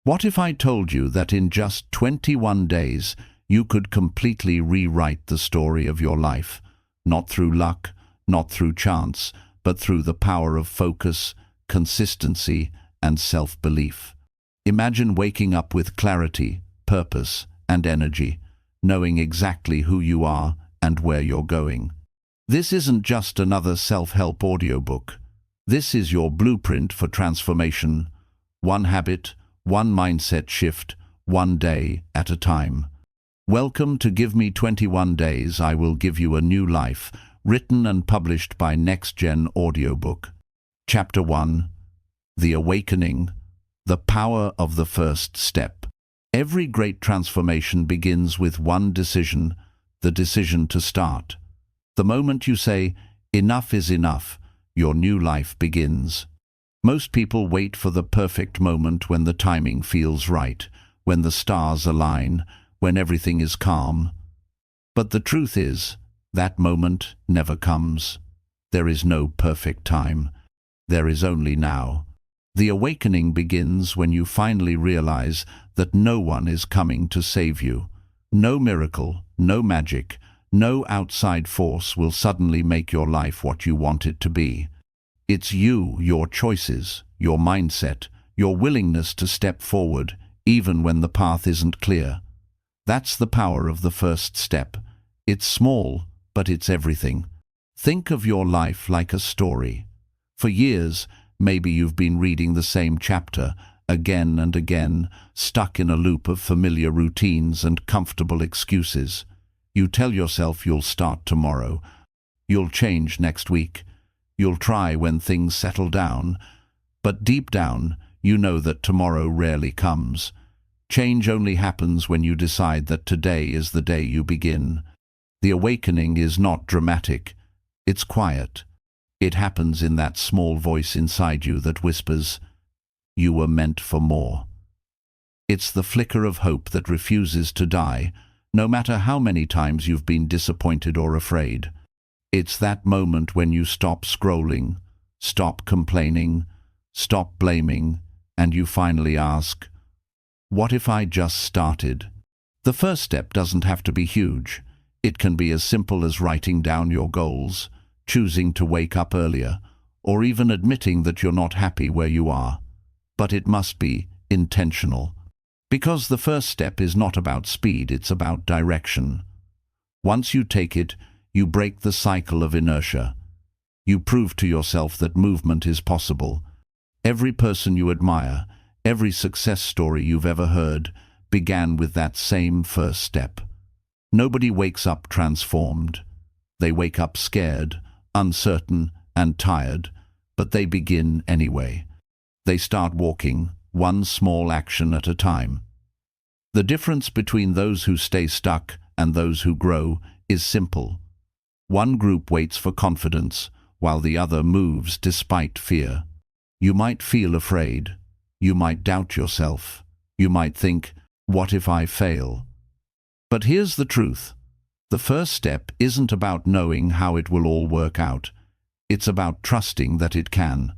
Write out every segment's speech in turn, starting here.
What if I told you that in just 21 days you could completely rewrite the story of your life, not through luck, not through chance, but through the power of focus, consistency, and self-belief? Imagine waking up with clarity, purpose, and energy, knowing exactly who you are and where you're going. This isn't just another self-help audiobook. This is your blueprint for transformation. One habit, one mindset shift, one day at a time. Welcome to Give Me 21 Days, I Will Give You a New Life, written and published by NextGen Audiobook. Chapter 1. The Awakening, the Power of the First Step. Every great transformation begins with one decision, the decision to start. The moment you say, "Enough is enough," your new life begins. Most people wait for the perfect moment when the timing feels right, when the stars align, when everything is calm. But the truth is, that moment never comes. There is no perfect time. There is only now. The awakening begins when you finally realize that no one is coming to save you. No miracle, no magic, no outside force will suddenly make your life what you want it to be. It's you, your choices, your mindset, your willingness to step forward, even when the path isn't clear. That's the power of the first step. It's small, but it's everything. Think of your life like a story. For years, maybe you've been reading the same chapter, again and again, stuck in a loop of familiar routines and comfortable excuses. You tell yourself you'll start tomorrow, you'll change next week, you'll try when things settle down, but deep down, you know that tomorrow rarely comes. Change only happens when you decide that today is the day you begin. The awakening is not dramatic, it's quiet. It happens in that small voice inside you that whispers, "You were meant for more." It's the flicker of hope that refuses to die, no matter how many times you've been disappointed or afraid. It's that moment when you stop scrolling, stop complaining, stop blaming, and you finally ask, "What if I just started?" The first step doesn't have to be huge. It can be as simple as writing down your goals, choosing to wake up earlier, or even admitting that you're not happy where you are. But it must be intentional. Because the first step is not about speed, it's about direction. Once you take it, you break the cycle of inertia. You prove to yourself that movement is possible. Every person you admire, every success story you've ever heard, began with that same first step. Nobody wakes up transformed. They wake up scared, uncertain, and tired, but they begin anyway. They start walking, one small action at a time. The difference between those who stay stuck and those who grow is simple. One group waits for confidence, while the other moves despite fear. You might feel afraid. You might doubt yourself. You might think, "What if I fail?" But here's the truth. The first step isn't about knowing how it will all work out. It's about trusting that it can.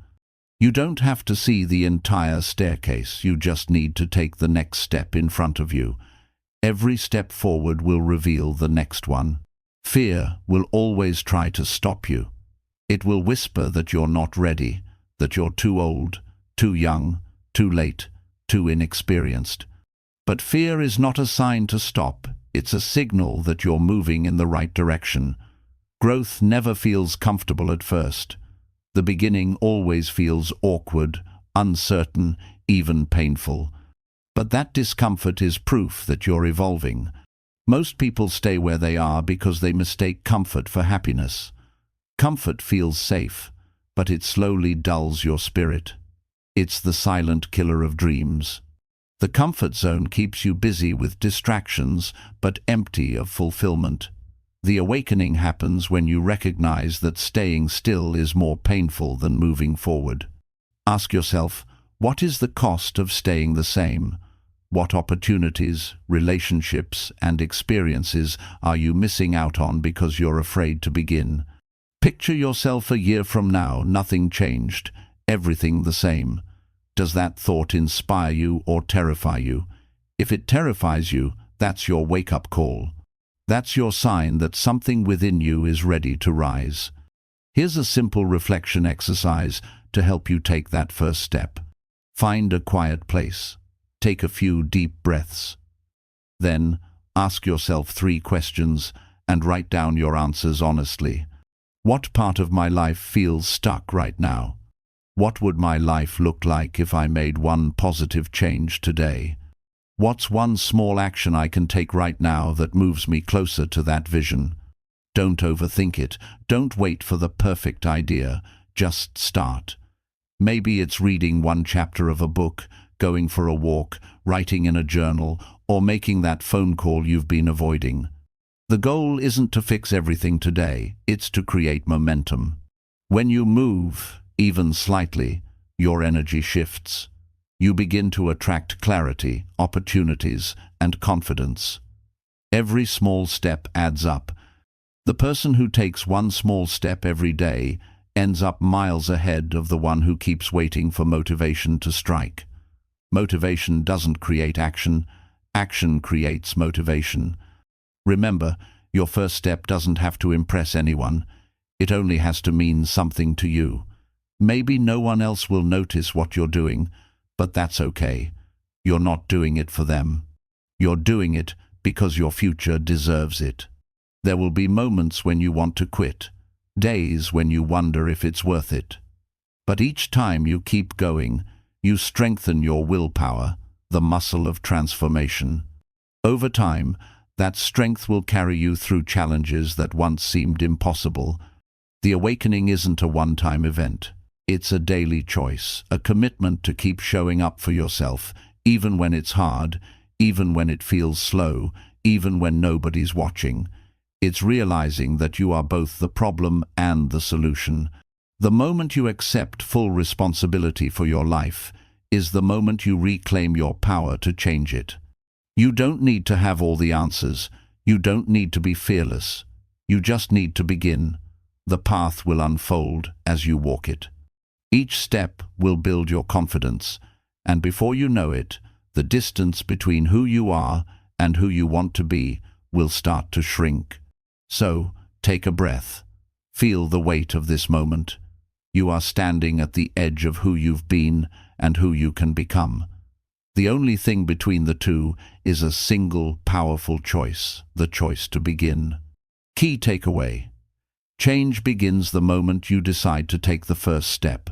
You don't have to see the entire staircase. You just need to take the next step in front of you. Every step forward will reveal the next one. Fear will always try to stop you. It will whisper that you're not ready, that you're too old, too young, too late, too inexperienced. But fear is not a sign to stop. It's a signal that you're moving in the right direction. Growth never feels comfortable at first. The beginning always feels awkward, uncertain, even painful. But that discomfort is proof that you're evolving. Most people stay where they are because they mistake comfort for happiness. Comfort feels safe, but it slowly dulls your spirit. It's the silent killer of dreams. The comfort zone keeps you busy with distractions, but empty of fulfillment. The awakening happens when you recognize that staying still is more painful than moving forward. Ask yourself, what is the cost of staying the same? What opportunities, relationships, and experiences are you missing out on because you're afraid to begin? Picture yourself a year from now, nothing changed, everything the same. Does that thought inspire you or terrify you? If it terrifies you, that's your wake-up call. That's your sign that something within you is ready to rise. Here's a simple reflection exercise to help you take that first step. Find a quiet place. Take a few deep breaths. Then, ask yourself 3 questions and write down your answers honestly. What part of my life feels stuck right now? What would my life look like if I made one positive change today? What's one small action I can take right now that moves me closer to that vision? Don't overthink it. Don't wait for the perfect idea. Just start. Maybe it's reading one chapter of a book, going for a walk, writing in a journal, or making that phone call you've been avoiding. The goal isn't to fix everything today, it's to create momentum. When you move, even slightly, your energy shifts. You begin to attract clarity, opportunities, and confidence. Every small step adds up. The person who takes one small step every day ends up miles ahead of the one who keeps waiting for motivation to strike. Motivation doesn't create action, action creates motivation. Remember, your first step doesn't have to impress anyone. It only has to mean something to you. Maybe no one else will notice what you're doing, but that's okay. You're not doing it for them. You're doing it because your future deserves it. There will be moments when you want to quit, days when you wonder if it's worth it. But each time you keep going, you strengthen your willpower, the muscle of transformation. Over time, that strength will carry you through challenges that once seemed impossible. The awakening isn't a one-time event. It's a daily choice, a commitment to keep showing up for yourself, even when it's hard, even when it feels slow, even when nobody's watching. It's realizing that you are both the problem and the solution. The moment you accept full responsibility for your life is the moment you reclaim your power to change it. You don't need to have all the answers. You don't need to be fearless. You just need to begin. The path will unfold as you walk it. Each step will build your confidence, and before you know it, the distance between who you are and who you want to be will start to shrink. So, take a breath. Feel the weight of this moment. You are standing at the edge of who you've been and who you can become. The only thing between the two is a single powerful choice, the choice to begin. Key takeaway. Change begins the moment you decide to take the first step.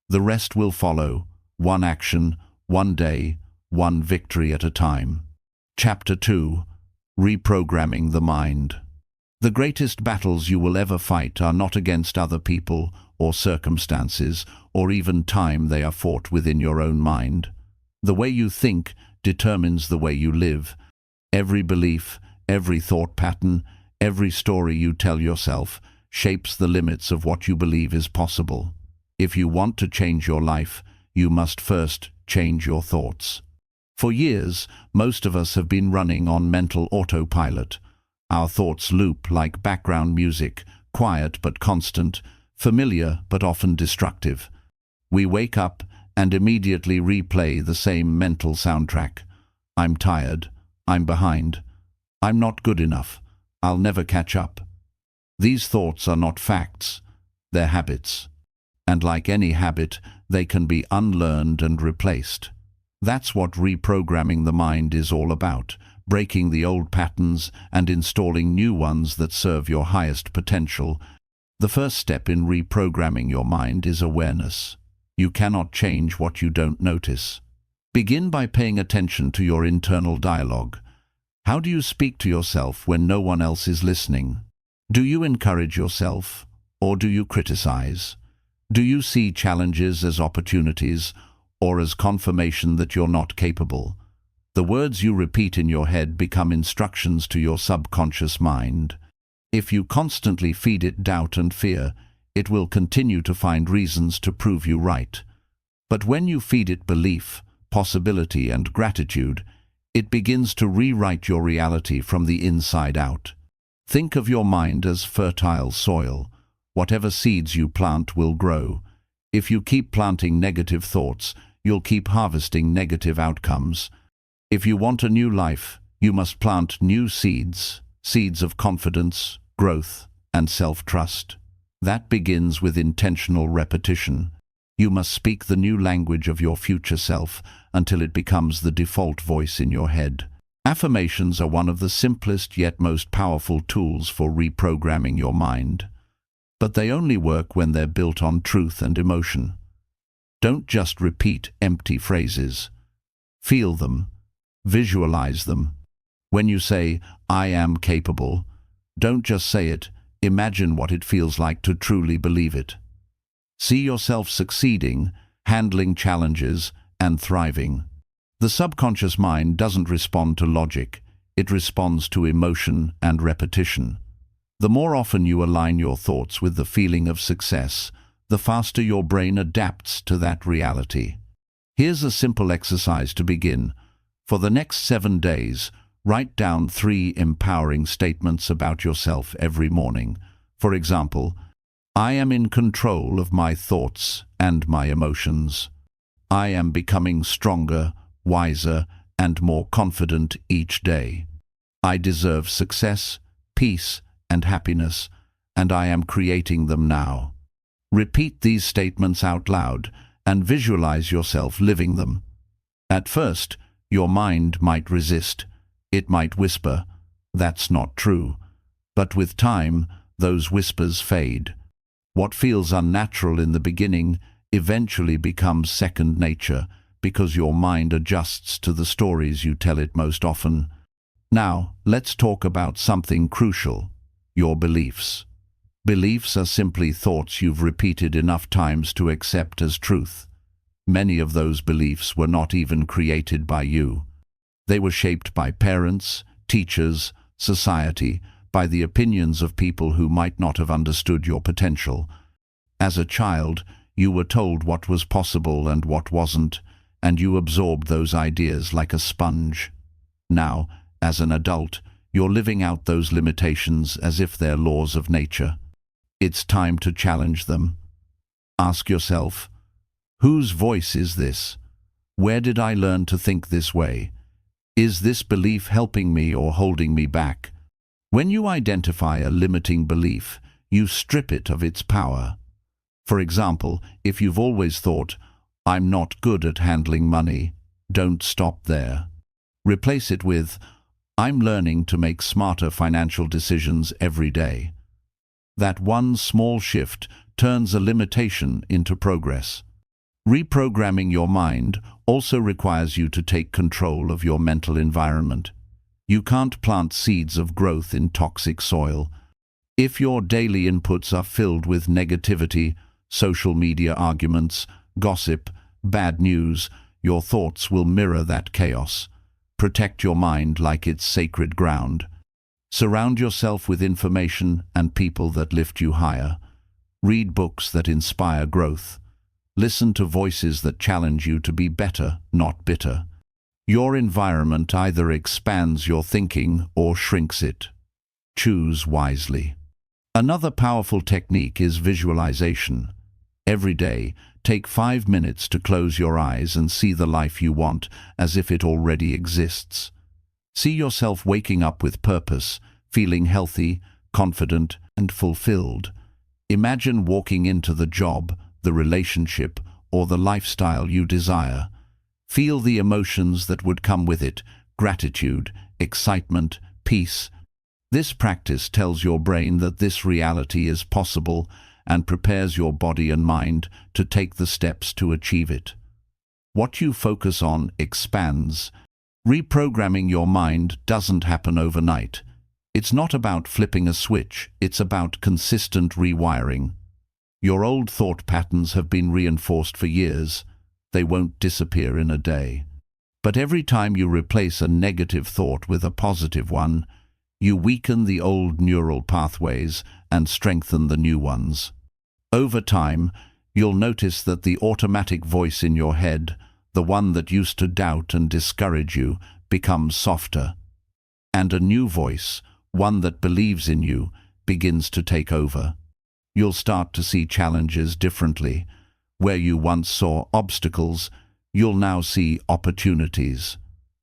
The rest will follow, one action, one day, one victory at a time. Chapter 2. Reprogramming the Mind. The greatest battles you will ever fight are not against other people or circumstances or even time. They are fought within your own mind. The way you think determines the way you live. Every belief, every thought pattern, every story you tell yourself shapes the limits of what you believe is possible. If you want to change your life, you must first change your thoughts. For years, most of us have been running on mental autopilot. Our thoughts loop like background music, quiet but constant, familiar but often destructive. We wake up and immediately replay the same mental soundtrack. I'm tired. I'm behind. I'm not good enough. I'll never catch up. These thoughts are not facts. They're habits. And like any habit, they can be unlearned and replaced. That's what reprogramming the mind is all about. Breaking the old patterns and installing new ones that serve your highest potential. The first step in reprogramming your mind is awareness. You cannot change what you don't notice. Begin by paying attention to your internal dialogue. How do you speak to yourself when no one else is listening? Do you encourage yourself, or do you criticize? Do you see challenges as opportunities, or as confirmation that you're not capable? The words you repeat in your head become instructions to your subconscious mind. If you constantly feed it doubt and fear, it will continue to find reasons to prove you right. But when you feed it belief, possibility, and gratitude, it begins to rewrite your reality from the inside out. Think of your mind as fertile soil. Whatever seeds you plant will grow. If you keep planting negative thoughts, you'll keep harvesting negative outcomes. If you want a new life, you must plant new seeds, seeds of confidence, growth, and self-trust. That begins with intentional repetition. You must speak the new language of your future self until it becomes the default voice in your head. Affirmations are one of the simplest yet most powerful tools for reprogramming your mind. But they only work when they're built on truth and emotion. Don't just repeat empty phrases. Feel them. Visualize them. When you say, "I am capable," don't just say it, imagine what it feels like to truly believe it. See yourself succeeding, handling challenges, and thriving. The subconscious mind doesn't respond to logic, it responds to emotion and repetition. The more often you align your thoughts with the feeling of success, the faster your brain adapts to that reality. Here's a simple exercise to begin. For the next 7 days, write down 3 empowering statements about yourself every morning. For example, "I am in control of my thoughts and my emotions. I am becoming stronger, wiser, and more confident each day. I deserve success, peace, and happiness, and I am creating them now." Repeat these statements out loud and visualize yourself living them. At first, your mind might resist. It might whisper, "That's not true." But with time, those whispers fade. What feels unnatural in the beginning eventually becomes second nature because your mind adjusts to the stories you tell it most often. Now, let's talk about something crucial: your beliefs. Beliefs are simply thoughts you've repeated enough times to accept as truth. Many of those beliefs were not even created by you. They were shaped by parents, teachers, society, by the opinions of people who might not have understood your potential. As a child, you were told what was possible and what wasn't, and you absorbed those ideas like a sponge. Now, as an adult, you're living out those limitations as if they're laws of nature. It's time to challenge them. Ask yourself, whose voice is this? Where did I learn to think this way? Is this belief helping me or holding me back? When you identify a limiting belief, you strip it of its power. For example, if you've always thought, "I'm not good at handling money," don't stop there. Replace it with, "I'm learning to make smarter financial decisions every day." That one small shift turns a limitation into progress. Reprogramming your mind also requires you to take control of your mental environment. You can't plant seeds of growth in toxic soil. If your daily inputs are filled with negativity, social media arguments, gossip, bad news, your thoughts will mirror that chaos. Protect your mind like it's sacred ground. Surround yourself with information and people that lift you higher. Read books that inspire growth. Listen to voices that challenge you to be better, not bitter. Your environment either expands your thinking or shrinks it. Choose wisely. Another powerful technique is visualization. Every day, take 5 minutes to close your eyes and see the life you want as if it already exists. See yourself waking up with purpose, feeling healthy, confident, and fulfilled. Imagine walking into the job, the relationship, or the lifestyle you desire. Feel the emotions that would come with it: gratitude, excitement, peace. This practice tells your brain that this reality is possible and prepares your body and mind to take the steps to achieve it. What you focus on expands. Reprogramming your mind doesn't happen overnight. It's not about flipping a switch, it's about consistent rewiring. Your old thought patterns have been reinforced for years. They won't disappear in a day. But every time you replace a negative thought with a positive one, you weaken the old neural pathways and strengthen the new ones. Over time, you'll notice that the automatic voice in your head, the one that used to doubt and discourage you, becomes softer. And a new voice, one that believes in you, begins to take over. You'll start to see challenges differently. Where you once saw obstacles, you'll now see opportunities.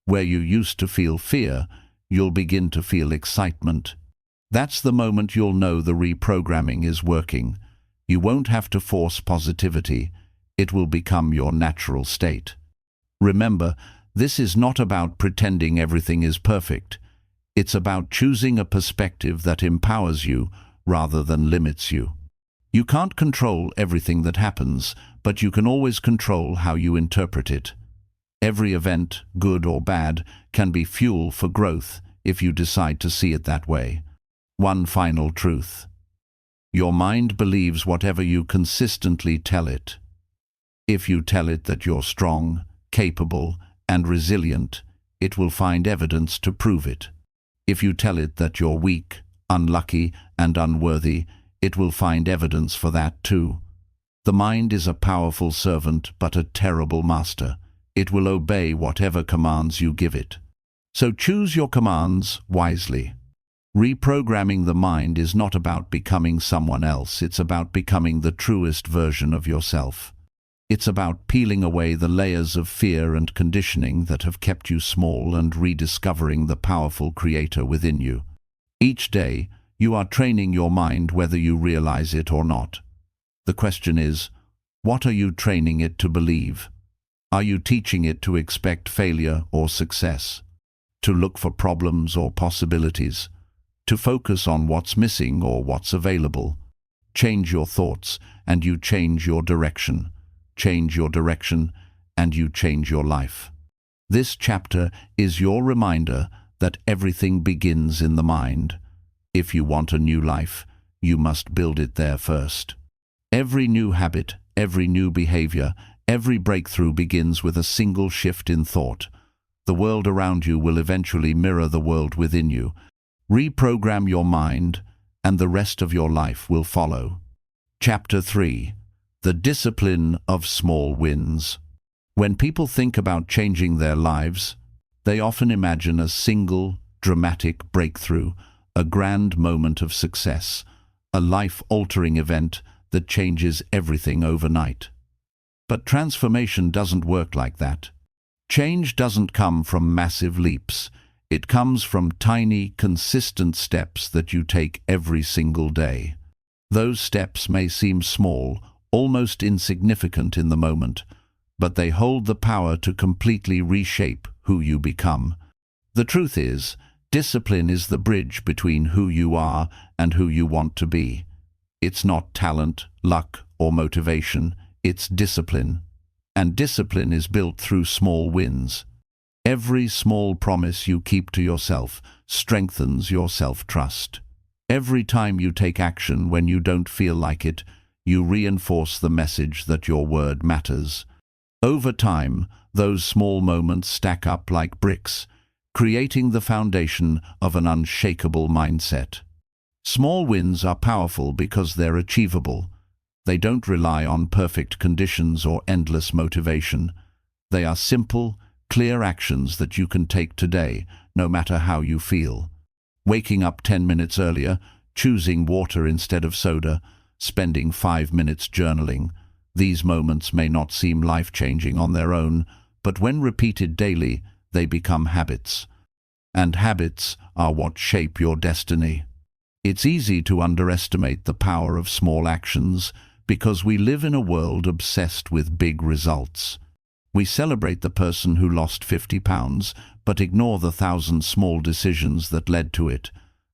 Where you used to feel fear, you'll begin to feel excitement. That's the moment you'll know the reprogramming is working. You won't have to force positivity. It will become your natural state. Remember, this is not about pretending everything is perfect. It's about choosing a perspective that empowers you rather than limits you. You can't control everything that happens, but you can always control how you interpret it. Every event, good or bad, can be fuel for growth if you decide to see it that way. One final truth. Your mind believes whatever you consistently tell it. If you tell it that you're strong, capable, and resilient, it will find evidence to prove it. If you tell it that you're weak, unlucky, and unworthy, it will find evidence for that too. The mind is a powerful servant but a terrible master. It will obey whatever commands you give it. So choose your commands wisely. Reprogramming the mind is not about becoming someone else, it's about becoming the truest version of yourself. It's about peeling away the layers of fear and conditioning that have kept you small and rediscovering the powerful creator within you. Each day, you are training your mind whether you realize it or not. The question is, what are you training it to believe? Are you teaching it to expect failure or success? To look for problems or possibilities? To focus on what's missing or what's available? Change your thoughts and you change your direction. Change your direction and you change your life. This chapter is your reminder that everything begins in the mind. If you want a new life, you must build it there first. Every new habit, every new behavior, every breakthrough begins with a single shift in thought. The world around you will eventually mirror the world within you. Reprogram your mind, and the rest of your life will follow. Chapter 3. The Discipline of Small Wins. When people think about changing their lives, they often imagine a single, dramatic breakthrough, a grand moment of success, a life-altering event that changes everything overnight. But transformation doesn't work like that. Change doesn't come from massive leaps. It comes from tiny, consistent steps that you take every single day. Those steps may seem small, almost insignificant in the moment, but they hold the power to completely reshape who you become. The truth is, discipline is the bridge between who you are and who you want to be. It's not talent, luck, or motivation, it's discipline. And discipline is built through small wins. Every small promise you keep to yourself strengthens your self-trust. Every time you take action when you don't feel like it, you reinforce the message that your word matters. Over time, those small moments stack up like bricks, creating the foundation of an unshakable mindset. Small wins are powerful because they're achievable. They don't rely on perfect conditions or endless motivation. They are simple, clear actions that you can take today, no matter how you feel. Waking up 10 minutes earlier, choosing water instead of soda, spending 5 minutes journaling. These moments may not seem life-changing on their own, but when repeated daily, they become habits. And habits are what shape your destiny. It's easy to underestimate the power of small actions because we live in a world obsessed with big results. We celebrate the person who lost 50 pounds, but ignore the 1,000 small decisions that led to it,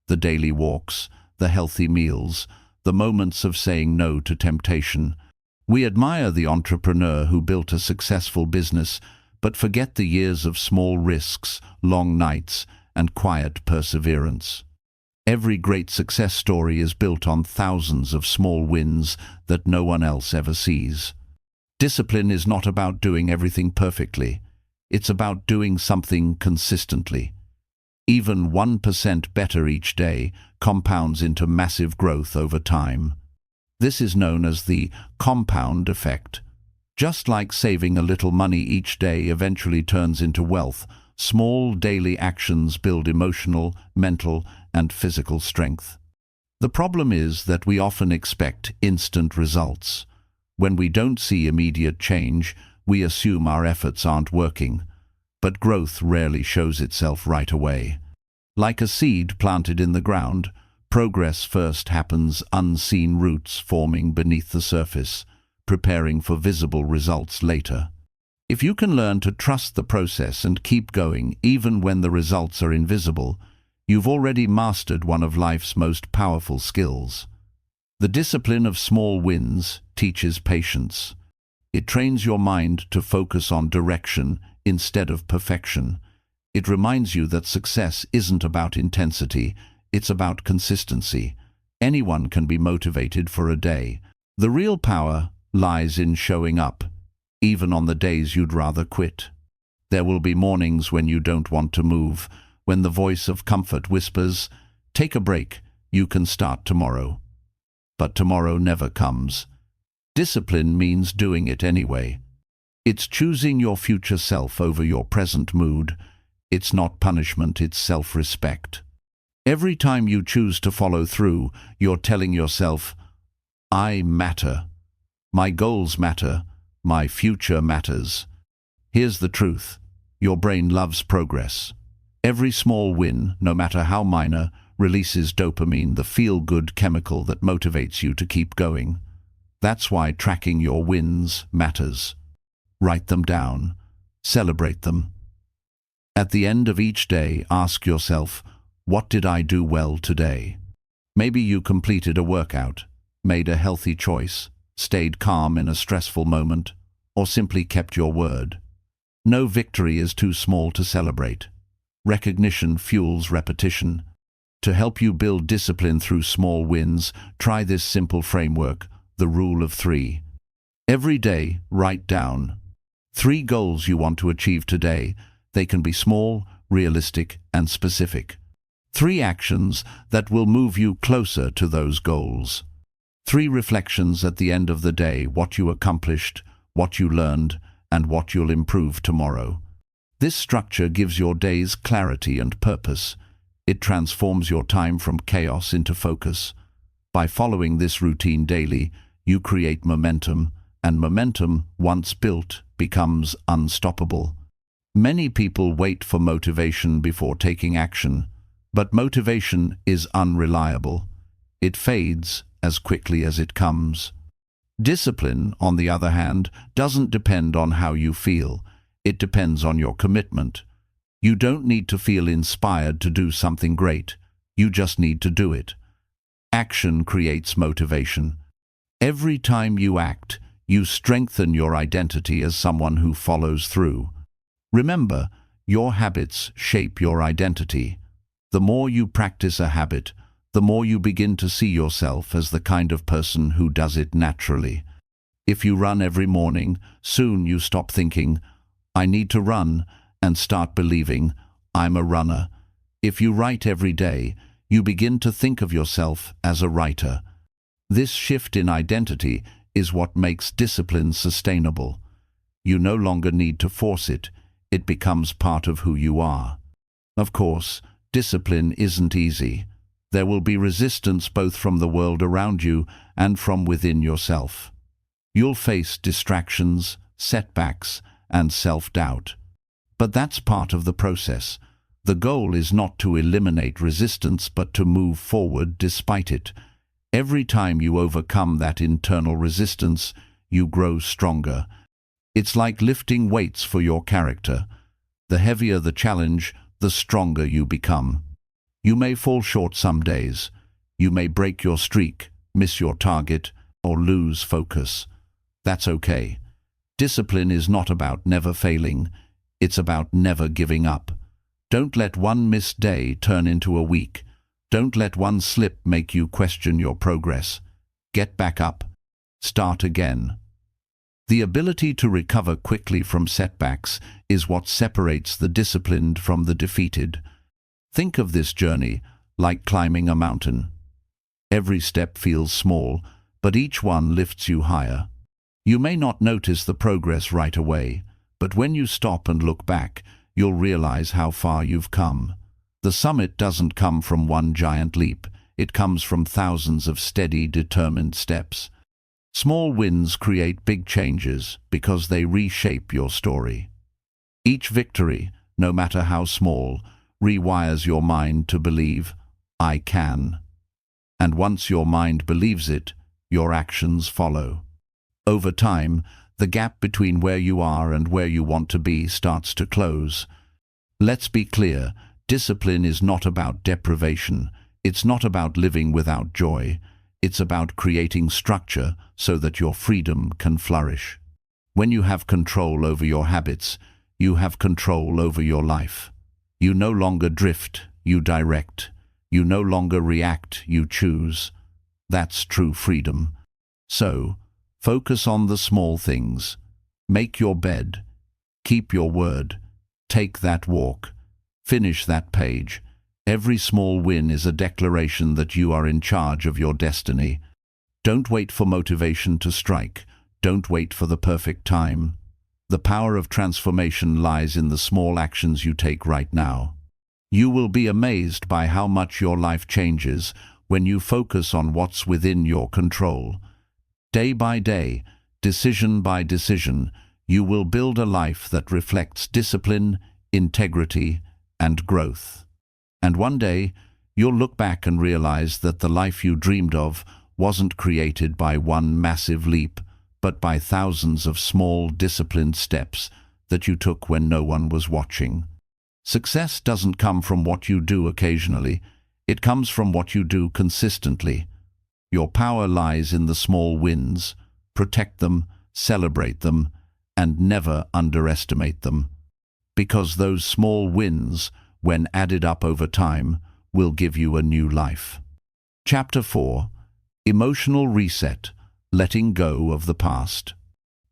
the daily walks, the healthy meals, the moments of saying no to temptation. We admire the entrepreneur who built a successful business, but forget the years of small risks, long nights, and quiet perseverance. Every great success story is built on thousands of small wins that no one else ever sees. Discipline is not about doing everything perfectly. It's about doing something consistently. Even 1% better each day compounds into massive growth over time. This is known as the compound effect. Just like saving a little money each day eventually turns into wealth, small daily actions build emotional, mental, and physical strength. The problem is that we often expect instant results. When we don't see immediate change, we assume our efforts aren't working, but growth rarely shows itself right away. Like a seed planted in the ground, progress first happens unseen, roots forming beneath the surface, preparing for visible results later. If you can learn to trust the process and keep going even when the results are invisible, you've already mastered one of life's most powerful skills. The discipline of small wins teaches patience. It trains your mind to focus on direction instead of perfection. It reminds you that success isn't about intensity, it's about consistency. Anyone can be motivated for a day. The real power lies in showing up, even on the days you'd rather quit. There will be mornings when you don't want to move, when the voice of comfort whispers, "Take a break, you can start tomorrow." But tomorrow never comes. Discipline means doing it anyway. It's choosing your future self over your present mood. It's not punishment, it's self-respect. Every time you choose to follow through, you're telling yourself, "I matter. My goals matter. My future matters." Here's the truth. Your brain loves progress. Every small win, no matter how minor, releases dopamine, the feel-good chemical that motivates you to keep going. That's why tracking your wins matters. Write them down. Celebrate them. At the end of each day, ask yourself, what did I do well today? Maybe you completed a workout, made a healthy choice, stayed calm in a stressful moment, or simply kept your word. No victory is too small to celebrate. Recognition fuels repetition. To help you build discipline through small wins, try this simple framework, the Rule of 3. Every day, write down 3 goals you want to achieve today. They can be small, realistic, and specific. 3 actions that will move you closer to those goals. 3 reflections at the end of the day, what you accomplished, what you learned, and what you'll improve tomorrow. This structure gives your days clarity and purpose. It transforms your time from chaos into focus. By following this routine daily, you create momentum, and momentum, once built, becomes unstoppable. Many people wait for motivation before taking action, but motivation is unreliable. It fades as quickly as it comes. Discipline, on the other hand, doesn't depend on how you feel. It depends on your commitment. You don't need to feel inspired to do something great. You just need to do it. Action creates motivation. Every time you act, you strengthen your identity as someone who follows through. Remember, your habits shape your identity. The more you practice a habit, the more you begin to see yourself as the kind of person who does it naturally. If you run every morning, soon you stop thinking, "I need to run," and start believing, "I'm a runner." If you write every day, you begin to think of yourself as a writer. This shift in identity is what makes discipline sustainable. You no longer need to force it. It becomes part of who you are. Of course, discipline isn't easy. There will be resistance both from the world around you and from within yourself. You'll face distractions, setbacks, and self-doubt. But that's part of the process. The goal is not to eliminate resistance, but to move forward despite it. Every time you overcome that internal resistance, you grow stronger. It's like lifting weights for your character. The heavier the challenge, the stronger you become. You may fall short some days. You may break your streak, miss your target, or lose focus. That's okay. Discipline is not about never failing. It's about never giving up. Don't let one missed day turn into a week. Don't let one slip make you question your progress. Get back up. Start again. The ability to recover quickly from setbacks is what separates the disciplined from the defeated. Think of this journey like climbing a mountain. Every step feels small, but each one lifts you higher. You may not notice the progress right away, but when you stop and look back, you'll realize how far you've come. The summit doesn't come from one giant leap. It comes from thousands of steady, determined steps. Small wins create big changes because they reshape your story. Each victory, no matter how small, rewires your mind to believe, "I can." And once your mind believes it, your actions follow. Over time, the gap between where you are and where you want to be starts to close. Let's be clear, discipline is not about deprivation. It's not about living without joy. It's about creating structure so that your freedom can flourish. When you have control over your habits, you have control over your life. You no longer drift, you direct. You no longer react, you choose. That's true freedom. So, focus on the small things. Make your bed. Keep your word. Take that walk. Finish that page. Every small win is a declaration that you are in charge of your destiny. Don't wait for motivation to strike. Don't wait for the perfect time. The power of transformation lies in the small actions you take right now. You will be amazed by how much your life changes when you focus on what's within your control. Day by day, decision by decision, you will build a life that reflects discipline, integrity, and growth. And one day, you'll look back and realize that the life you dreamed of wasn't created by one massive leap, but by thousands of small, disciplined steps that you took when no one was watching. Success doesn't come from what you do occasionally. It comes from what you do consistently. Your power lies in the small wins. Protect them, celebrate them, and never underestimate them. Because those small wins, when added up over time, will give you a new life. Chapter 4. Emotional Reset. Letting go of the past.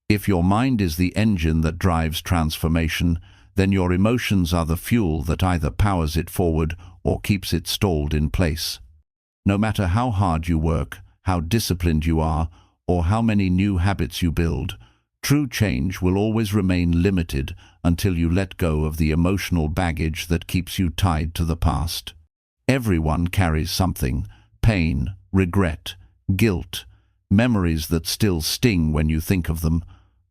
If your mind is the engine that drives transformation, then your emotions are the fuel that either powers it forward or keeps it stalled in place. No matter how hard you work, how disciplined you are, or how many new habits you build, true change will always remain limited until you let go of the emotional baggage that keeps you tied to the past. Everyone carries something: pain, regret, guilt, memories that still sting when you think of them,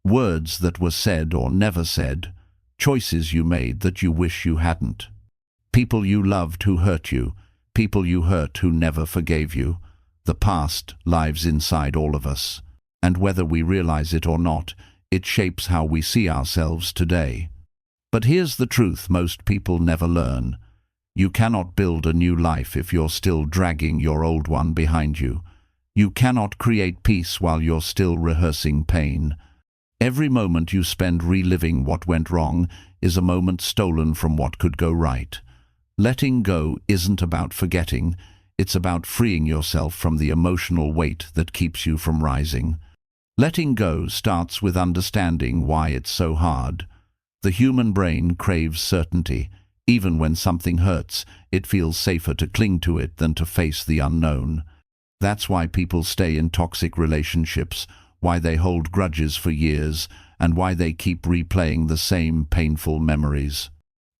words that were said or never said, choices you made that you wish you hadn't. People you loved who hurt you, people you hurt who never forgave you. The past lives inside all of us, and whether we realize it or not, it shapes how we see ourselves today. But here's the truth most people never learn. You cannot build a new life if you're still dragging your old one behind you. You cannot create peace while you're still rehearsing pain. Every moment you spend reliving what went wrong is a moment stolen from what could go right. Letting go isn't about forgetting, it's about freeing yourself from the emotional weight that keeps you from rising. Letting go starts with understanding why it's so hard. The human brain craves certainty. Even when something hurts, it feels safer to cling to it than to face the unknown. That's why people stay in toxic relationships, why they hold grudges for years, and why they keep replaying the same painful memories.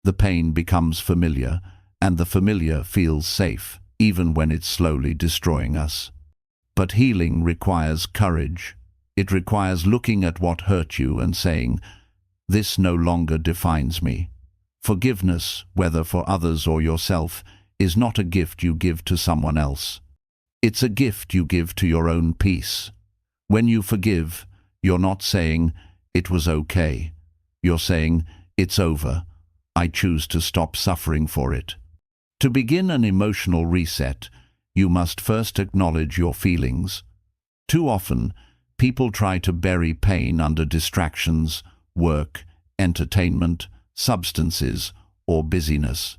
The pain becomes familiar, and the familiar feels safe, even when it's slowly destroying us. But healing requires courage. It requires looking at what hurt you and saying, "This no longer defines me." Forgiveness, whether for others or yourself, is not a gift you give to someone else. It's a gift you give to your own peace. When you forgive, you're not saying, "It was okay." You're saying, "It's over. I choose to stop suffering for it." To begin an emotional reset, you must first acknowledge your feelings. Too often, people try to bury pain under distractions, work, entertainment, substances, or busyness.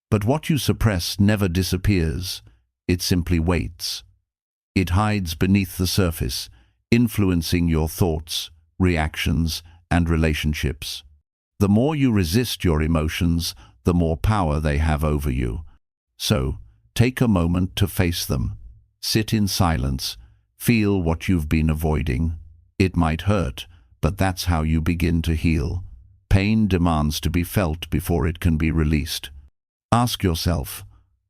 But what you suppress never disappears. It simply waits. It hides beneath the surface, influencing your thoughts, reactions, and relationships. The more you resist your emotions, the more power they have over you. So, take a moment to face them. Sit in silence. Feel what you've been avoiding. It might hurt, but that's how you begin to heal. Pain demands to be felt before it can be released. Ask yourself,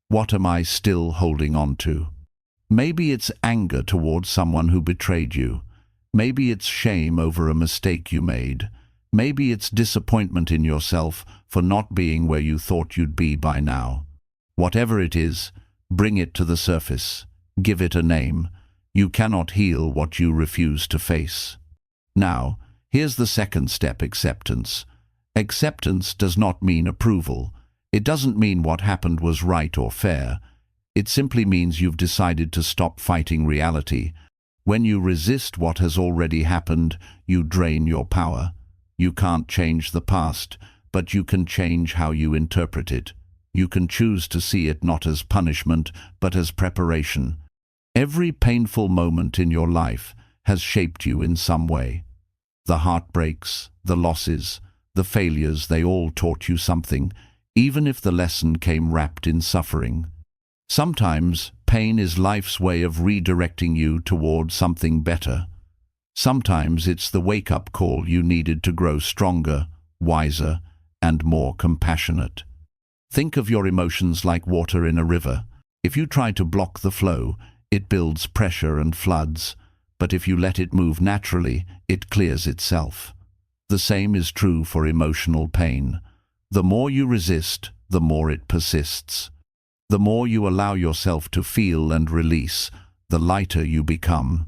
what am I still holding on to? Maybe it's anger towards someone who betrayed you. Maybe it's shame over a mistake you made. Maybe it's disappointment in yourself for not being where you thought you'd be by now. Whatever it is, bring it to the surface. Give it a name. You cannot heal what you refuse to face. Now, here's the second step: acceptance. Acceptance does not mean approval. It doesn't mean what happened was right or fair. It simply means you've decided to stop fighting reality. When you resist what has already happened, you drain your power. You can't change the past, but you can change how you interpret it. You can choose to see it not as punishment, but as preparation. Every painful moment in your life has shaped you in some way. The heartbreaks, the losses, the failures, they all taught you something, even if the lesson came wrapped in suffering. Sometimes pain is life's way of redirecting you toward something better. Sometimes it's the wake-up call you needed to grow stronger, wiser, and more compassionate. Think of your emotions like water in a river. If you try to block the flow, it builds pressure and floods, but if you let it move naturally, it clears itself. The same is true for emotional pain. The more you resist, the more it persists. The more you allow yourself to feel and release, the lighter you become.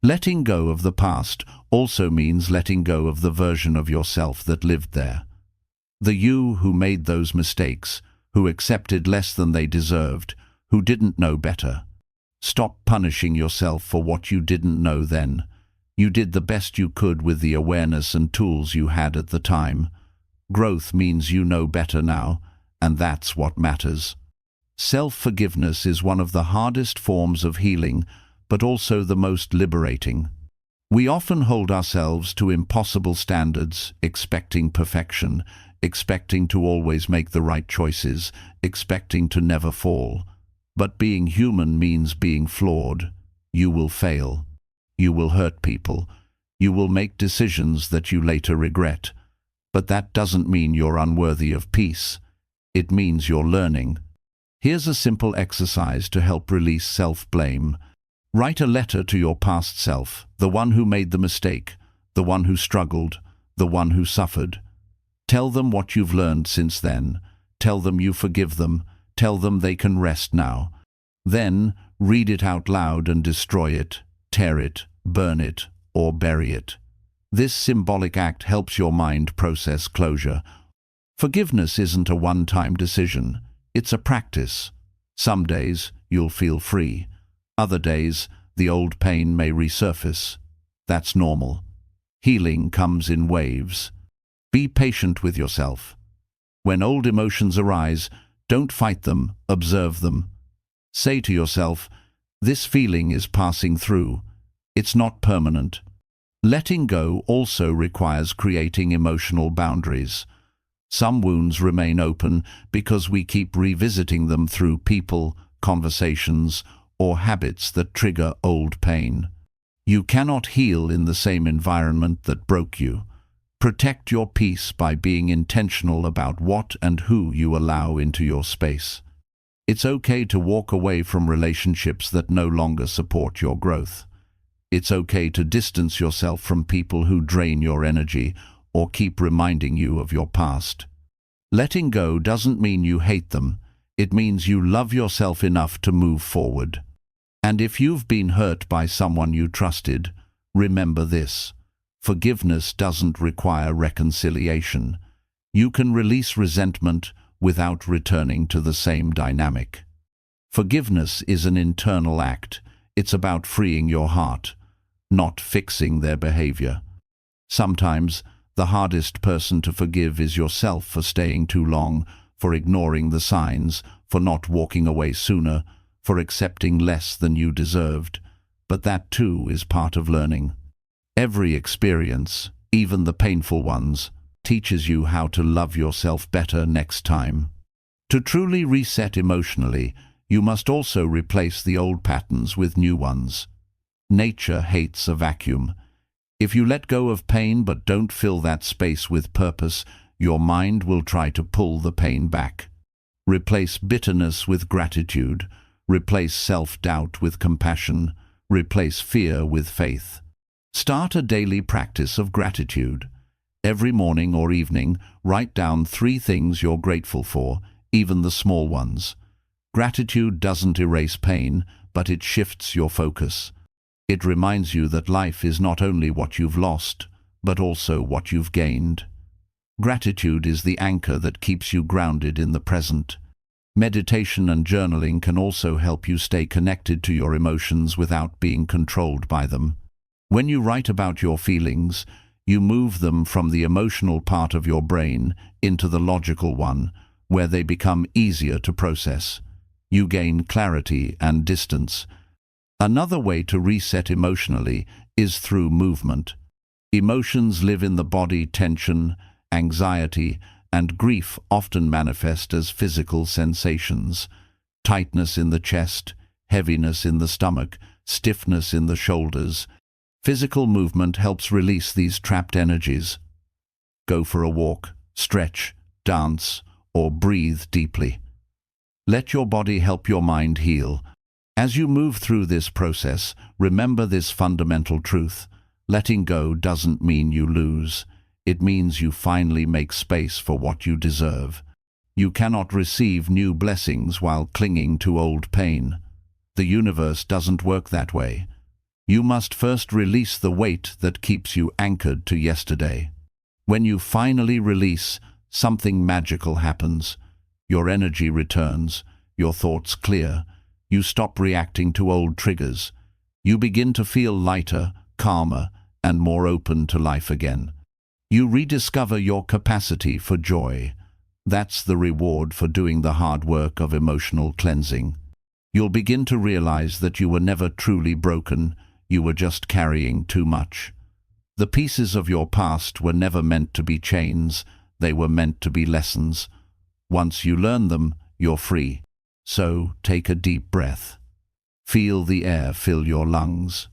Letting go of the past also means letting go of the version of yourself that lived there. The you who made those mistakes, who accepted less than they deserved, who didn't know better. Stop punishing yourself for what you didn't know then. You did the best you could with the awareness and tools you had at the time. Growth means you know better now, and that's what matters. Self-forgiveness is one of the hardest forms of healing, but also the most liberating. We often hold ourselves to impossible standards, expecting perfection, expecting to always make the right choices, expecting to never fall. But being human means being flawed. You will fail. You will hurt people. You will make decisions that you later regret. But that doesn't mean you're unworthy of peace. It means you're learning. Here's a simple exercise to help release self-blame. Write a letter to your past self, the one who made the mistake, the one who struggled, the one who suffered. Tell them what you've learned since then. Tell them you forgive them. Tell them they can rest now. Then, read it out loud and destroy it, tear it, burn it, or bury it. This symbolic act helps your mind process closure. Forgiveness isn't a one-time decision. It's a practice. Some days, you'll feel free. Other days, the old pain may resurface. That's normal. Healing comes in waves. Be patient with yourself. When old emotions arise, don't fight them, observe them. Say to yourself, this feeling is passing through. It's not permanent. Letting go also requires creating emotional boundaries. Some wounds remain open because we keep revisiting them through people, conversations, or habits that trigger old pain. You cannot heal in the same environment that broke you. Protect your peace by being intentional about what and who you allow into your space. It's okay to walk away from relationships that no longer support your growth. It's okay to distance yourself from people who drain your energy or keep reminding you of your past. Letting go doesn't mean you hate them. It means you love yourself enough to move forward. And if you've been hurt by someone you trusted, remember this. Forgiveness doesn't require reconciliation. You can release resentment without returning to the same dynamic. Forgiveness is an internal act. It's about freeing your heart, not fixing their behavior. Sometimes, the hardest person to forgive is yourself for staying too long, for ignoring the signs, for not walking away sooner, for accepting less than you deserved. But that too is part of learning. Every experience, even the painful ones, teaches you how to love yourself better next time. To truly reset emotionally, you must also replace the old patterns with new ones. Nature hates a vacuum. If you let go of pain but don't fill that space with purpose, your mind will try to pull the pain back. Replace bitterness with gratitude. Replace self-doubt with compassion. Replace fear with faith. Start a daily practice of gratitude. Every morning or evening, write down 3 things you're grateful for, even the small ones. Gratitude doesn't erase pain, but it shifts your focus. It reminds you that life is not only what you've lost, but also what you've gained. Gratitude is the anchor that keeps you grounded in the present. Meditation and journaling can also help you stay connected to your emotions without being controlled by them. When you write about your feelings, you move them from the emotional part of your brain into the logical one, where they become easier to process. You gain clarity and distance. Another way to reset emotionally is through movement. Emotions live in the body. Tension, anxiety, and grief often manifest as physical sensations. Tightness in the chest, heaviness in the stomach, stiffness in the shoulders. Physical movement helps release these trapped energies. Go for a walk, stretch, dance, or breathe deeply. Let your body help your mind heal. As you move through this process, remember this fundamental truth. Letting go doesn't mean you lose. It means you finally make space for what you deserve. You cannot receive new blessings while clinging to old pain. The universe doesn't work that way. You must first release the weight that keeps you anchored to yesterday. When you finally release, something magical happens. Your energy returns, your thoughts clear. You stop reacting to old triggers. You begin to feel lighter, calmer, and more open to life again. You rediscover your capacity for joy. That's the reward for doing the hard work of emotional cleansing. You'll begin to realize that you were never truly broken. You were just carrying too much. The pieces of your past were never meant to be chains. They were meant to be lessons. Once you learn them, you're free. So take a deep breath. Feel the air fill your lungs.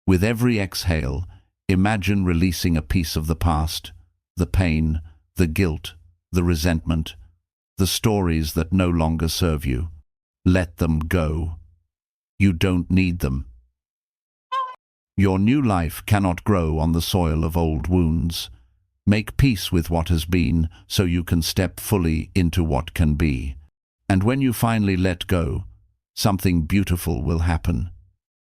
With every exhale, imagine releasing a piece of the past, the pain, the guilt, the resentment, the stories that no longer serve you. Let them go. You don't need them. Your new life cannot grow on the soil of old wounds. Make peace with what has been so you can step fully into what can be. And when you finally let go, something beautiful will happen.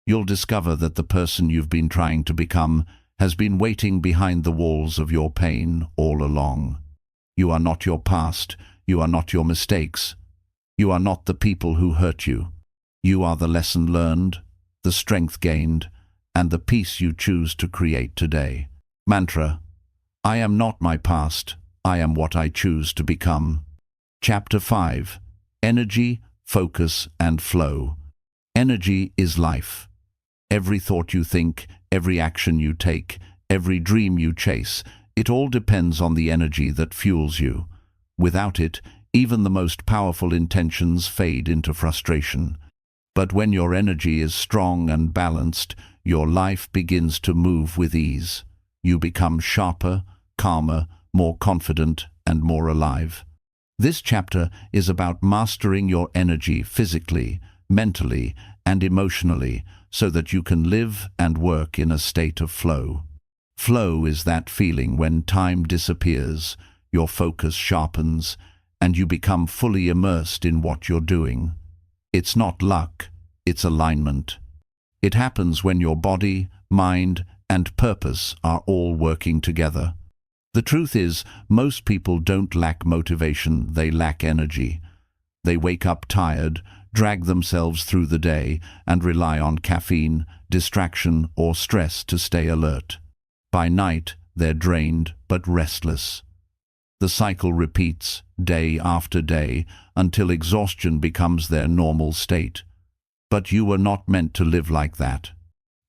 You'll discover that the person you've been trying to become has been waiting behind the walls of your pain all along. You are not your past. You are not your mistakes. You are not the people who hurt you. You are the lesson learned, the strength gained, and the peace you choose to create today. Mantra: I am not my past. I am what I choose to become. Chapter 5. Energy, Focus, and Flow. Energy is life. Every thought you think, every action you take, every dream you chase, it all depends on the energy that fuels you. Without it, even the most powerful intentions fade into frustration. But when your energy is strong and balanced, your life begins to move with ease. You become sharper, calmer, more confident, and more alive. This chapter is about mastering your energy physically, mentally, and emotionally so that you can live and work in a state of flow. Flow is that feeling when time disappears, your focus sharpens, and you become fully immersed in what you're doing. It's not luck, it's alignment. It happens when your body, mind, and purpose are all working together. The truth is, most people don't lack motivation, they lack energy. They wake up tired, drag themselves through the day, and rely on caffeine, distraction, or stress to stay alert. By night, they're drained but restless. The cycle repeats, day after day, until exhaustion becomes their normal state. But you were not meant to live like that.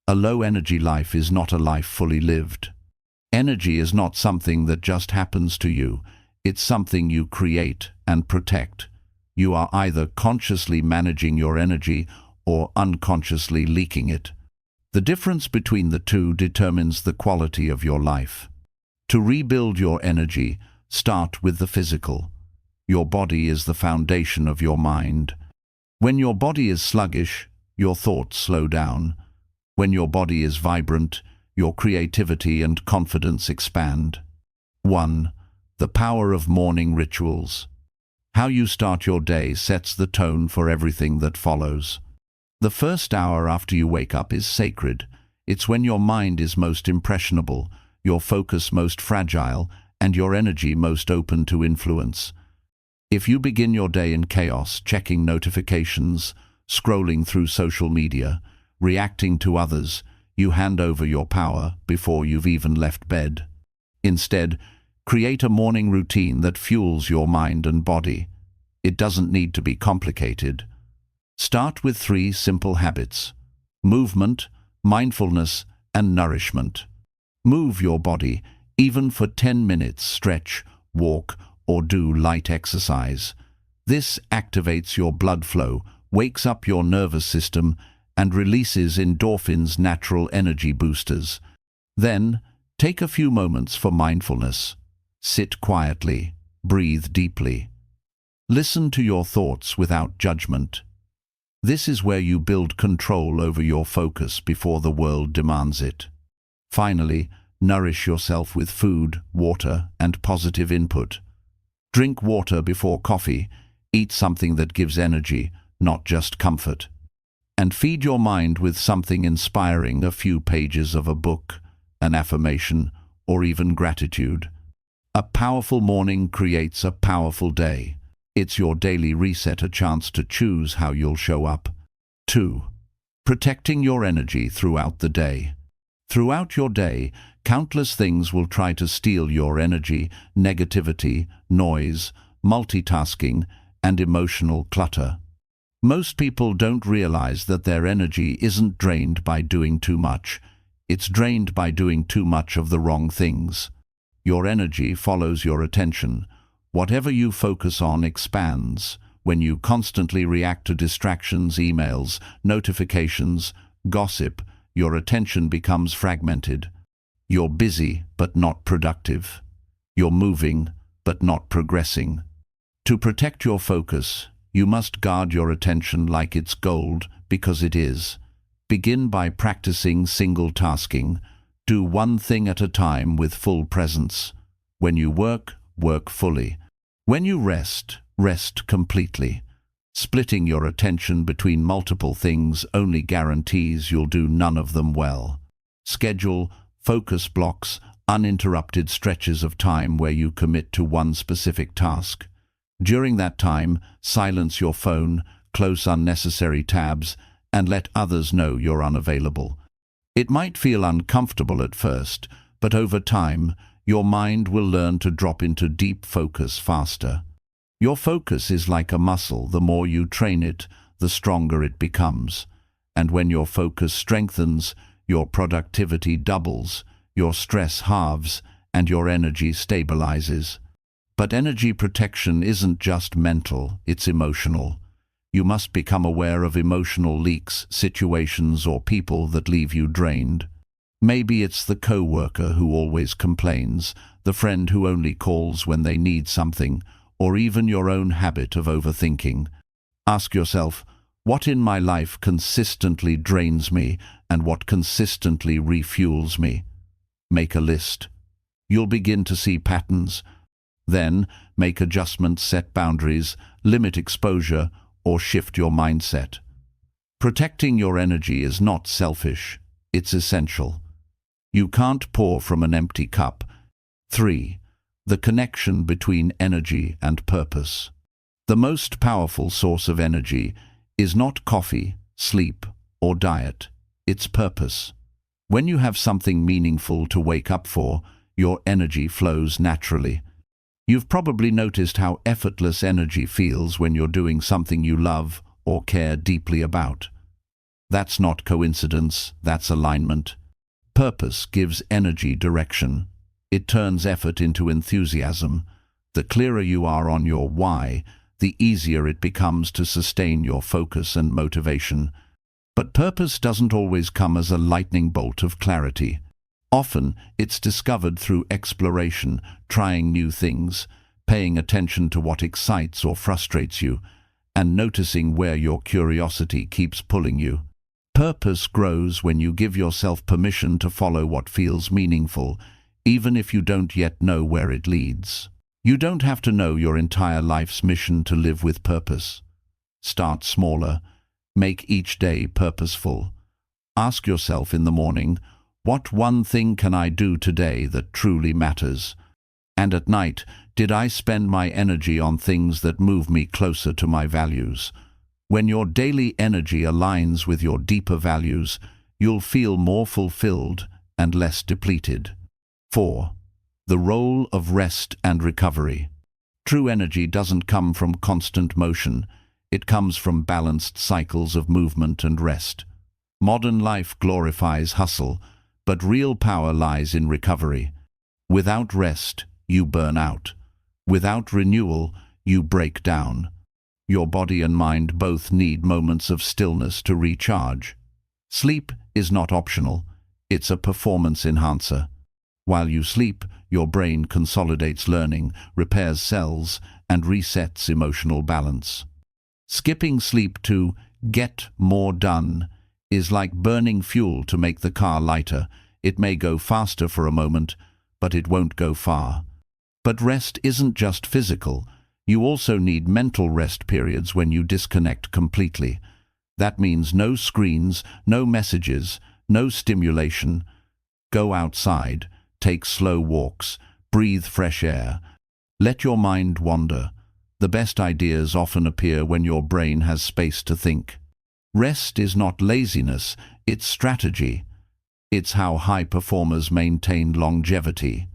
A low-energy life is not a life fully lived. Energy is not something that just happens to you. It's something you create and protect. You are either consciously managing your energy or unconsciously leaking it. The difference between the two determines the quality of your life. To rebuild your energy, start with the physical. Your body is the foundation of your mind. When your body is sluggish, your thoughts slow down. When your body is vibrant, your creativity and confidence expand. 1. The power of morning rituals. How you start your day sets the tone for everything that follows. The first hour after you wake up is sacred. It's when your mind is most impressionable, your focus most fragile, and your energy most open to influence. If you begin your day in chaos, checking notifications, scrolling through social media, reacting to others, you hand over your power before you've even left bed. Instead, create a morning routine that fuels your mind and body. It doesn't need to be complicated. Start with 3 simple habits: movement, mindfulness, and nourishment. Move your body, even for 10 minutes, stretch, walk, or do light exercise. This activates your blood flow, wakes up your nervous system, and releases endorphins, natural energy boosters. Then, take a few moments for mindfulness. Sit quietly, breathe deeply. Listen to your thoughts without judgment. This is where you build control over your focus before the world demands it. Finally, nourish yourself with food, water, and positive input. Drink water before coffee, eat something that gives energy, not just comfort. And feed your mind with something inspiring, a few pages of a book, an affirmation, or even gratitude. A powerful morning creates a powerful day. It's your daily reset, a chance to choose how you'll show up. 2. Protecting your energy throughout the day. Throughout your day, countless things will try to steal your energy: negativity, noise, multitasking, and emotional clutter. Most people don't realize that their energy isn't drained by doing too much. It's drained by doing too much of the wrong things. Your energy follows your attention. Whatever you focus on expands. When you constantly react to distractions, emails, notifications, gossip, your attention becomes fragmented. You're busy but not productive. You're moving but not progressing. To protect your focus, you must guard your attention like it's gold, because it is. Begin by practicing single tasking. Do one thing at a time with full presence. When you work, work fully. When you rest, rest completely. Splitting your attention between multiple things only guarantees you'll do none of them well. Schedule focus blocks, uninterrupted stretches of time where you commit to one specific task. During that time, silence your phone, close unnecessary tabs, and let others know you're unavailable. It might feel uncomfortable at first, but over time, your mind will learn to drop into deep focus faster. Your focus is like a muscle. The more you train it, the stronger it becomes. And when your focus strengthens, your productivity doubles, your stress halves, and your energy stabilizes. But energy protection isn't just mental, it's emotional. You must become aware of emotional leaks, situations or people that leave you drained. Maybe it's the coworker who always complains, the friend who only calls when they need something, or even your own habit of overthinking. Ask yourself, what in my life consistently drains me and what consistently refuels me? Make a list. You'll begin to see patterns. Then, make adjustments, set boundaries, limit exposure, or shift your mindset. Protecting your energy is not selfish, it's essential. You can't pour from an empty cup. 3. The connection between energy and purpose. The most powerful source of energy is not coffee, sleep, or diet. It's purpose. When you have something meaningful to wake up for, your energy flows naturally. You've probably noticed how effortless energy feels when you're doing something you love or care deeply about. That's not coincidence, that's alignment. Purpose gives energy direction. It turns effort into enthusiasm. The clearer you are on your why, the easier it becomes to sustain your focus and motivation. But purpose doesn't always come as a lightning bolt of clarity. Often, it's discovered through exploration, trying new things, paying attention to what excites or frustrates you, and noticing where your curiosity keeps pulling you. Purpose grows when you give yourself permission to follow what feels meaningful, even if you don't yet know where it leads. You don't have to know your entire life's mission to live with purpose. Start smaller. Make each day purposeful. Ask yourself in the morning, what one thing can I do today that truly matters? And at night, did I spend my energy on things that move me closer to my values? When your daily energy aligns with your deeper values, you'll feel more fulfilled and less depleted. 4. The role of rest and recovery. True energy doesn't come from constant motion. It comes from balanced cycles of movement and rest. Modern life glorifies hustle, but real power lies in recovery. Without rest, you burn out. Without renewal, you break down. Your body and mind both need moments of stillness to recharge. Sleep is not optional. It's a performance enhancer. While you sleep, your brain consolidates learning, repairs cells, and resets emotional balance. Skipping sleep to get more done is like burning fuel to make the car lighter. It may go faster for a moment, but it won't go far. But rest isn't just physical. You also need mental rest periods when you disconnect completely. That means no screens, no messages, no stimulation. Go outside, take slow walks, breathe fresh air. Let your mind wander. The best ideas often appear when your brain has space to think. Rest is not laziness, it's strategy. It's how high performers maintain longevity.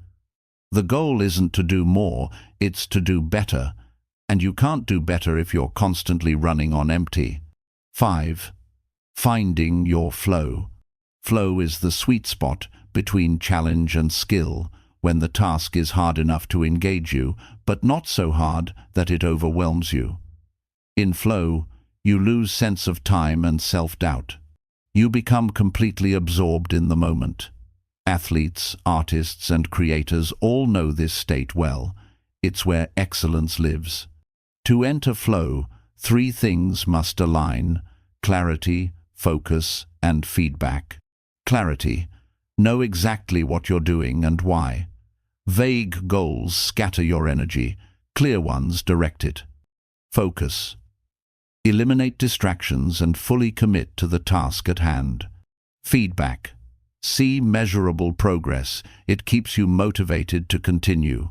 The goal isn't to do more, it's to do better. And you can't do better if you're constantly running on empty. 5. Finding your flow. Flow is the sweet spot between challenge and skill, when the task is hard enough to engage you, but not so hard that it overwhelms you. In flow, you lose sense of time and self-doubt. You become completely absorbed in the moment. Athletes, artists, and creators all know this state well. It's where excellence lives. To enter flow, 3 things must align: clarity, focus, and feedback. Clarity. Know exactly what you're doing and why. Vague goals scatter your energy. Clear ones direct it. Focus. Eliminate distractions and fully commit to the task at hand. Feedback. See measurable progress. It keeps you motivated to continue.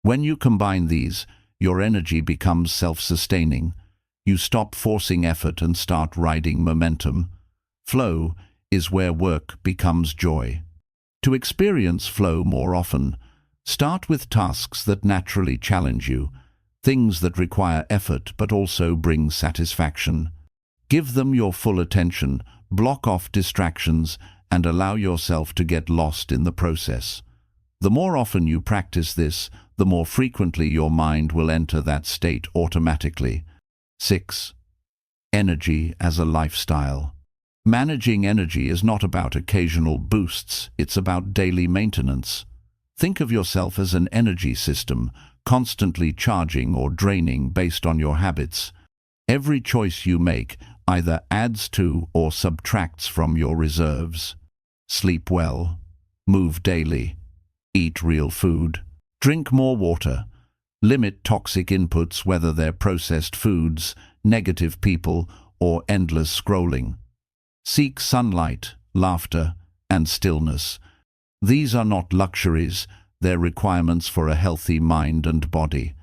When you combine these, your energy becomes self-sustaining. You stop forcing effort and start riding momentum. Flow is where work becomes joy. To experience flow more often, start with tasks that naturally challenge you, things that require effort but also bring satisfaction. Give them your full attention, block off distractions, and allow yourself to get lost in the process. The more often you practice this, the more frequently your mind will enter that state automatically. 6. Energy as a lifestyle. Managing energy is not about occasional boosts, it's about daily maintenance. Think of yourself as an energy system, constantly charging or draining based on your habits. Every choice you make either adds to or subtracts from your reserves. Sleep well, move daily, eat real food, drink more water, limit toxic inputs whether they're processed foods, negative people, or endless scrolling. Seek sunlight, laughter, and stillness. These are not luxuries, they're requirements for a healthy mind and body.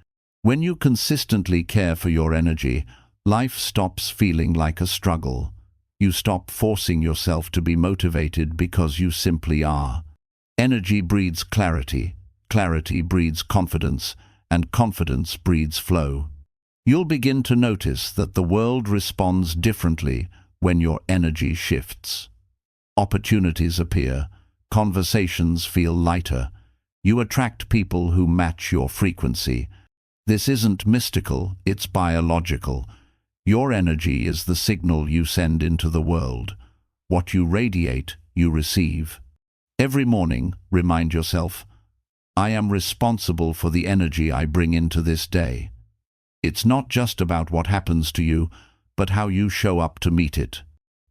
When you consistently care for your energy, life stops feeling like a struggle. You stop forcing yourself to be motivated because you simply are. Energy breeds clarity, clarity breeds confidence, and confidence breeds flow. You'll begin to notice that the world responds differently when your energy shifts. Opportunities appear, conversations feel lighter. You attract people who match your frequency. This isn't mystical, it's biological. Your energy is the signal you send into the world. What you radiate, you receive. Every morning, remind yourself, I am responsible for the energy I bring into this day. It's not just about what happens to you, but how you show up to meet it.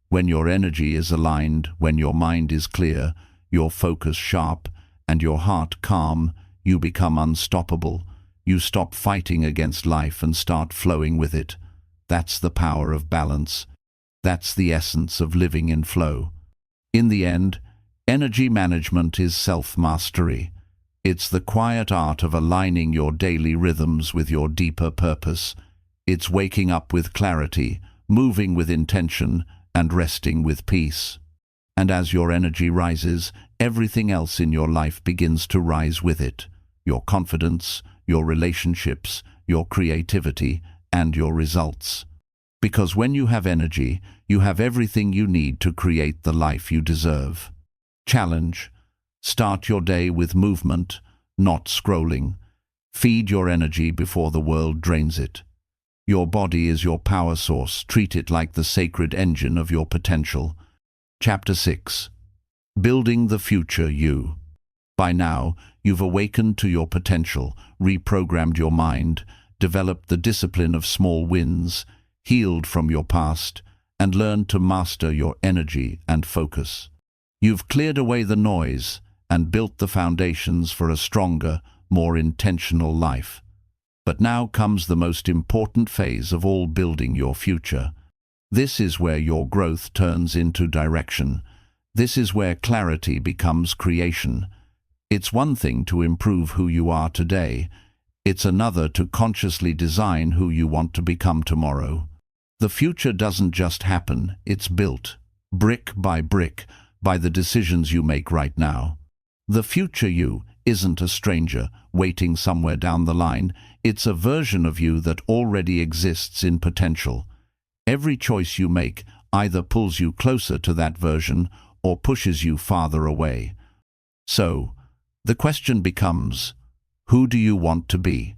When your energy is aligned, when your mind is clear, your focus sharp, and your heart calm, you become unstoppable. You stop fighting against life and start flowing with it. That's the power of balance. That's the essence of living in flow. In the end, energy management is self-mastery. It's the quiet art of aligning your daily rhythms with your deeper purpose. It's waking up with clarity, moving with intention, and resting with peace. And as your energy rises, everything else in your life begins to rise with it. Your confidence, your relationships, your creativity, and your results. Because when you have energy, you have everything you need to create the life you deserve. Challenge. Start your day with movement, not scrolling. Feed your energy before the world drains it. Your body is your power source. Treat it like the sacred engine of your potential. Chapter 6. Building the future you. By now, you've awakened to your potential, reprogrammed your mind, developed the discipline of small wins, healed from your past, and learned to master your energy and focus. You've cleared away the noise and built the foundations for a stronger, more intentional life. But now comes the most important phase of all building your future. This is where your growth turns into direction. This is where clarity becomes creation. It's one thing to improve who you are today. It's another to consciously design who you want to become tomorrow. The future doesn't just happen, it's built, brick, by the decisions you make right now. The future you isn't a stranger waiting somewhere down the line. It's a version of you that already exists in potential. Every choice you make either pulls you closer to that version or pushes you farther away. So, the question becomes, who do you want to be?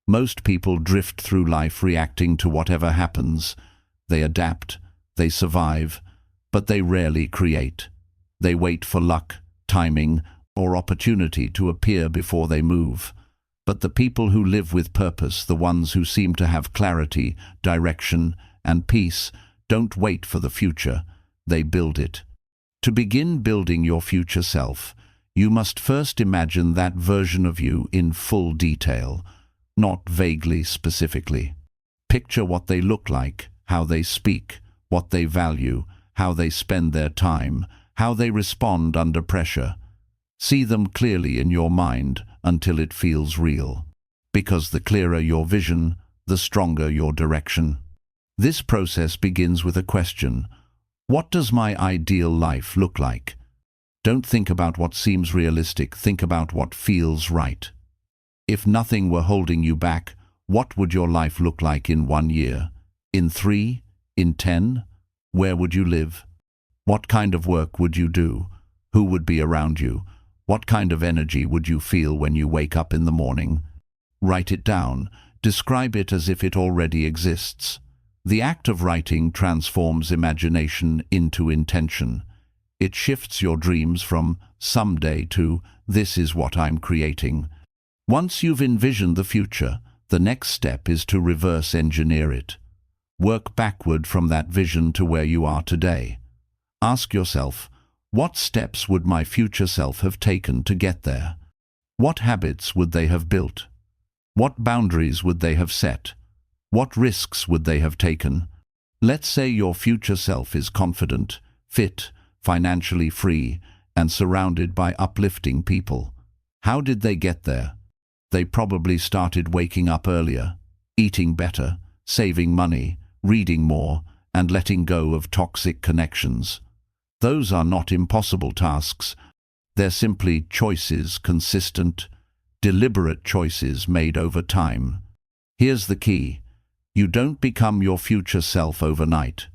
Most people drift through life reacting to whatever happens. They adapt, they survive, but they rarely create. They wait for luck, timing, or opportunity to appear before they move. But the people who live with purpose, the ones who seem to have clarity, direction, and peace, don't wait for the future, they build it. To begin building your future self, you must first imagine that version of you in full detail, not vaguely specifically. Picture what they look like, how they speak, what they value, how they spend their time, how they respond under pressure. See them clearly in your mind until it feels real. Because the clearer your vision, the stronger your direction. This process begins with a question. What does my ideal life look like? Don't think about what seems realistic, think about what feels right. If nothing were holding you back, what would your life look like in 1 year? In 3? In 10? Where would you live? What kind of work would you do? Who would be around you? What kind of energy would you feel when you wake up in the morning? Write it down. Describe it as if it already exists. The act of writing transforms imagination into intention. It shifts your dreams from someday to this is what I'm creating. Once you've envisioned the future, the next step is to reverse engineer it. Work backward from that vision to where you are today. Ask yourself, what steps would my future self have taken to get there? What habits would they have built? What boundaries would they have set? What risks would they have taken? Let's say your future self is confident, fit, financially free, and surrounded by uplifting people. How did they get there? They probably started waking up earlier, eating better, saving money, reading more, and letting go of toxic connections. Those are not impossible tasks. They're simply choices, consistent, deliberate choices made over time. Here's the key. You don't become your future self overnight.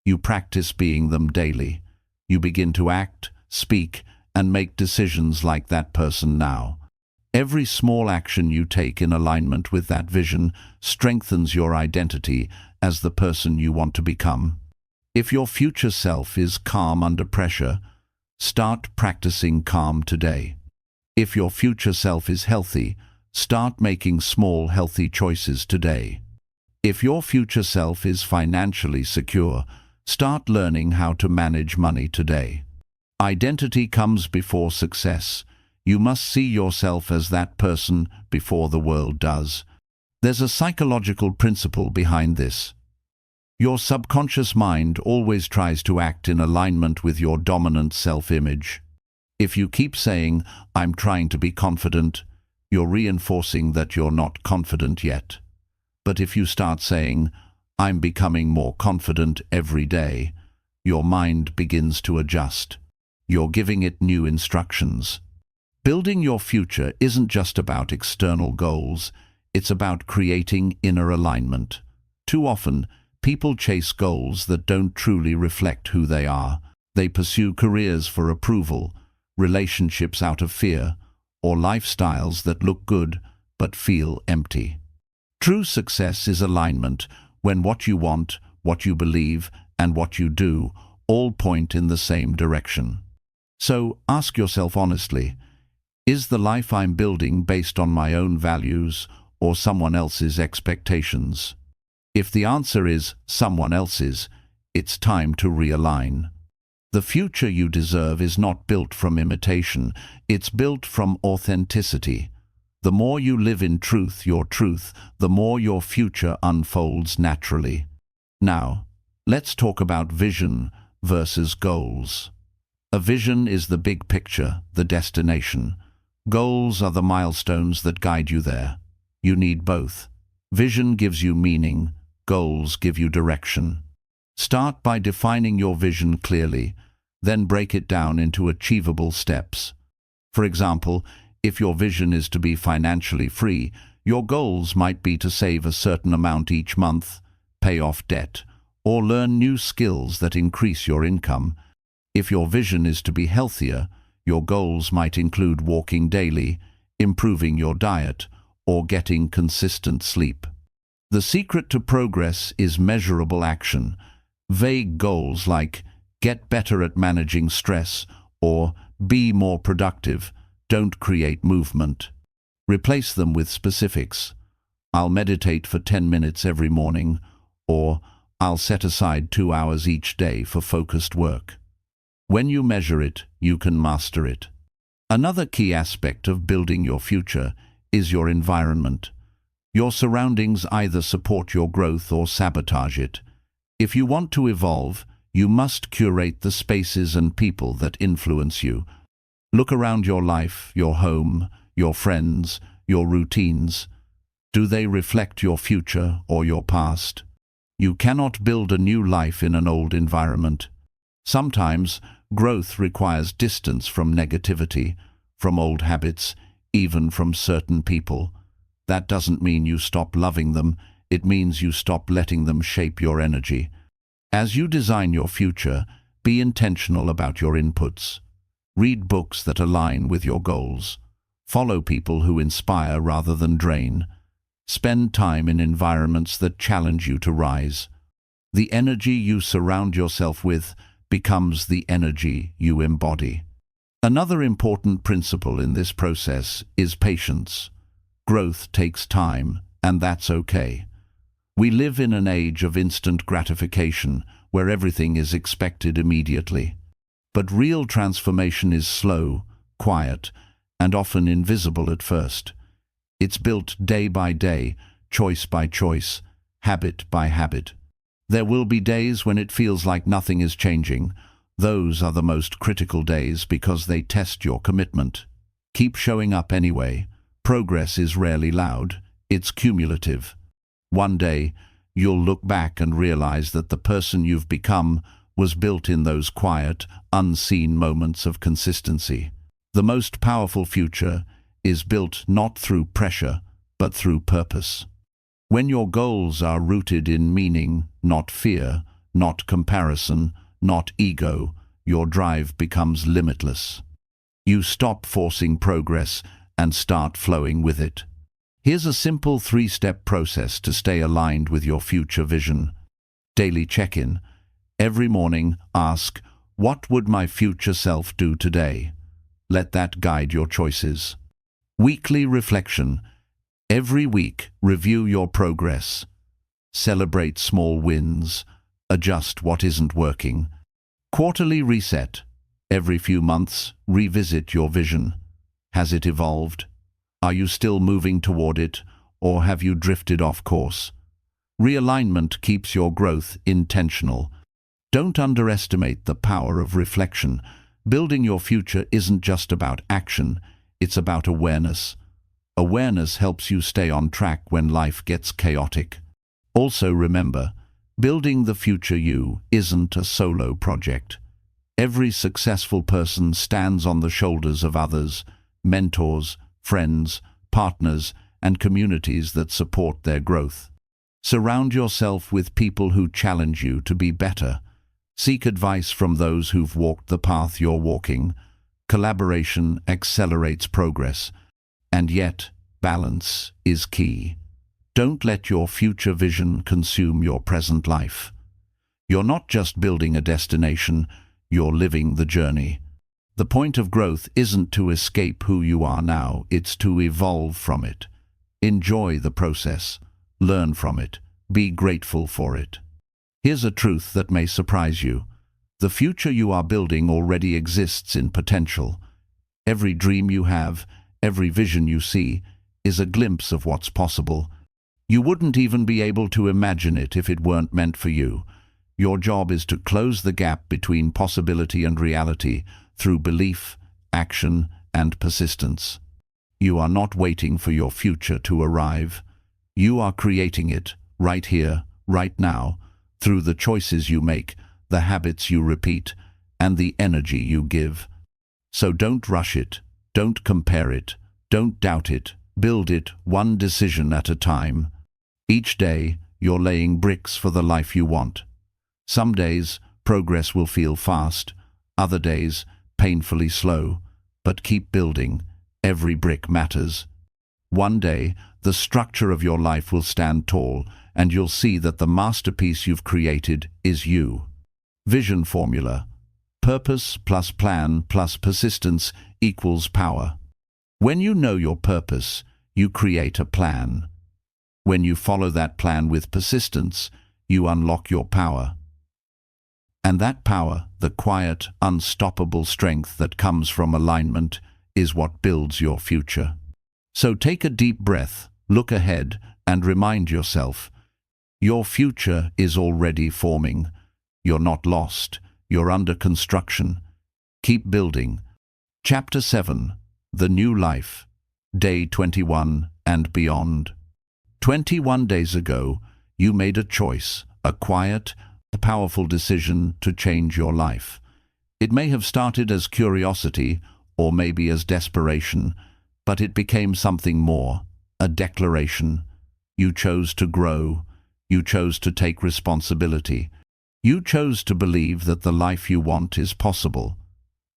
You practice being them daily. You begin to act, speak, and make decisions like that person now. Every small action you take in alignment with that vision strengthens your identity as the person you want to become. If your future self is calm under pressure, start practicing calm today. If your future self is healthy, start making small, healthy choices today. If your future self is financially secure, start learning how to manage money today. Identity comes before success. You must see yourself as that person before the world does. There's a psychological principle behind this. Your subconscious mind always tries to act in alignment with your dominant self-image. If you keep saying, "I'm trying to be confident," you're reinforcing that you're not confident yet. But if you start saying, "I'm becoming more confident every day," your mind begins to adjust. You're giving it new instructions. Building your future isn't just about external goals, it's about creating inner alignment. Too often, people chase goals that don't truly reflect who they are. They pursue careers for approval, relationships out of fear, or lifestyles that look good but feel empty. True success is alignment, when what you want, what you believe, and what you do all point in the same direction. So ask yourself honestly, is the life I'm building based on my own values or someone else's expectations? If the answer is someone else's, it's time to realign. The future you deserve is not built from imitation, it's built from authenticity. The more you live in your truth, the more your future unfolds naturally. Now, let's talk about vision versus goals. A vision is the big picture, the destination. Goals are the milestones that guide you there. You need both. Vision gives you meaning, goals give you direction. Start by defining your vision clearly, then break it down into achievable steps. For example, if your vision is to be financially free, your goals might be to save a certain amount each month, pay off debt, or learn new skills that increase your income. If your vision is to be healthier, your goals might include walking daily, improving your diet, or getting consistent sleep. The secret to progress is measurable action. Vague goals like "get better at managing stress" or "be more productive" don't create movement. Replace them with specifics. "I'll meditate for 10 minutes every morning," or "I'll set aside 2 hours each day for focused work." When you measure it, you can master it. Another key aspect of building your future is your environment. Your surroundings either support your growth or sabotage it. If you want to evolve, you must curate the spaces and people that influence you. Look around your life, your home, your friends, your routines. Do they reflect your future or your past? You cannot build a new life in an old environment. Sometimes, growth requires distance from negativity, from old habits, even from certain people. That doesn't mean you stop loving them, it means you stop letting them shape your energy. As you design your future, be intentional about your inputs. Read books that align with your goals. Follow people who inspire rather than drain. Spend time in environments that challenge you to rise. The energy you surround yourself with becomes the energy you embody. Another important principle in this process is patience. Growth takes time, and that's okay. We live in an age of instant gratification, where everything is expected immediately. But real transformation is slow, quiet, and often invisible at first. It's built day by day, choice by choice, habit by habit. There will be days when it feels like nothing is changing. Those are the most critical days because they test your commitment. Keep showing up anyway. Progress is rarely loud, it's cumulative. One day, you'll look back and realize that the person you've become was built in those quiet, unseen moments of consistency. The most powerful future is built not through pressure, but through purpose. When your goals are rooted in meaning, not fear, not comparison, not ego, your drive becomes limitless. You stop forcing progress and start flowing with it. Here's a simple 3-step process to stay aligned with your future vision. Daily check-in. Every morning, ask, what would my future self do today? Let that guide your choices. Weekly reflection. Every week, review your progress. Celebrate small wins. Adjust what isn't working. Quarterly reset. Every few months, revisit your vision. Has it evolved? Are you still moving toward it, or have you drifted off course? Realignment keeps your growth intentional. Don't underestimate the power of reflection. Building your future isn't just about action, it's about awareness. Awareness helps you stay on track when life gets chaotic. Also remember, building the future you isn't a solo project. Every successful person stands on the shoulders of others, mentors, friends, partners, and communities that support their growth. Surround yourself with people who challenge you to be better. Seek advice from those who've walked the path you're walking. Collaboration accelerates progress, and yet balance is key. Don't let your future vision consume your present life. You're not just building a destination, you're living the journey. The point of growth isn't to escape who you are now, it's to evolve from it. Enjoy the process. Learn from it. Be grateful for it. Here's a truth that may surprise you. The future you are building already exists in potential. Every dream you have, every vision you see, is a glimpse of what's possible. You wouldn't even be able to imagine it if it weren't meant for you. Your job is to close the gap between possibility and reality through belief, action, and persistence. You are not waiting for your future to arrive. You are creating it, right here, right now, through the choices you make, the habits you repeat, and the energy you give. So don't rush it, don't compare it, don't doubt it, build it one decision at a time. Each day, you're laying bricks for the life you want. Some days, progress will feel fast, other days, painfully slow, but keep building. Every brick matters. One day, the structure of your life will stand tall, and you'll see that the masterpiece you've created is you. Vision formula. Purpose plus plan plus persistence equals power. When you know your purpose, you create a plan. When you follow that plan with persistence, you unlock your power. And that power, the quiet, unstoppable strength that comes from alignment, is what builds your future. So take a deep breath, look ahead, and remind yourself, your future is already forming. You're not lost, you're under construction. Keep building. Chapter 7. The New Life. Day 21 and beyond. 21 days ago, you made a choice, a quiet, powerful decision to change your life. It may have started as curiosity, or maybe as desperation, but it became something more, a declaration. You chose to grow. You chose to take responsibility. You chose to believe that the life you want is possible.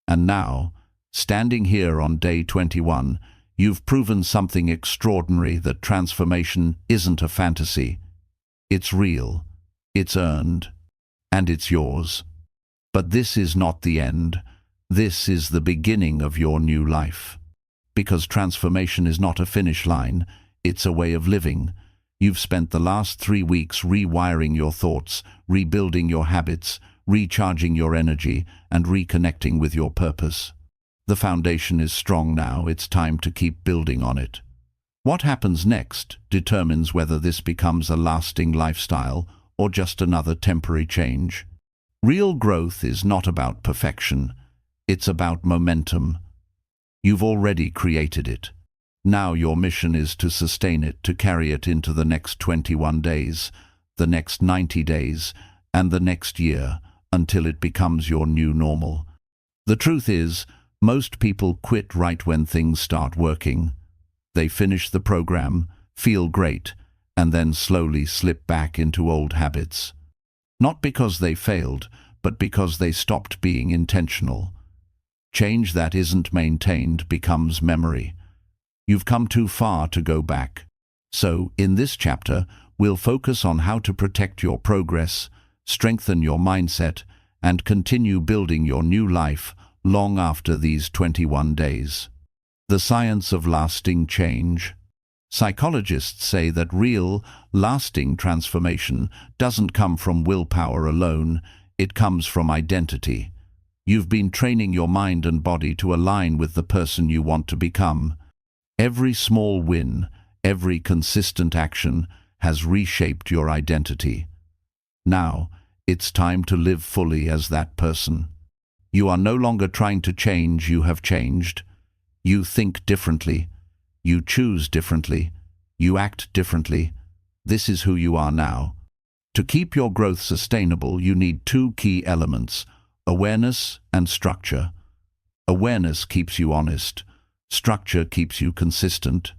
And now, standing here on day 21, you've proven something extraordinary, that transformation isn't a fantasy. It's real, it's earned, and it's yours. But this is not the end. This is the beginning of your new life. Because transformation is not a finish line, it's a way of living. You've spent the last 3 weeks rewiring your thoughts, rebuilding your habits, recharging your energy, and reconnecting with your purpose. The foundation is strong now, it's time to keep building on it. What happens next determines whether this becomes a lasting lifestyle or just another temporary change. Real growth is not about perfection, it's about momentum. You've already created it. Now your mission is to sustain it, to carry it into the next 21 days, the next 90 days, and the next year, until it becomes your new normal. The truth is, most people quit right when things start working. They finish the program, feel great, and then slowly slip back into old habits. Not because they failed, but because they stopped being intentional. Change that isn't maintained becomes memory. You've come too far to go back. So, in this chapter, we'll focus on how to protect your progress, strengthen your mindset, and continue building your new life long after these 21 days. The science of lasting change. Psychologists say that real, lasting transformation doesn't come from willpower alone, it comes from identity. You've been training your mind and body to align with the person you want to become. Every small win, every consistent action has reshaped your identity. Now, it's time to live fully as that person. You are no longer trying to change, you have changed. You think differently. You choose differently. You act differently. This is who you are now. To keep your growth sustainable, you need two key elements: awareness and structure. Awareness keeps you honest. Structure keeps you consistent.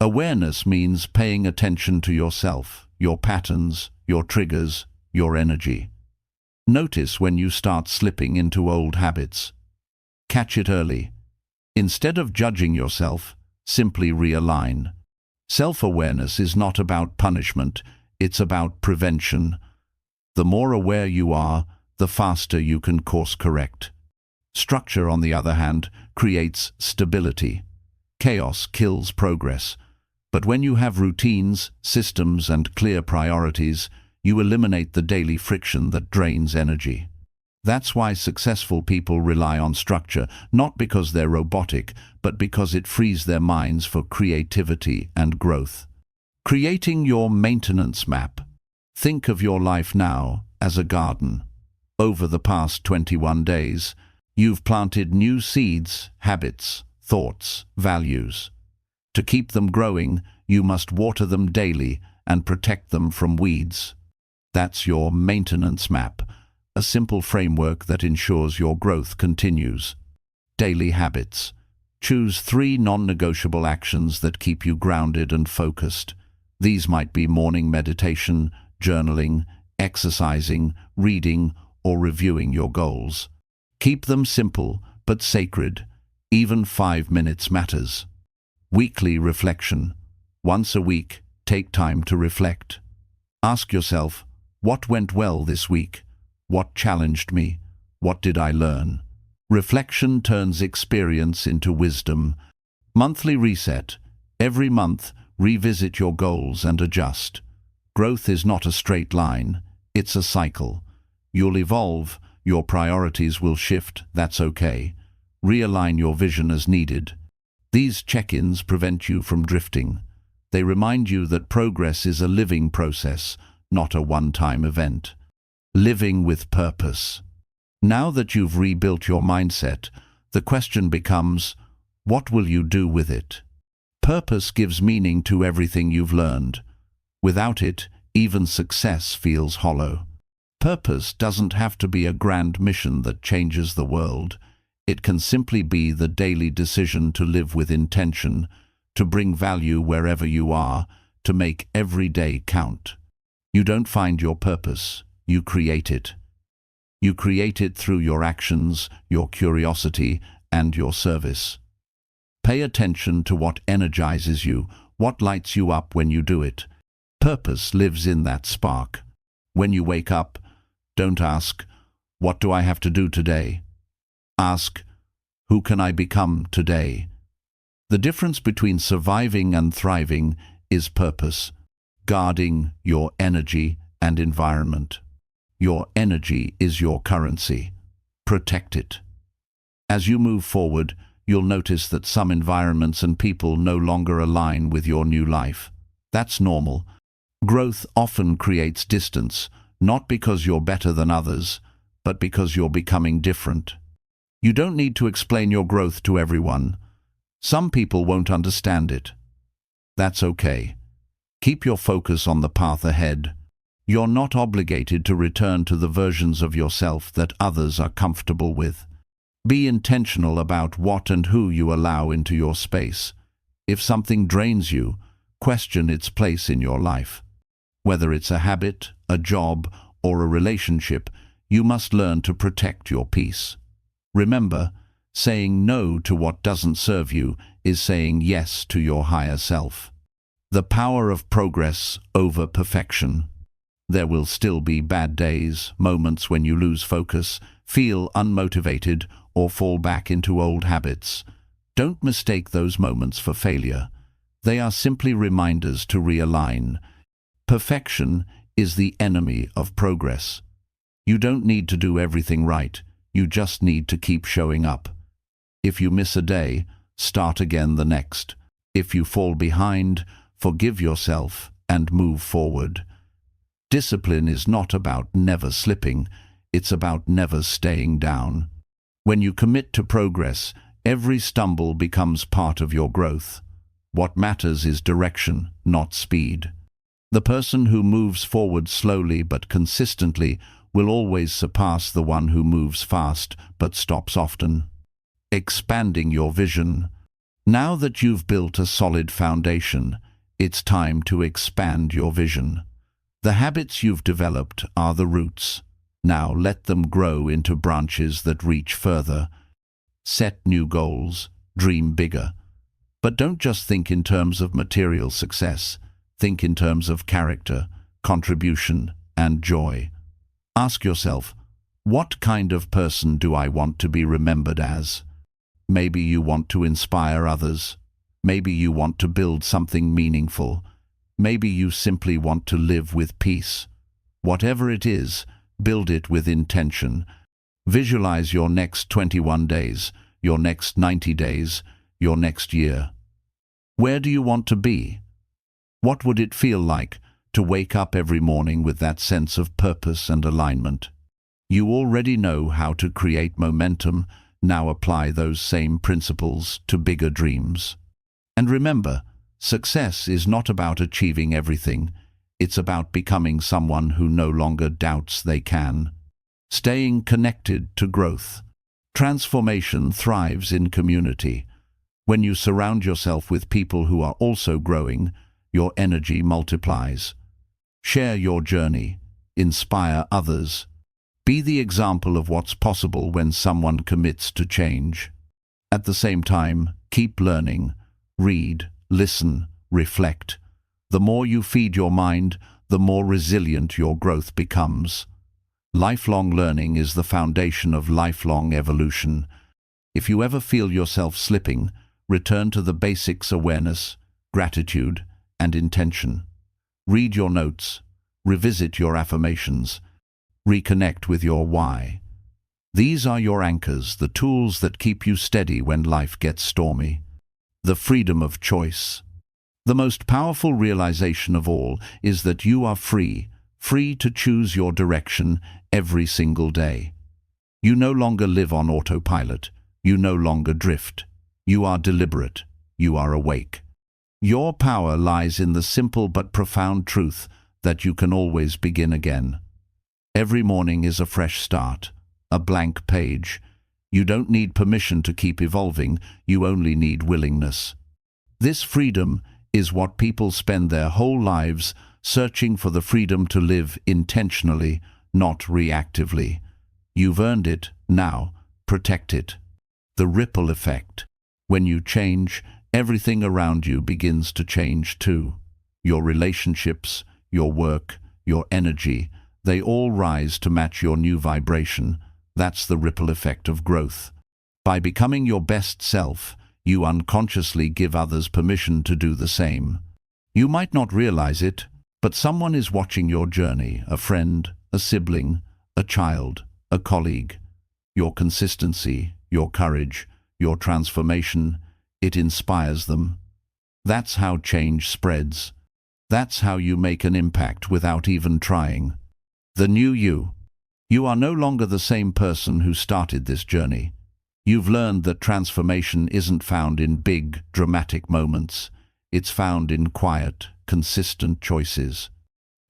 Awareness means paying attention to yourself, your patterns, your triggers, your energy. Notice when you start slipping into old habits. Catch it early. Instead of judging yourself, simply realign. Self-awareness is not about punishment, it's about prevention. The more aware you are, the faster you can course correct. Structure, on the other hand, creates stability. Chaos kills progress. But when you have routines, systems, and clear priorities, you eliminate the daily friction that drains energy. That's why successful people rely on structure, not because they're robotic, but because it frees their minds for creativity and growth. Creating your maintenance map. Think of your life now as a garden. Over the past 21 days, you've planted new seeds, habits, thoughts, values. To keep them growing, you must water them daily and protect them from weeds. That's your maintenance map, a simple framework that ensures your growth continues. Daily habits. Choose 3 non-negotiable actions that keep you grounded and focused. These might be morning meditation, journaling, exercising, reading, or reviewing your goals. Keep them simple but sacred. Even 5 minutes matters. Weekly reflection. Once a week, take time to reflect. Ask yourself, what went well this week? What challenged me? What did I learn? Reflection turns experience into wisdom. Monthly reset. Every month, revisit your goals and adjust. Growth is not a straight line, it's a cycle. You'll evolve, your priorities will shift, that's okay. Realign your vision as needed. These check-ins prevent you from drifting. They remind you that progress is a living process, not a one-time event. Living with purpose. Now that you've rebuilt your mindset, the question becomes, what will you do with it? Purpose gives meaning to everything you've learned. Without it, even success feels hollow. Purpose doesn't have to be a grand mission that changes the world. It can simply be the daily decision to live with intention, to bring value wherever you are, to make every day count. You don't find your purpose, you create it. You create it through your actions, your curiosity, and your service. Pay attention to what energizes you, what lights you up when you do it. Purpose lives in that spark. When you wake up, don't ask, what do I have to do today? Ask, who can I become today? The difference between surviving and thriving is purpose, guarding your energy and environment. Your energy is your currency. Protect it. As you move forward, you'll notice that some environments and people no longer align with your new life. That's normal. Growth often creates distance, not because you're better than others, but because you're becoming different. You don't need to explain your growth to everyone. Some people won't understand it. That's okay. Keep your focus on the path ahead. You're not obligated to return to the versions of yourself that others are comfortable with. Be intentional about what and who you allow into your space. If something drains you, question its place in your life. Whether it's a habit, a job, or a relationship, you must learn to protect your peace. Remember, saying no to what doesn't serve you is saying yes to your higher self. The power of progress over perfection. There will still be bad days, moments when you lose focus, feel unmotivated, or fall back into old habits. Don't mistake those moments for failure. They are simply reminders to realign. Perfection is the enemy of progress. You don't need to do everything right. You just need to keep showing up. If you miss a day, start again the next. If you fall behind, forgive yourself and move forward. Discipline is not about never slipping, it's about never staying down. When you commit to progress, every stumble becomes part of your growth. What matters is direction, not speed. The person who moves forward slowly but consistently will always surpass the one who moves fast but stops often. Expanding your vision. Now that you've built a solid foundation, it's time to expand your vision. The habits you've developed are the roots. Now let them grow into branches that reach further. Set new goals, dream bigger. But don't just think in terms of material success. Think in terms of character, contribution, and joy. Ask yourself, what kind of person do I want to be remembered as? Maybe you want to inspire others. Maybe you want to build something meaningful. Maybe you simply want to live with peace. Whatever it is, build it with intention. Visualize your next 21 days, your next 90 days, your next year. Where do you want to be? What would it feel like to wake up every morning with that sense of purpose and alignment? You already know how to create momentum. Now apply those same principles to bigger dreams. And remember, success is not about achieving everything. It's about becoming someone who no longer doubts they can. Staying connected to growth. Transformation thrives in community. When you surround yourself with people who are also growing, your energy multiplies. Share your journey. Inspire others. Be the example of what's possible when someone commits to change. At the same time, keep learning. Read, listen, reflect. The more you feed your mind, the more resilient your growth becomes. Lifelong learning is the foundation of lifelong evolution. If you ever feel yourself slipping, return to the basics: awareness, gratitude, and intention. Read your notes, revisit your affirmations, reconnect with your why. These are your anchors, the tools that keep you steady when life gets stormy. The freedom of choice. The most powerful realization of all is that you are free to choose your direction every single day. You no longer live on autopilot. You no longer drift. You are deliberate. You are awake. Your power lies in the simple but profound truth that you can always begin again. Every morning is a fresh start, a blank page. You don't need permission to keep evolving, you only need willingness. This freedom is what people spend their whole lives searching for: the freedom to live intentionally, not reactively. You've earned it, now protect it. The ripple effect. When you change, everything around you begins to change too. Your relationships, your work, your energy, they all rise to match your new vibration. That's the ripple effect of growth. By becoming your best self, you unconsciously give others permission to do the same. You might not realize it, but someone is watching your journey: a friend, a sibling, a child, a colleague. Your consistency, your courage, your transformation, it inspires them. That's how change spreads. That's how you make an impact without even trying. The new you. You are no longer the same person who started this journey. You've learned that transformation isn't found in big, dramatic moments. It's found in quiet, consistent choices.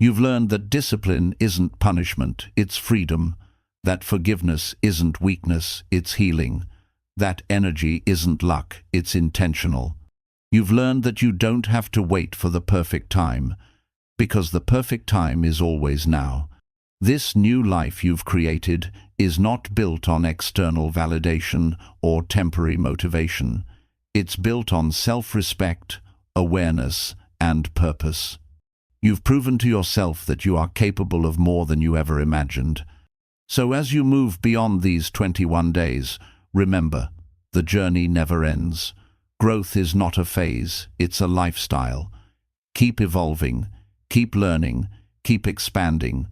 You've learned that discipline isn't punishment, it's freedom. That forgiveness isn't weakness, it's healing. That energy isn't luck, it's intentional. You've learned that you don't have to wait for the perfect time, because the perfect time is always now. This new life you've created is not built on external validation or temporary motivation. It's built on self-respect, awareness, and purpose. You've proven to yourself that you are capable of more than you ever imagined. So as you move beyond these 21 days, remember, the journey never ends. Growth is not a phase, it's a lifestyle. Keep evolving, keep learning, keep expanding,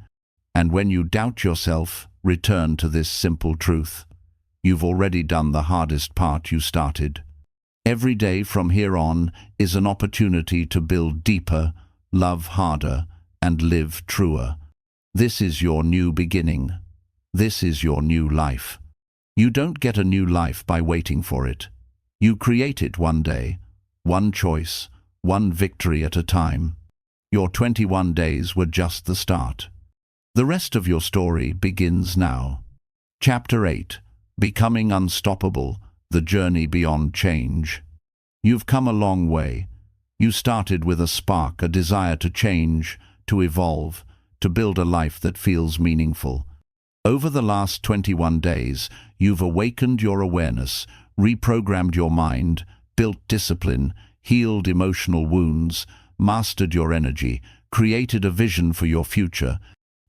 and when you doubt yourself, return to this simple truth. You've already done the hardest part you started. Every day from here on is an opportunity to build deeper, love harder, and live truer. This is your new beginning. This is your new life. You don't get a new life by waiting for it. You create it one day, one choice, one victory at a time. Your 21 days were just the start. The rest of your story begins now. Chapter 8. Becoming Unstoppable, the Journey Beyond Change. You've come a long way. You started with a spark, a desire to change, to evolve, to build a life that feels meaningful. Over the last 21 days, you've awakened your awareness, reprogrammed your mind, built discipline, healed emotional wounds, mastered your energy, created a vision for your future,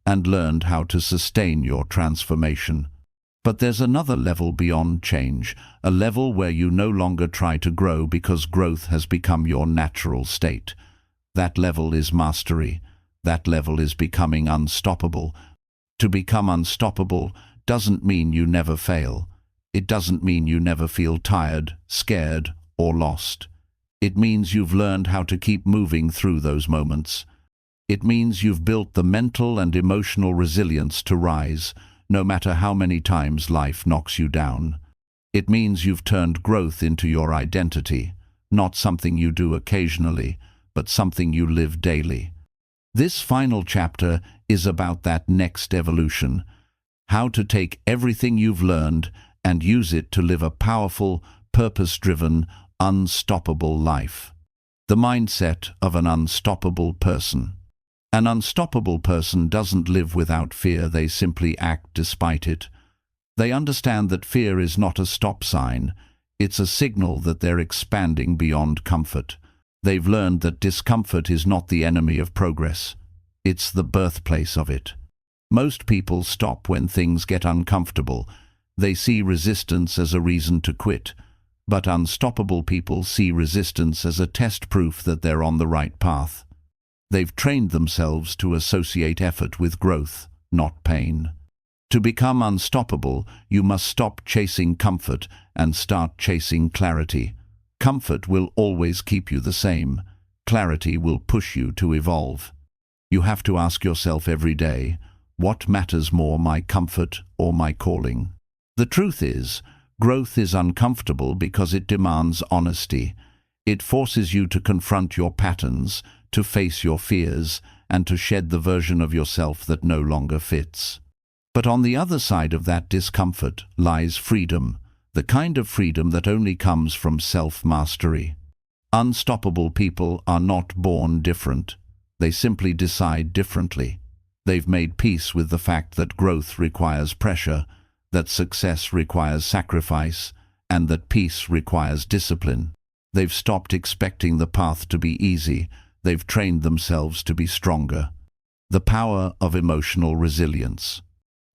and learned how to sustain your transformation. But there's another level beyond change, a level where you no longer try to grow because growth has become your natural state. That level is mastery. That level is becoming unstoppable. To become unstoppable doesn't mean you never fail. It doesn't mean you never feel tired, scared, or lost. It means you've learned how to keep moving through those moments. It means you've built the mental and emotional resilience to rise, no matter how many times life knocks you down. It means you've turned growth into your identity, not something you do occasionally, but something you live daily. This final chapter is about that next evolution, how to take everything you've learned and use it to live a powerful, purpose-driven, unstoppable life. The mindset of an unstoppable person. An unstoppable person doesn't live without fear, they simply act despite it. They understand that fear is not a stop sign, it's a signal that they're expanding beyond comfort. They've learned that discomfort is not the enemy of progress, it's the birthplace of it. Most people stop when things get uncomfortable. They see resistance as a reason to quit, but unstoppable people see resistance as a test proof that they're on the right path. They've trained themselves to associate effort with growth, not pain. To become unstoppable, you must stop chasing comfort and start chasing clarity. Comfort will always keep you the same. Clarity will push you to evolve. You have to ask yourself every day, what matters more, my comfort or my calling? The truth is, growth is uncomfortable because it demands honesty. It forces you to confront your patterns, to face your fears, and to shed the version of yourself that no longer fits. But on the other side of that discomfort lies freedom, the kind of freedom that only comes from self-mastery. Unstoppable people are not born different. They simply decide differently. They've made peace with the fact that growth requires pressure, that success requires sacrifice, and that peace requires discipline. They've stopped expecting the path to be easy. They've trained themselves to be stronger. The power of emotional resilience.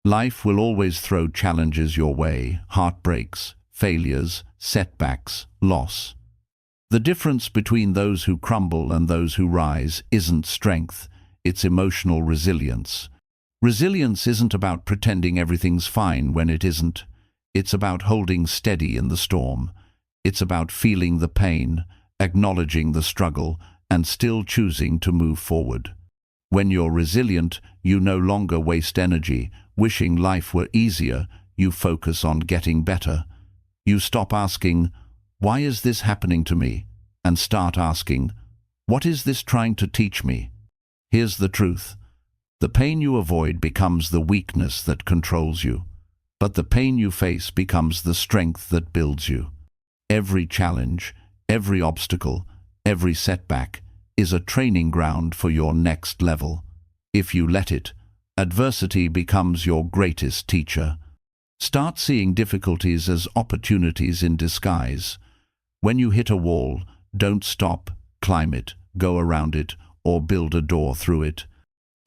Life will always throw challenges your way, heartbreaks, failures, setbacks, loss. The difference between those who crumble and those who rise isn't strength, it's emotional resilience. Resilience isn't about pretending everything's fine when it isn't. It's about holding steady in the storm. It's about feeling the pain, acknowledging the struggle, and still choosing to move forward. When you're resilient, you no longer waste energy, wishing life were easier. You focus on getting better. You stop asking, why is this happening to me? And start asking, what is this trying to teach me? Here's the truth. The pain you avoid becomes the weakness that controls you. But the pain you face becomes the strength that builds you. Every challenge, every obstacle, every setback is a training ground for your next level. If you let it, adversity becomes your greatest teacher. Start seeing difficulties as opportunities in disguise. When you hit a wall, don't stop, climb it, go around it, or build a door through it.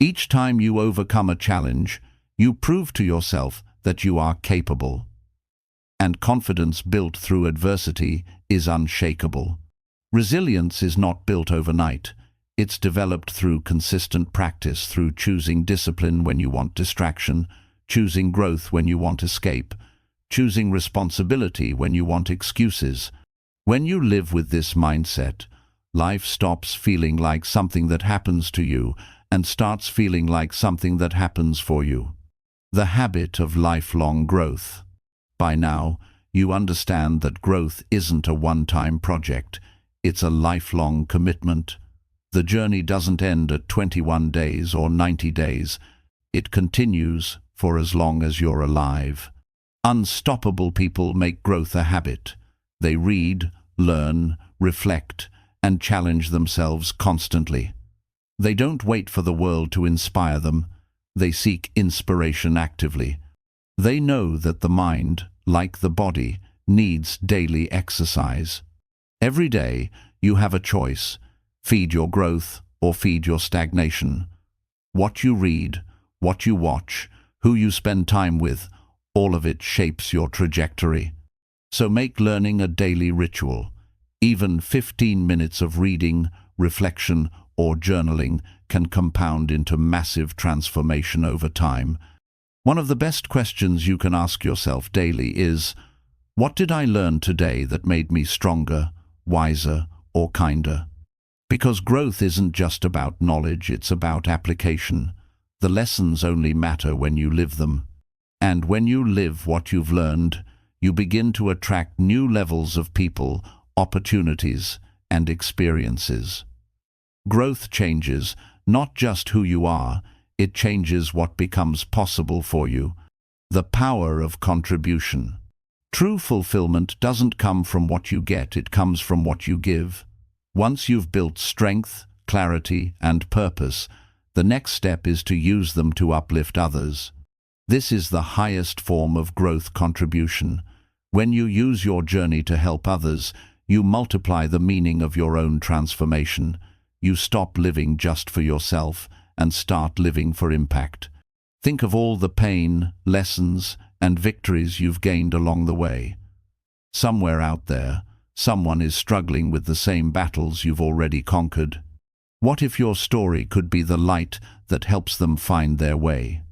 Each time you overcome a challenge, you prove to yourself that you are capable. And confidence built through adversity is unshakable. Resilience is not built overnight. It's developed through consistent practice, through choosing discipline when you want distraction, choosing growth when you want escape, choosing responsibility when you want excuses. When you live with this mindset, life stops feeling like something that happens to you and starts feeling like something that happens for you. The habit of lifelong growth. By now, you understand that growth isn't a one-time project. It's a lifelong commitment. The journey doesn't end at 21 days or 90 days. It continues for as long as you're alive. Unstoppable people make growth a habit. They read, learn, reflect, and challenge themselves constantly. They don't wait for the world to inspire them. They seek inspiration actively. They know that the mind, like the body, needs daily exercise. Every day, you have a choice: feed your growth or feed your stagnation. What you read, what you watch, who you spend time with, all of it shapes your trajectory. So make learning a daily ritual. Even 15 minutes of reading, reflection, or journaling can compound into massive transformation over time. One of the best questions you can ask yourself daily is, what did I learn today that made me stronger, wiser, or kinder? Because growth isn't just about knowledge, it's about application. The lessons only matter when you live them. And when you live what you've learned, you begin to attract new levels of people, opportunities, and experiences. Growth changes not just who you are, it changes what becomes possible for you. The power of contribution. True fulfillment doesn't come from what you get, it comes from what you give. Once you've built strength, clarity, and purpose, the next step is to use them to uplift others. This is the highest form of growth contribution. When you use your journey to help others, you multiply the meaning of your own transformation. You stop living just for yourself and start living for impact. Think of all the pain, lessons, and victories you've gained along the way. Somewhere out there, someone is struggling with the same battles you've already conquered. What if your story could be the light that helps them find their way?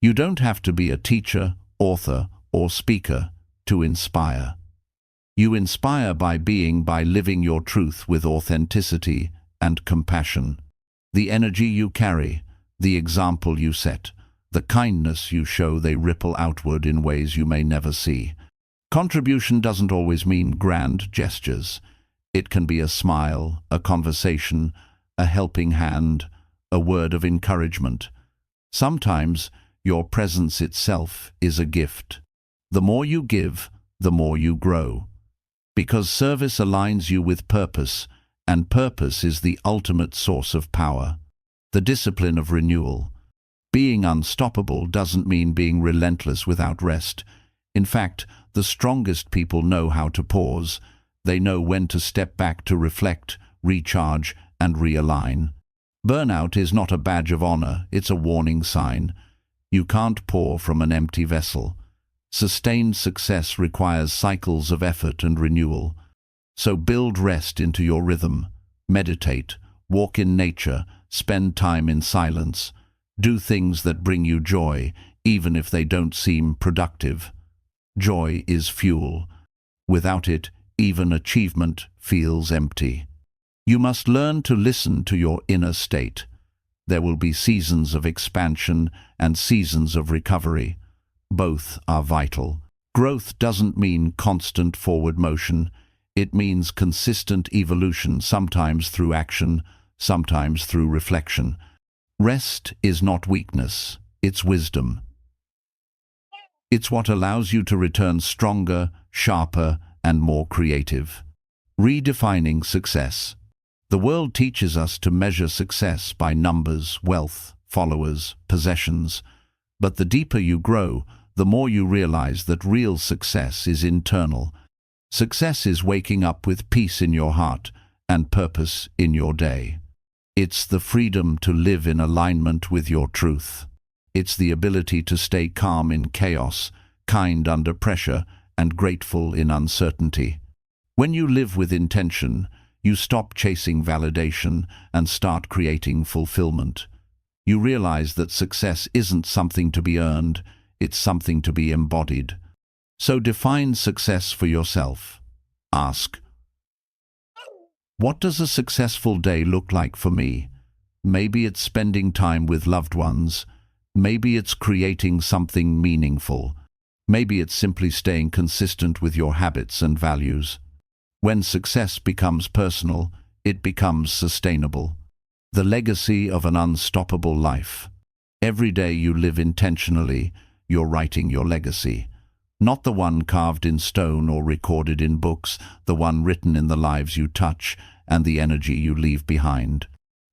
You don't have to be a teacher, author, or speaker to inspire. You inspire by living your truth with authenticity and compassion. The energy you carry, the example you set, the kindness you show, they ripple outward in ways you may never see. Contribution doesn't always mean grand gestures. It can be a smile, a conversation, a helping hand, a word of encouragement. Sometimes your presence itself is a gift. The more you give, the more you grow. Because service aligns you with purpose, and purpose is the ultimate source of power. The discipline of renewal. Being unstoppable doesn't mean being relentless without rest. In fact, the strongest people know how to pause. They know when to step back to reflect, recharge, and realign. Burnout is not a badge of honor, it's a warning sign. You can't pour from an empty vessel. Sustained success requires cycles of effort and renewal. So build rest into your rhythm. Meditate, walk in nature, spend time in silence. Do things that bring you joy, even if they don't seem productive. Joy is fuel. Without it, even achievement feels empty. You must learn to listen to your inner state. There will be seasons of expansion and seasons of recovery. Both are vital. Growth doesn't mean constant forward motion. It means consistent evolution, sometimes through action, sometimes through reflection. Rest is not weakness, it's wisdom. It's what allows you to return stronger, sharper, and more creative. Redefining success. The world teaches us to measure success by numbers, wealth, followers, possessions. But the deeper you grow, the more you realize that real success is internal. Success is waking up with peace in your heart and purpose in your day. It's the freedom to live in alignment with your truth. It's the ability to stay calm in chaos, kind under pressure, and grateful in uncertainty. When you live with intention, you stop chasing validation and start creating fulfillment. You realize that success isn't something to be earned, it's something to be embodied. So define success for yourself. Ask, what does a successful day look like for me? Maybe it's spending time with loved ones. Maybe it's creating something meaningful. Maybe it's simply staying consistent with your habits and values. When success becomes personal, it becomes sustainable. The legacy of an unstoppable life. Every day you live intentionally, you're writing your legacy. Not the one carved in stone or recorded in books, the one written in the lives you touch and the energy you leave behind.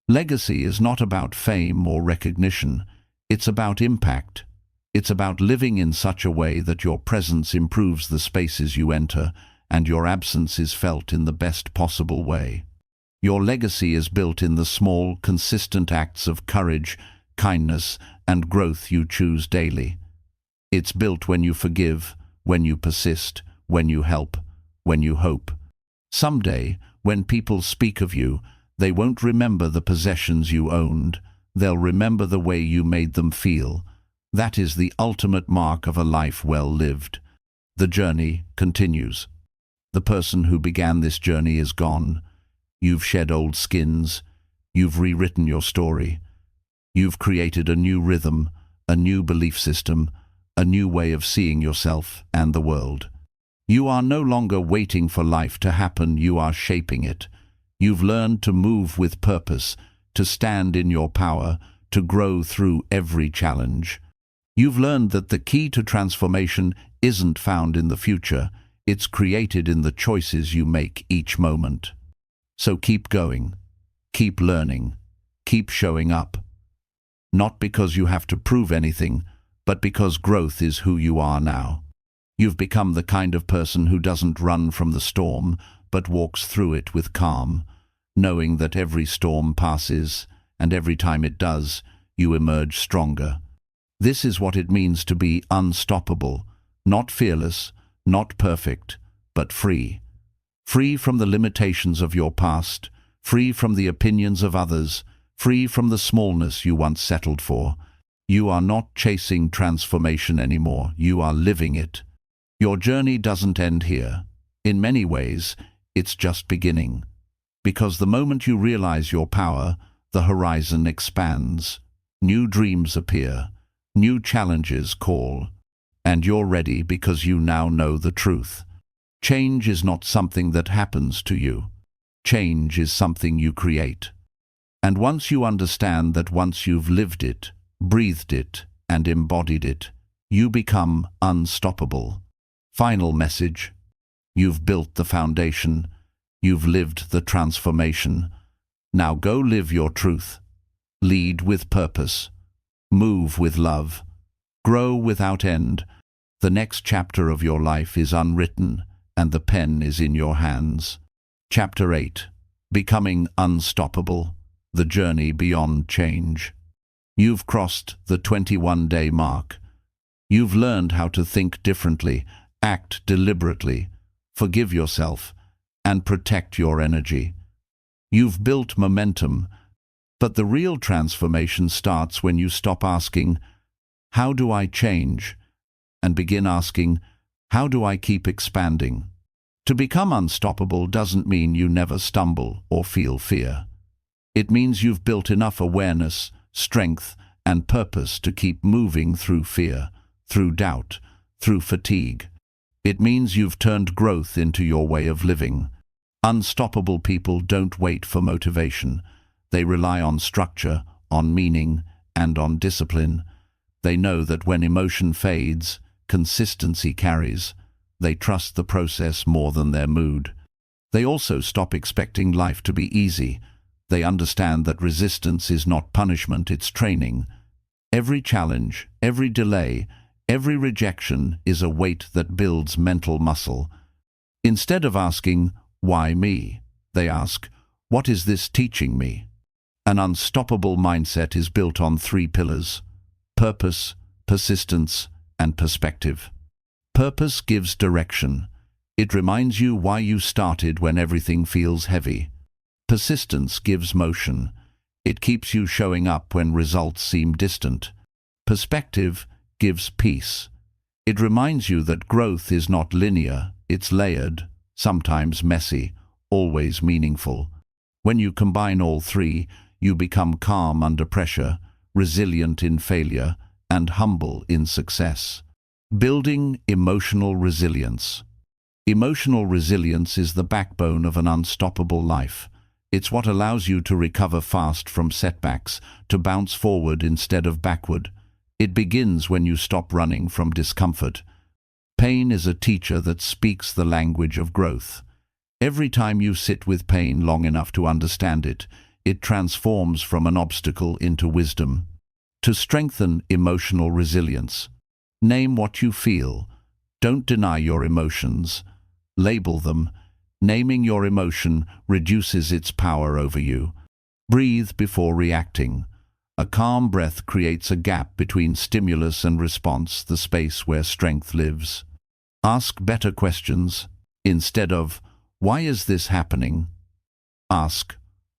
Legacy is not about fame or recognition. It's about impact. It's about living in such a way that your presence improves the spaces you enter and your absence is felt in the best possible way. Your legacy is built in the small, consistent acts of courage, kindness, and growth you choose daily. It's built when you forgive, when you persist, when you help, when you hope. Someday, when people speak of you, they won't remember the possessions you owned. They'll remember the way you made them feel. That is the ultimate mark of a life well lived. The journey continues. The person who began this journey is gone. You've shed old skins. You've rewritten your story. You've created a new rhythm, a new belief system, a new way of seeing yourself and the world. You are no longer waiting for life to happen, you are shaping it. You've learned to move with purpose, to stand in your power, to grow through every challenge. You've learned that the key to transformation isn't found in the future, it's created in the choices you make each moment. So keep going, keep learning, keep showing up. Not because you have to prove anything, but because growth is who you are now. You've become the kind of person who doesn't run from the storm, but walks through it with calm, knowing that every storm passes, and every time it does, you emerge stronger. This is what it means to be unstoppable, not fearless, not perfect, but free. Free from the limitations of your past, free from the opinions of others, free from the smallness you once settled for. You are not chasing transformation anymore, you are living it. Your journey doesn't end here. In many ways, it's just beginning. Because the moment you realize your power, the horizon expands. New dreams appear, new challenges call, and you're ready because you now know the truth. Change is not something that happens to you. Change is something you create. And once you understand that once you've lived it, breathed it, and embodied it, you become unstoppable. Final message. You've built the foundation. You've lived the transformation. Now go live your truth. Lead with purpose. Move with love. Grow without end. The next chapter of your life is unwritten, and the pen is in your hands. Chapter 8. Becoming unstoppable. The journey beyond change. You've crossed the 21-day mark. You've learned how to think differently, act deliberately, forgive yourself, and protect your energy. You've built momentum, but the real transformation starts when you stop asking, "How do I change?" and begin asking, "How do I keep expanding?" To become unstoppable doesn't mean you never stumble or feel fear. It means you've built enough awareness, strength, and purpose to keep moving through fear, through doubt, through fatigue. It means you've turned growth into your way of living. Unstoppable people don't wait for motivation. They rely on structure, on meaning, and on discipline. They know that when emotion fades, consistency carries. They trust the process more than their mood. They also stop expecting life to be easy. They understand that resistance is not punishment, it's training. Every challenge, every delay, every rejection is a weight that builds mental muscle. Instead of asking, "Why me?" they ask, "What is this teaching me?" An unstoppable mindset is built on 3 pillars: purpose, persistence, and perspective. Purpose gives direction. It reminds you why you started when everything feels heavy. Persistence gives motion. It keeps you showing up when results seem distant. Perspective gives peace. It reminds you that growth is not linear, it's layered, sometimes messy, always meaningful. When you combine all three, you become calm under pressure, resilient in failure, and humble in success. Building emotional resilience. Emotional resilience is the backbone of an unstoppable life. It's what allows you to recover fast from setbacks, to bounce forward instead of backward. It begins when you stop running from discomfort. Pain is a teacher that speaks the language of growth. Every time you sit with pain long enough to understand it, it transforms from an obstacle into wisdom. To strengthen emotional resilience, name what you feel. Don't deny your emotions. Label them. Naming your emotion reduces its power over you. Breathe before reacting. A calm breath creates a gap between stimulus and response, the space where strength lives. Ask better questions. Instead of, "Why is this happening?" ask,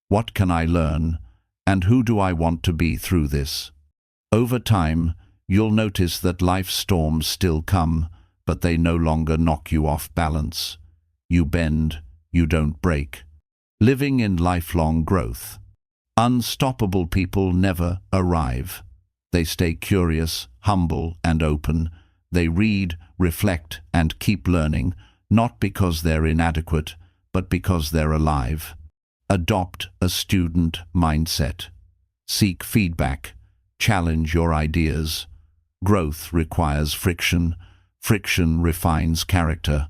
"What can I learn? And who do I want to be through this?" Over time, you'll notice that life's storms still come, but they no longer knock you off balance. You bend, you don't break. Living in lifelong growth. Unstoppable people never arrive. They stay curious, humble, and open. They read, reflect, and keep learning, not because they're inadequate, but because they're alive. Adopt a student mindset. Seek feedback. Challenge your ideas. Growth requires friction. Friction refines character.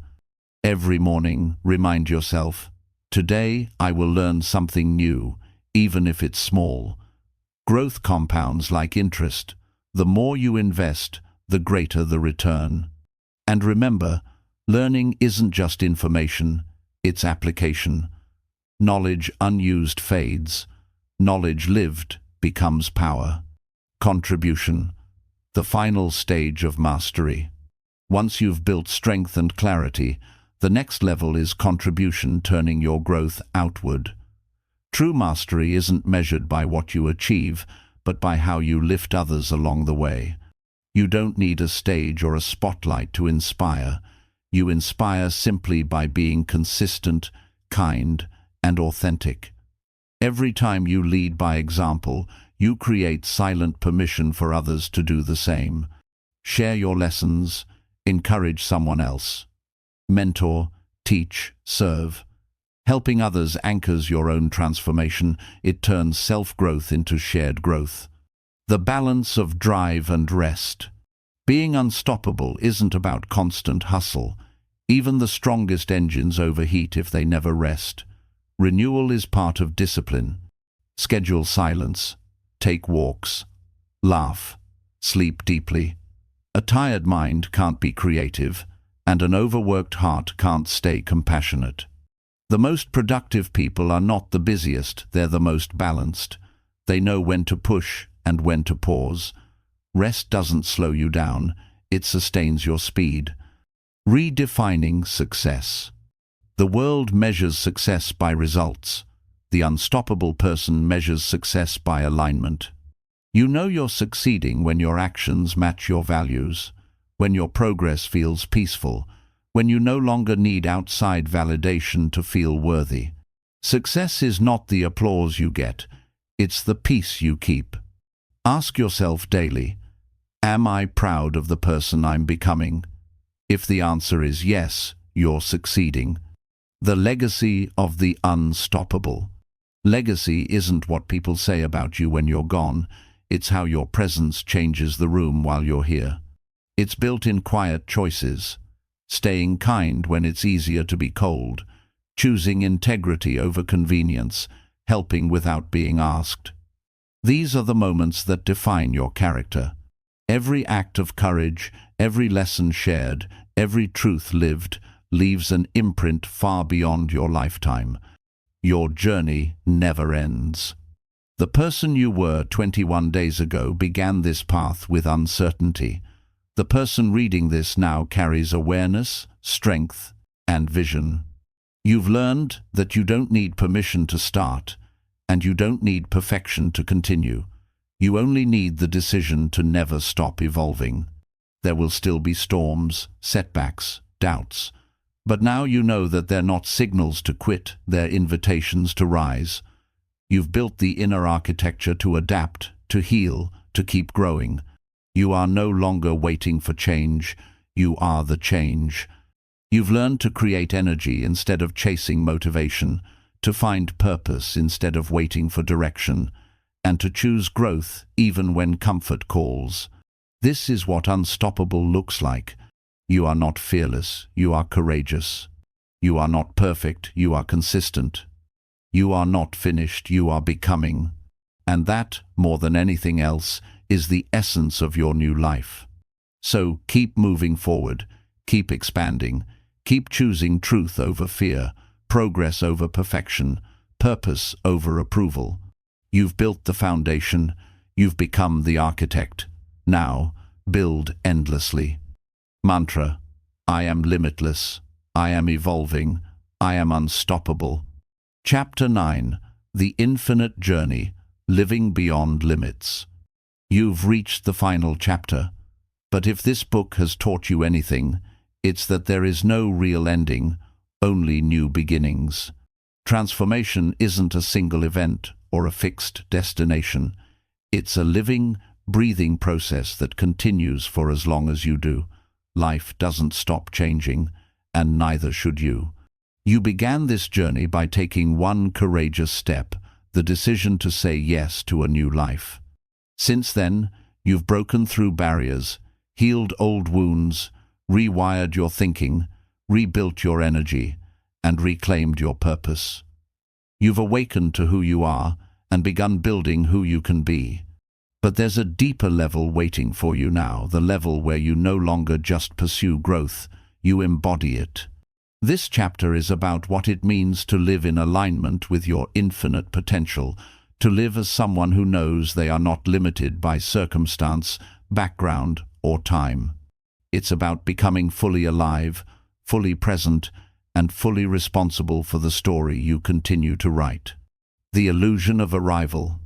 Every morning, remind yourself, "Today I will learn something new, even if it's small." Growth compounds like interest. The more you invest, the greater the return. And remember, learning isn't just information, it's application. Knowledge unused fades. Knowledge lived becomes power. Contribution. The final stage of mastery. Once you've built strength and clarity, the next level is contribution, turning your growth outward. True mastery isn't measured by what you achieve, but by how you lift others along the way. You don't need a stage or a spotlight to inspire. You inspire simply by being consistent, kind, and authentic. Every time you lead by example, you create silent permission for others to do the same. Share your lessons, encourage someone else. Mentor, teach, serve. Helping others anchors your own transformation. It turns self-growth into shared growth. The balance of drive and rest. Being unstoppable isn't about constant hustle. Even the strongest engines overheat if they never rest. Renewal is part of discipline. Schedule silence. Take walks. Laugh. Sleep deeply. A tired mind can't be creative, and an overworked heart can't stay compassionate. The most productive people are not the busiest, they're the most balanced. They know when to push and when to pause. Rest doesn't slow you down, it sustains your speed. Redefining success. The world measures success by results. The unstoppable person measures success by alignment. You know you're succeeding when your actions match your values, when your progress feels peaceful, when you no longer need outside validation to feel worthy. Success is not the applause you get, it's the peace you keep. Ask yourself daily, am I proud of the person I'm becoming? If the answer is yes, you're succeeding. The legacy of the unstoppable. Legacy isn't what people say about you when you're gone, it's how your presence changes the room while you're here. It's built in quiet choices. Staying kind when it's easier to be cold, choosing integrity over convenience, helping without being asked. These are the moments that define your character. Every act of courage, every lesson shared, every truth lived, leaves an imprint far beyond your lifetime. Your journey never ends. The person you were 21 days ago began this path with uncertainty. The person reading this now carries awareness, strength, and vision. You've learned that you don't need permission to start, and you don't need perfection to continue. You only need the decision to never stop evolving. There will still be storms, setbacks, doubts, but now you know that they're not signals to quit, they're invitations to rise. You've built the inner architecture to adapt, to heal, to keep growing. You are no longer waiting for change, you are the change. You've learned to create energy instead of chasing motivation, to find purpose instead of waiting for direction, and to choose growth even when comfort calls. This is what unstoppable looks like. You are not fearless, you are courageous. You are not perfect, you are consistent. You are not finished, you are becoming. And that, more than anything else, is the essence of your new life. So keep moving forward, keep expanding, keep choosing truth over fear, progress over perfection, purpose over approval. You've built the foundation, you've become the architect. Now, build endlessly. Mantra: I am limitless, I am evolving, I am unstoppable. Chapter 9: The Infinite Journey, Living Beyond Limits. You've reached the final chapter, but if this book has taught you anything, it's that there is no real ending, only new beginnings. Transformation isn't a single event or a fixed destination. It's a living, breathing process that continues for as long as you do. Life doesn't stop changing, and neither should you. You began this journey by taking one courageous step, the decision to say yes to a new life. Since then, you've broken through barriers, healed old wounds, rewired your thinking, rebuilt your energy, and reclaimed your purpose. You've awakened to who you are and begun building who you can be. But there's a deeper level waiting for you now, the level where you no longer just pursue growth, you embody it. This chapter is about what it means to live in alignment with your infinite potential, to live as someone who knows they are not limited by circumstance, background, or time. It's about becoming fully alive, fully present, and fully responsible for the story you continue to write. The illusion of arrival.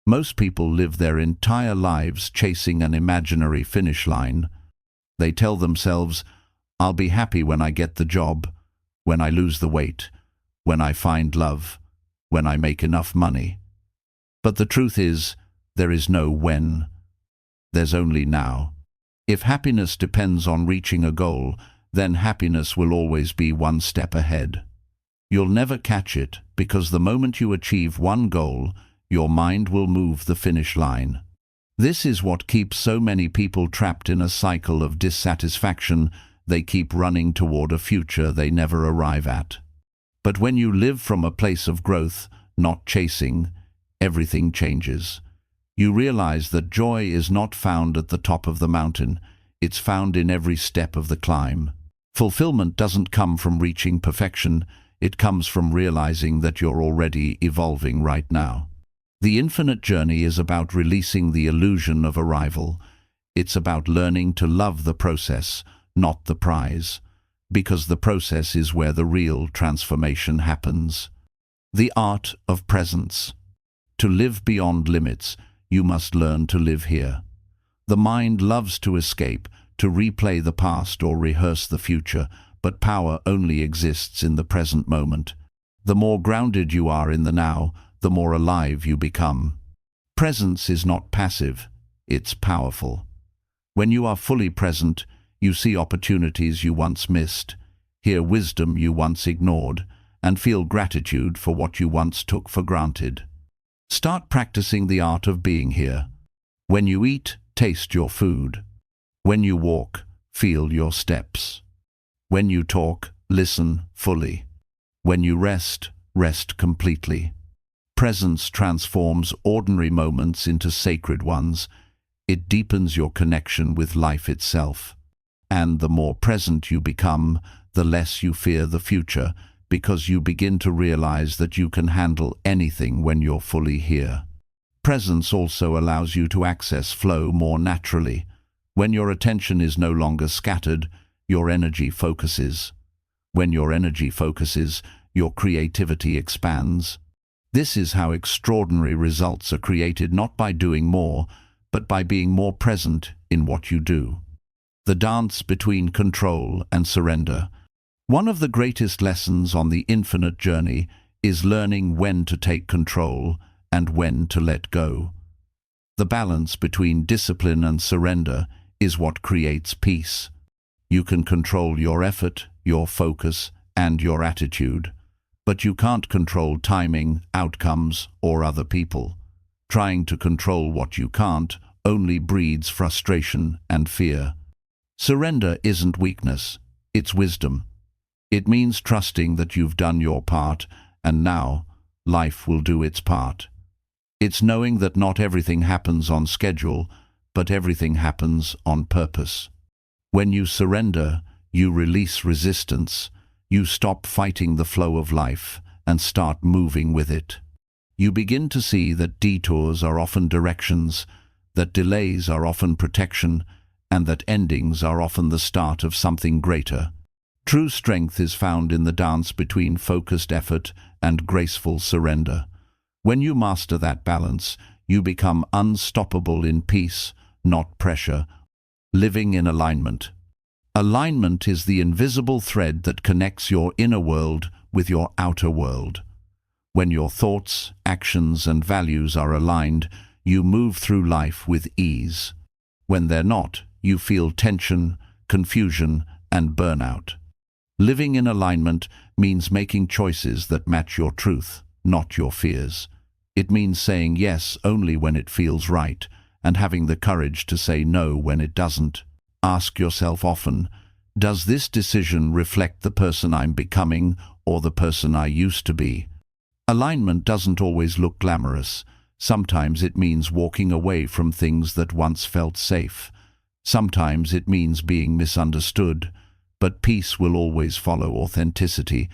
Most people live their entire lives chasing an imaginary finish line. They tell themselves, I'll be happy when I get the job, when I lose the weight, when I find love, when I make enough money. But the truth is, there is no when. There's only now. If happiness depends on reaching a goal, then happiness will always be one step ahead. You'll never catch it because the moment you achieve one goal, your mind will move the finish line. This is what keeps so many people trapped in a cycle of dissatisfaction. They keep running toward a future they never arrive at. But when you live from a place of growth, not chasing, everything changes. You realize that joy is not found at the top of the mountain, it's found in every step of the climb. Fulfillment doesn't come from reaching perfection, it comes from realizing that you're already evolving right now. The infinite journey is about releasing the illusion of arrival. It's about learning to love the process, not the prize, because the process is where the real transformation happens. The art of presence. To live beyond limits, you must learn to live here. The mind loves to escape, to replay the past or rehearse the future, but power only exists in the present moment. The more grounded you are in the now, the more alive you become. Presence is not passive, it's powerful. When you are fully present, you see opportunities you once missed, hear wisdom you once ignored, and feel gratitude for what you once took for granted. Start practicing the art of being here. When you eat, taste your food. When you walk, feel your steps. When you talk, listen fully. When you rest, rest completely. Presence transforms ordinary moments into sacred ones. It deepens your connection with life itself. And the more present you become, the less you fear the future, because you begin to realize that you can handle anything when you're fully here. Presence also allows you to access flow more naturally. When your attention is no longer scattered, your energy focuses. When your energy focuses, your creativity expands. This is how extraordinary results are created, not by doing more, but by being more present in what you do. The dance between control and surrender. One of the greatest lessons on the infinite journey is learning when to take control and when to let go. The balance between discipline and surrender is what creates peace. You can control your effort, your focus, and your attitude, but you can't control timing, outcomes, or other people. Trying to control what you can't only breeds frustration and fear. Surrender isn't weakness, it's wisdom. It means trusting that you've done your part, and now life will do its part. It's knowing that not everything happens on schedule, but everything happens on purpose. When you surrender, you release resistance. You stop fighting the flow of life and start moving with it. You begin to see that detours are often directions, that delays are often protection, and that endings are often the start of something greater. True strength is found in the dance between focused effort and graceful surrender. When you master that balance, you become unstoppable in peace, not pressure, living in alignment. Alignment is the invisible thread that connects your inner world with your outer world. When your thoughts, actions, and values are aligned, you move through life with ease. When they're not, you feel tension, confusion, and burnout. Living in alignment means making choices that match your truth, not your fears. It means saying yes only when it feels right, and having the courage to say no when it doesn't. Ask yourself often, does this decision reflect the person I'm becoming or the person I used to be? Alignment doesn't always look glamorous. Sometimes it means walking away from things that once felt safe. Sometimes it means being misunderstood, but peace will always follow authenticity.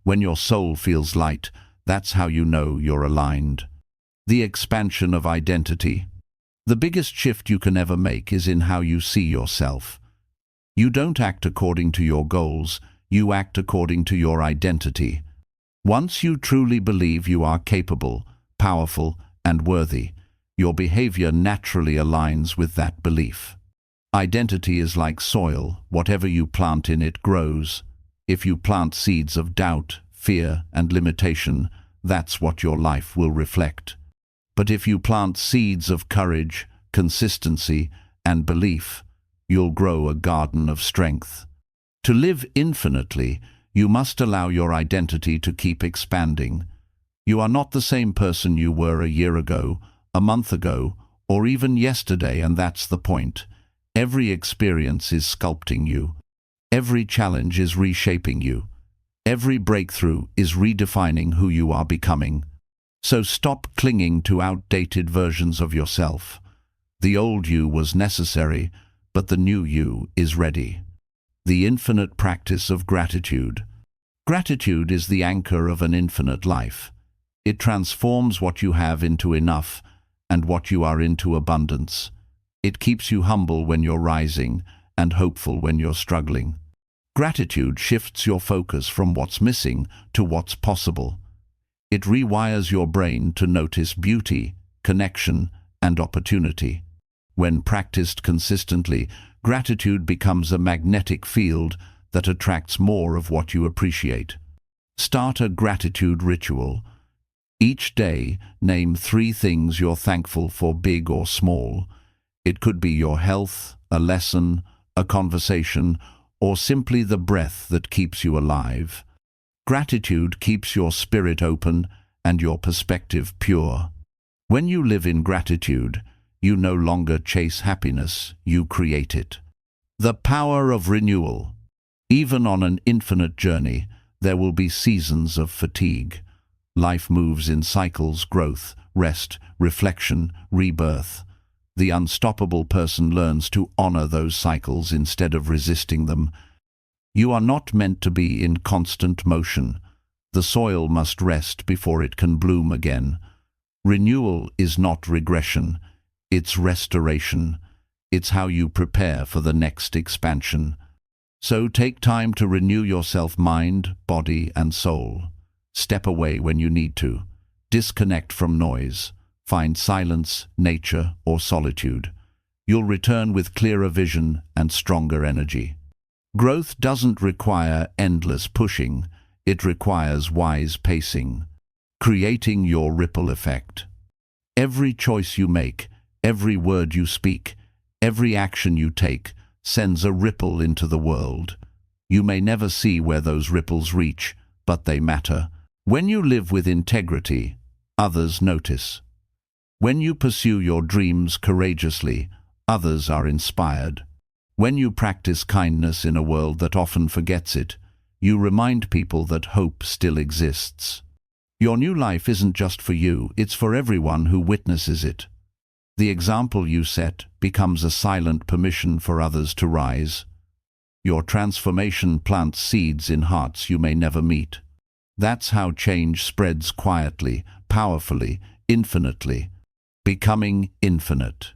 When your soul feels light, that's how you know you're aligned. The expansion of identity. The biggest shift you can ever make is in how you see yourself. You don't act according to your goals, you act according to your identity. Once you truly believe you are capable, powerful, and worthy, your behavior naturally aligns with that belief. Identity is like soil. Whatever you plant in it grows. If you plant seeds of doubt, fear, and limitation, that's what your life will reflect. But if you plant seeds of courage, consistency, and belief, you'll grow a garden of strength. To live infinitely, you must allow your identity to keep expanding. You are not the same person you were a year ago, a month ago, or even yesterday, and that's the point. Every experience is sculpting you. Every challenge is reshaping you. Every breakthrough is redefining who you are becoming. So stop clinging to outdated versions of yourself. The old you was necessary, but the new you is ready. The infinite practice of gratitude. Gratitude is the anchor of an infinite life. It transforms what you have into enough and what you are into abundance. It keeps you humble when you're rising and hopeful when you're struggling. Gratitude shifts your focus from what's missing to what's possible. It rewires your brain to notice beauty, connection, and opportunity. When practiced consistently, gratitude becomes a magnetic field that attracts more of what you appreciate. Start a gratitude ritual. Each day, name 3 things you're thankful for, big or small. It could be your health, a lesson, a conversation, or simply the breath that keeps you alive. Gratitude keeps your spirit open and your perspective pure. When you live in gratitude, you no longer chase happiness, you create it. The power of renewal. Even on an infinite journey, there will be seasons of fatigue. Life moves in cycles: growth, rest, reflection, rebirth. The unstoppable person learns to honor those cycles instead of resisting them. You are not meant to be in constant motion. The soil must rest before it can bloom again. Renewal is not regression, it's restoration. It's how you prepare for the next expansion. So take time to renew yourself mind, body, and soul. Step away when you need to. Disconnect from noise. Find silence, nature, or solitude. You'll return with clearer vision and stronger energy. Growth doesn't require endless pushing. It requires wise pacing, creating your ripple effect. Every choice you make, every word you speak, every action you take sends a ripple into the world. You may never see where those ripples reach, but they matter. When you live with integrity, others notice. When you pursue your dreams courageously, others are inspired. When you practice kindness in a world that often forgets it, you remind people that hope still exists. Your new life isn't just for you, it's for everyone who witnesses it. The example you set becomes a silent permission for others to rise. Your transformation plants seeds in hearts you may never meet. That's how change spreads quietly, powerfully, infinitely. Becoming infinite.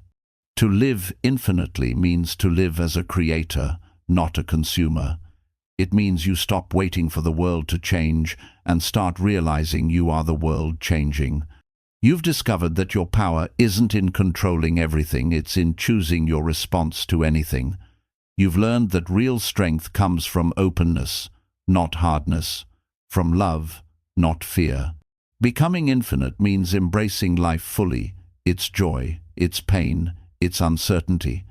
To live infinitely means to live as a creator, not a consumer. It means you stop waiting for the world to change and start realizing you are the world changing. You've discovered that your power isn't in controlling everything, it's in choosing your response to anything. You've learned that real strength comes from openness, not hardness, from love, not fear. Becoming infinite means embracing life fully, its joy, its pain, its uncertainty.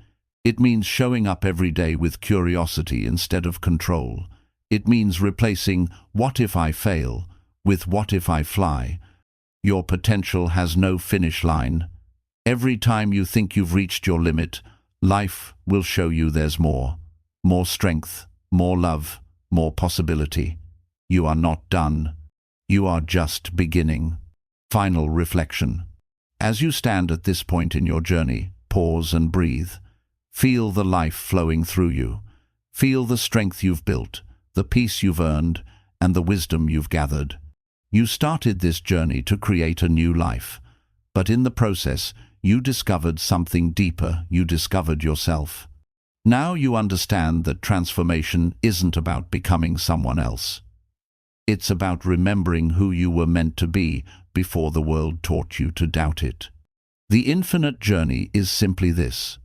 It means showing up every day with curiosity instead of control. It means replacing "what if I fail" with "what if I fly." Your potential has no finish line. Every time you think you've reached your limit, life will show you there's more. More strength, more love, more possibility. You are not done. You are just beginning. Final reflection. As you stand at this point in your journey, pause and breathe. Feel the life flowing through you. Feel the strength you've built, the peace you've earned, and the wisdom you've gathered. You started this journey to create a new life, but in the process, you discovered something deeper. You discovered yourself. Now you understand that transformation isn't about becoming someone else. It's about remembering who you were meant to be before the world taught you to doubt it. The infinite journey is simply this: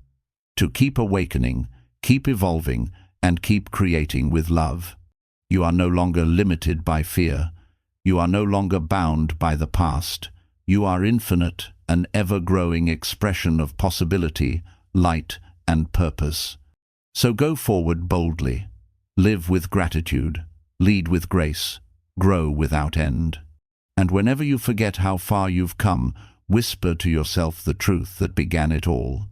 to keep awakening, keep evolving, and keep creating with love. You are no longer limited by fear. You are no longer bound by the past. You are infinite, an ever-growing expression of possibility, light, and purpose. So go forward boldly. Live with gratitude. Lead with grace. Grow without end. And whenever you forget how far you've come, whisper to yourself the truth that began it all.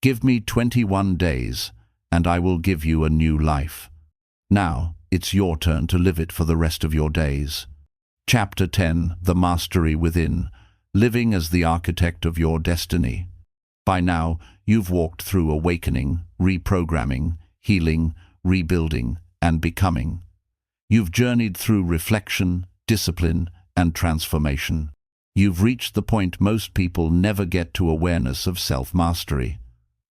Give me 21 days, and I will give you a new life. Now, it's your turn to live it for the rest of your days. Chapter 10, The Mastery Within, Living as the Architect of Your Destiny. By now, you've walked through awakening, reprogramming, healing, rebuilding, and becoming. You've journeyed through reflection, discipline, and transformation. You've reached the point most people never get to: awareness of self-mastery.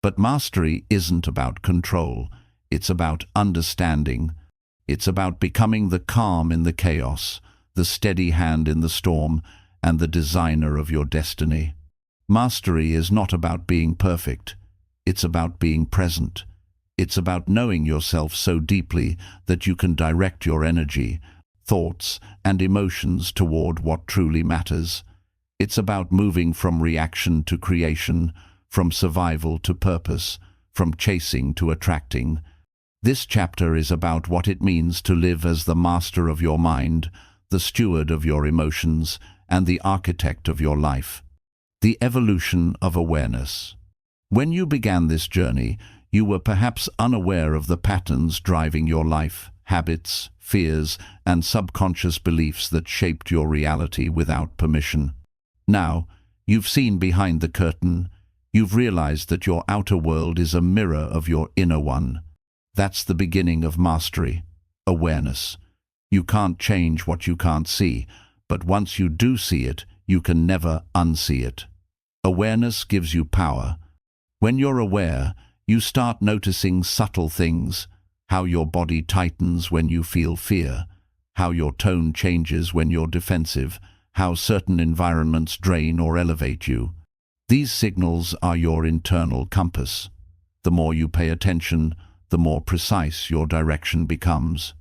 But mastery isn't about control. It's about understanding. It's about becoming the calm in the chaos, the steady hand in the storm, and the designer of your destiny. Mastery is not about being perfect. It's about being present. It's about knowing yourself so deeply that you can direct your energy, thoughts, and emotions toward what truly matters. It's about moving from reaction to creation, from survival to purpose, from chasing to attracting. This chapter is about what it means to live as the master of your mind, the steward of your emotions, and the architect of your life. The evolution of awareness. When you began this journey, you were perhaps unaware of the patterns driving your life, habits, fears, and subconscious beliefs that shaped your reality without permission. Now, you've seen behind the curtain. You've realized that your outer world is a mirror of your inner one. That's the beginning of mastery, awareness. You can't change what you can't see, but once you do see it, you can never unsee it. Awareness gives you power. When you're aware, you start noticing subtle things: how your body tightens when you feel fear, how your tone changes when you're defensive, how certain environments drain or elevate you. These signals are your internal compass. The more you pay attention, the more precise your direction becomes.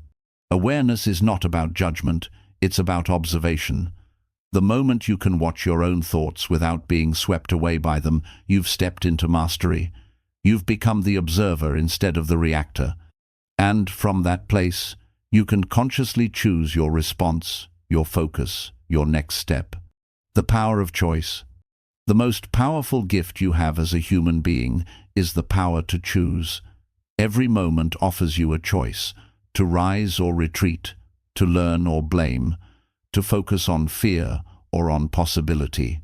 Awareness is not about judgment, it's about observation. The moment you can watch your own thoughts without being swept away by them, you've stepped into mastery. You've become the observer instead of the reactor. And from that place, you can consciously choose your response, your focus, your next step. The power of choice. The most powerful gift you have as a human being is the power to choose. Every moment offers you a choice, to rise or retreat, to learn or blame, to focus on fear or on possibility.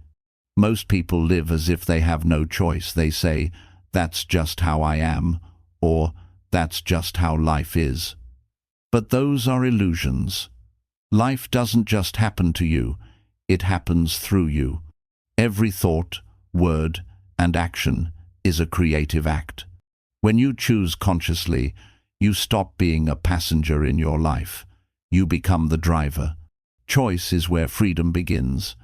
Most people live as if they have no choice. They say, "That's just how I am," or "That's just how life is." But those are illusions. Life doesn't just happen to you, it happens through you. Every thought, word, and action is a creative act. When you choose consciously, you stop being a passenger in your life. You become the driver. Choice is where freedom begins.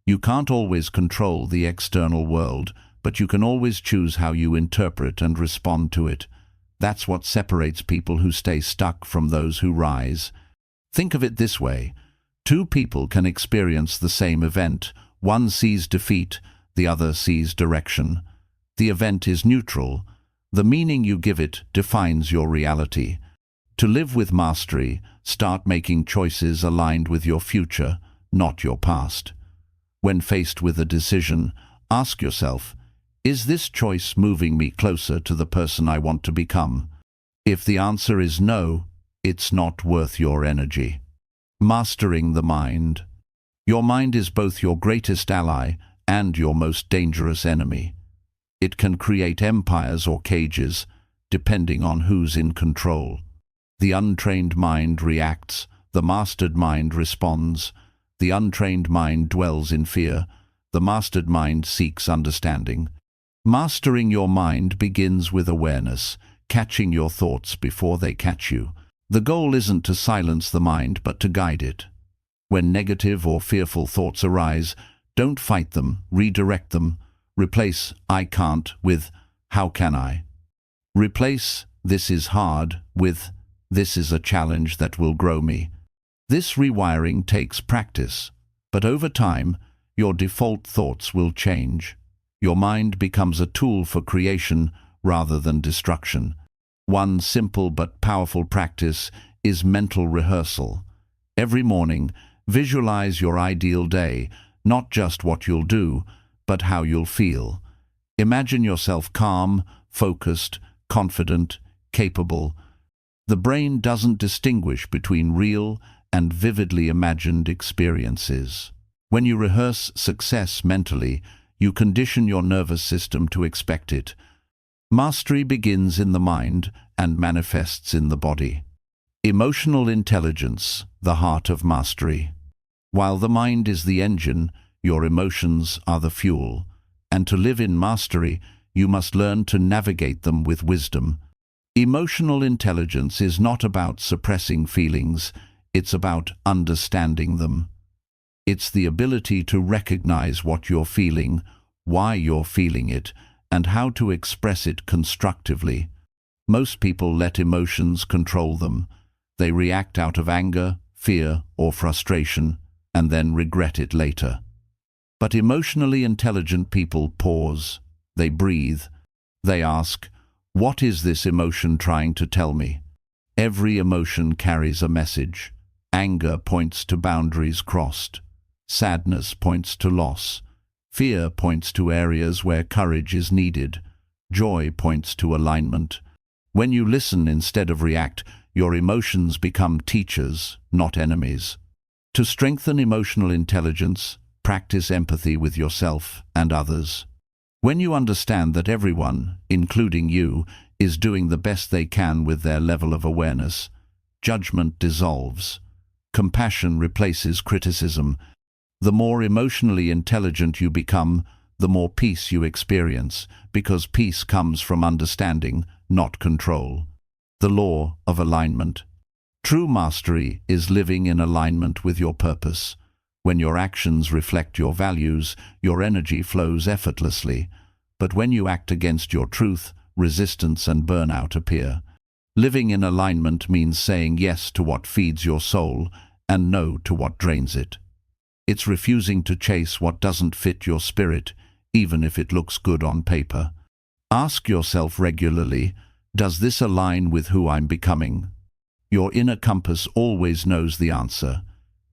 You can't always control the external world, but you can always choose how you interpret and respond to it. That's what separates people who stay stuck from those who rise. Think of it this way. Two people can experience the same event. One sees defeat, the other sees direction. The event is neutral. The meaning you give it defines your reality. To live with mastery, start making choices aligned with your future, not your past. When faced with a decision, ask yourself, is this choice moving me closer to the person I want to become? If the answer is no, it's not worth your energy. Mastering the mind. Your mind is both your greatest ally and your most dangerous enemy. It can create empires or cages, depending on who's in control. The untrained mind reacts, the mastered mind responds. The untrained mind dwells in fear, the mastered mind seeks understanding. Mastering your mind begins with awareness, catching your thoughts before they catch you. The goal isn't to silence the mind, but to guide it. When negative or fearful thoughts arise, don't fight them, redirect them. Replace "I can't" with "How can I?" Replace "This is hard" with "This is a challenge that will grow me." This rewiring takes practice, but over time, your default thoughts will change. Your mind becomes a tool for creation rather than destruction. One simple but powerful practice is mental rehearsal. Every morning, visualize your ideal day, not just what you'll do, but how you'll feel. Imagine yourself calm, focused, confident, capable. The brain doesn't distinguish between real and vividly imagined experiences. When you rehearse success mentally, you condition your nervous system to expect it. Mastery begins in the mind and manifests in the body. Emotional intelligence, the heart of mastery. While the mind is the engine, your emotions are the fuel. And to live in mastery, you must learn to navigate them with wisdom. Emotional intelligence is not about suppressing feelings, it's about understanding them. It's the ability to recognize what you're feeling, why you're feeling it, and how to express it constructively. Most people let emotions control them. They react out of anger, fear, or frustration, and then regret it later. But emotionally intelligent people pause, they breathe, they ask, what is this emotion trying to tell me? Every emotion carries a message. Anger points to boundaries crossed. Sadness points to loss. Fear points to areas where courage is needed. Joy points to alignment. When you listen instead of react, your emotions become teachers, not enemies. To strengthen emotional intelligence, practice empathy with yourself and others. When you understand that everyone, including you, is doing the best they can with their level of awareness, judgment dissolves. Compassion replaces criticism. The more emotionally intelligent you become, the more peace you experience, because peace comes from understanding, not control. The law of alignment. True mastery is living in alignment with your purpose. When your actions reflect your values, your energy flows effortlessly. But when you act against your truth, resistance and burnout appear. Living in alignment means saying yes to what feeds your soul and no to what drains it. It's refusing to chase what doesn't fit your spirit, even if it looks good on paper. Ask yourself regularly, does this align with who I'm becoming? Your inner compass always knows the answer.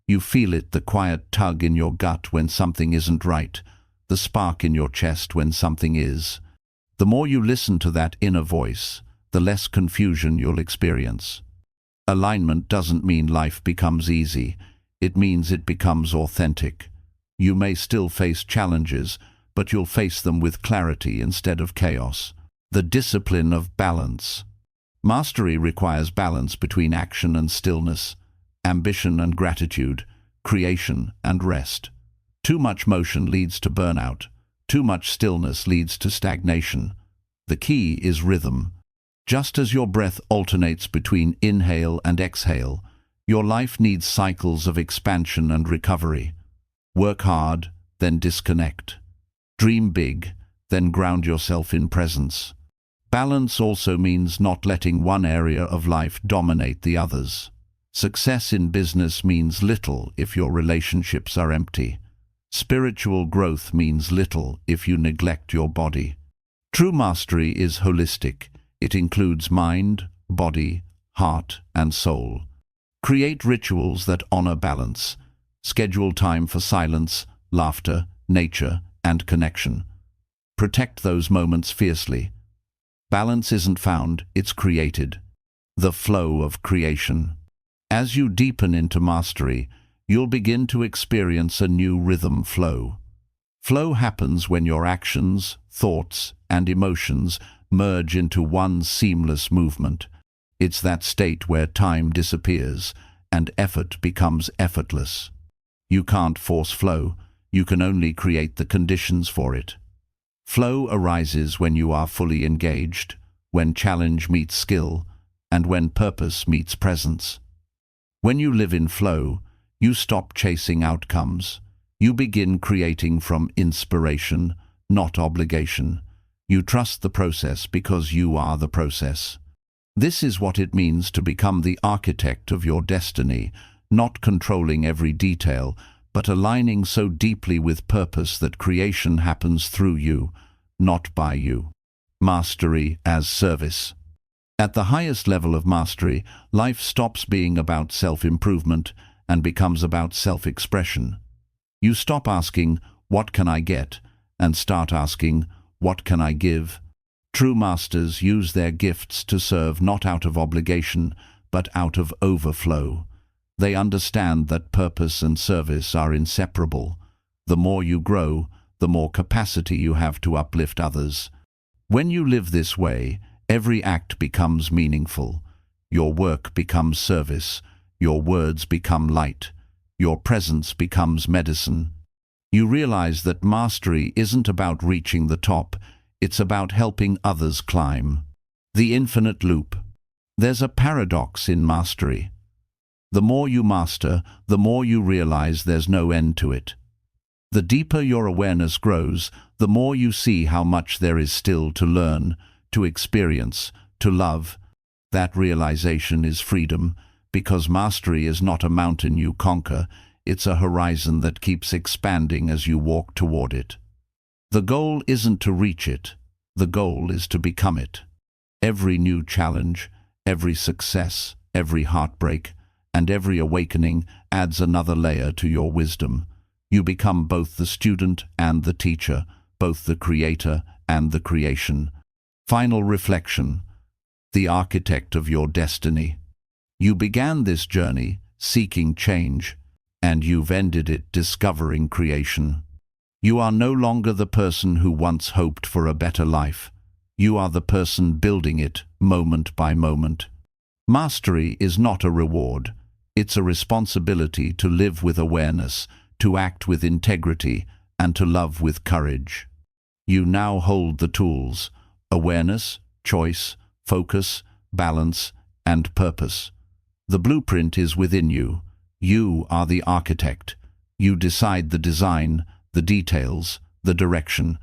You feel it, the quiet tug in your gut when something isn't right, the spark in your chest when something is. The more you listen to that inner voice, the less confusion you'll experience. Alignment doesn't mean life becomes easy. It means it becomes authentic. You may still face challenges, but you'll face them with clarity instead of chaos. The discipline of balance. Mastery requires balance between action and stillness, ambition and gratitude, creation and rest. Too much motion leads to burnout. Too much stillness leads to stagnation. The key is rhythm. Just as your breath alternates between inhale and exhale, your life needs cycles of expansion and recovery. Work hard, then disconnect. Dream big, then ground yourself in presence. Balance also means not letting one area of life dominate the others. Success in business means little if your relationships are empty. Spiritual growth means little if you neglect your body. True mastery is holistic. It includes mind, body, heart, and soul. Create rituals that honor balance. Schedule time for silence, laughter, nature, and connection. Protect those moments fiercely. Balance isn't found, it's created. The flow of creation. As you deepen into mastery, you'll begin to experience a new rhythm flow. Flow happens when your actions, thoughts, and emotions merge into one seamless movement. It's that state where time disappears and effort becomes effortless. You can't force flow, you can only create the conditions for it. Flow arises when you are fully engaged, when challenge meets skill, and when purpose meets presence. When you live in flow, you stop chasing outcomes. You begin creating from inspiration, not obligation. You trust the process because you are the process. This is what it means to become the architect of your destiny, not controlling every detail, but aligning so deeply with purpose that creation happens through you, not by you. Mastery as service. At the highest level of mastery, life stops being about self-improvement and becomes about self-expression. You stop asking, "What can I get?" and start asking, "What can I give?" True masters use their gifts to serve not out of obligation, but out of overflow. They understand that purpose and service are inseparable. The more you grow, the more capacity you have to uplift others. When you live this way, every act becomes meaningful. Your work becomes service. Your words become light. Your presence becomes medicine. You realize that mastery isn't about reaching the top, it's about helping others climb. The infinite loop. There's a paradox in mastery. The more you master, the more you realize there's no end to it. The deeper your awareness grows, the more you see how much there is still to learn, to experience, to love. That realization is freedom, because mastery is not a mountain you conquer, it's a horizon that keeps expanding as you walk toward it. The goal isn't to reach it, the goal is to become it. Every new challenge, every success, every heartbreak, and every awakening adds another layer to your wisdom. You become both the student and the teacher, both the creator and the creation. Final reflection. The architect of your destiny. You began this journey seeking change, and you've ended it discovering creation. You are no longer the person who once hoped for a better life. You are the person building it moment by moment. Mastery is not a reward. It's a responsibility to live with awareness, to act with integrity, and to love with courage. You now hold the tools: awareness, choice, focus, balance, and purpose. The blueprint is within you. You are the architect. You decide the design, the details, the direction.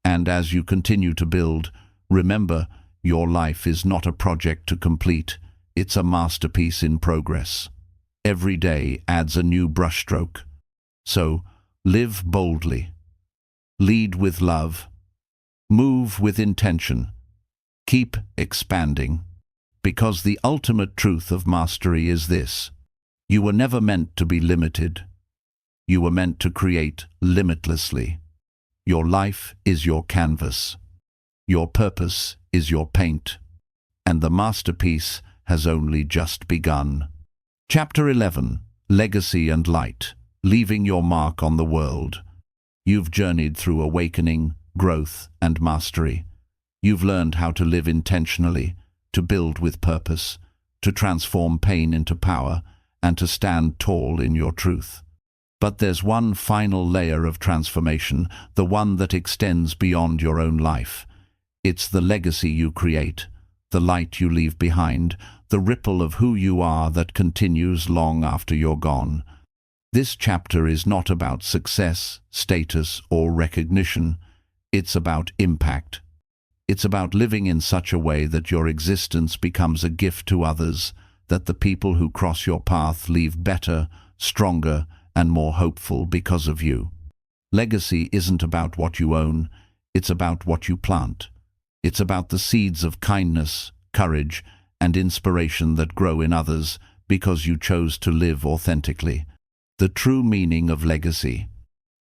And as you continue to build, remember, your life is not a project to complete. It's a masterpiece in progress. Every day adds a new brushstroke. So, live boldly. Lead with love. Move with intention. Keep expanding. Because the ultimate truth of mastery is this: you were never meant to be limited. You were meant to create limitlessly. Your life is your canvas. Your purpose is your paint. And the masterpiece has only just begun. Chapter 11. Legacy and Light. Leaving your mark on the world. You've journeyed through awakening, growth, and mastery. You've learned how to live intentionally, to build with purpose, to transform pain into power, and to stand tall in your truth. But there's one final layer of transformation, the one that extends beyond your own life. It's the legacy you create, the light you leave behind, the ripple of who you are that continues long after you're gone. This chapter is not about success, status, or recognition. It's about impact. It's about living in such a way that your existence becomes a gift to others, that the people who cross your path leave better, stronger, and more hopeful because of you. Legacy isn't about what you own, it's about what you plant. It's about the seeds of kindness, courage, and inspiration that grow in others because you chose to live authentically. The true meaning of legacy.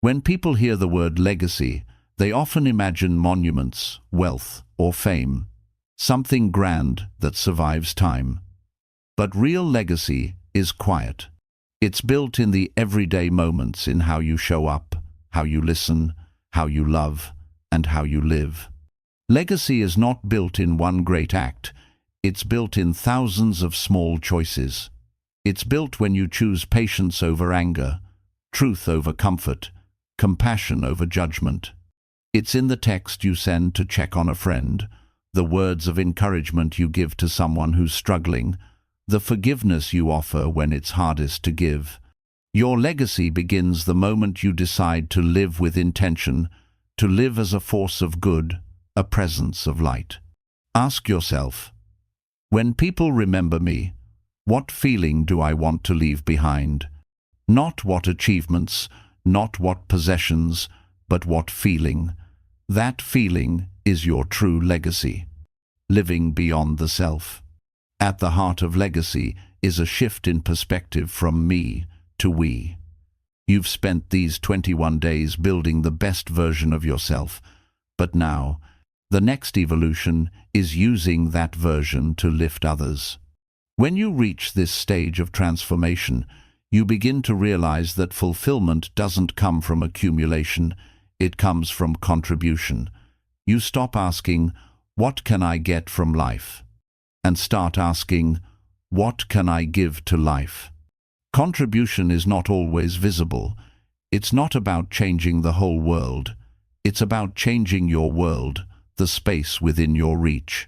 When people hear the word legacy, they often imagine monuments, wealth, or fame, something grand that survives time. But real legacy is quiet. It's built in the everyday moments, in how you show up, how you listen, how you love, and how you live. Legacy is not built in one great act. It's built in thousands of small choices. It's built when you choose patience over anger, truth over comfort, compassion over judgment. It's in the text you send to check on a friend, the words of encouragement you give to someone who's struggling, the forgiveness you offer when it's hardest to give. Your legacy begins the moment you decide to live with intention, to live as a force of good, a presence of light. Ask yourself, when people remember me, what feeling do I want to leave behind? Not what achievements, not what possessions, but what feeling. That feeling is your true legacy. Living beyond the self. At the heart of legacy is a shift in perspective from me to we. You've spent these 21 days building the best version of yourself, but now, the next evolution is using that version to lift others. When you reach this stage of transformation, you begin to realize that fulfillment doesn't come from accumulation, it comes from contribution. You stop asking, "What can I get from life?" and start asking, "What can I give to life?" Contribution is not always visible. It's not about changing the whole world. It's about changing your world, the space within your reach.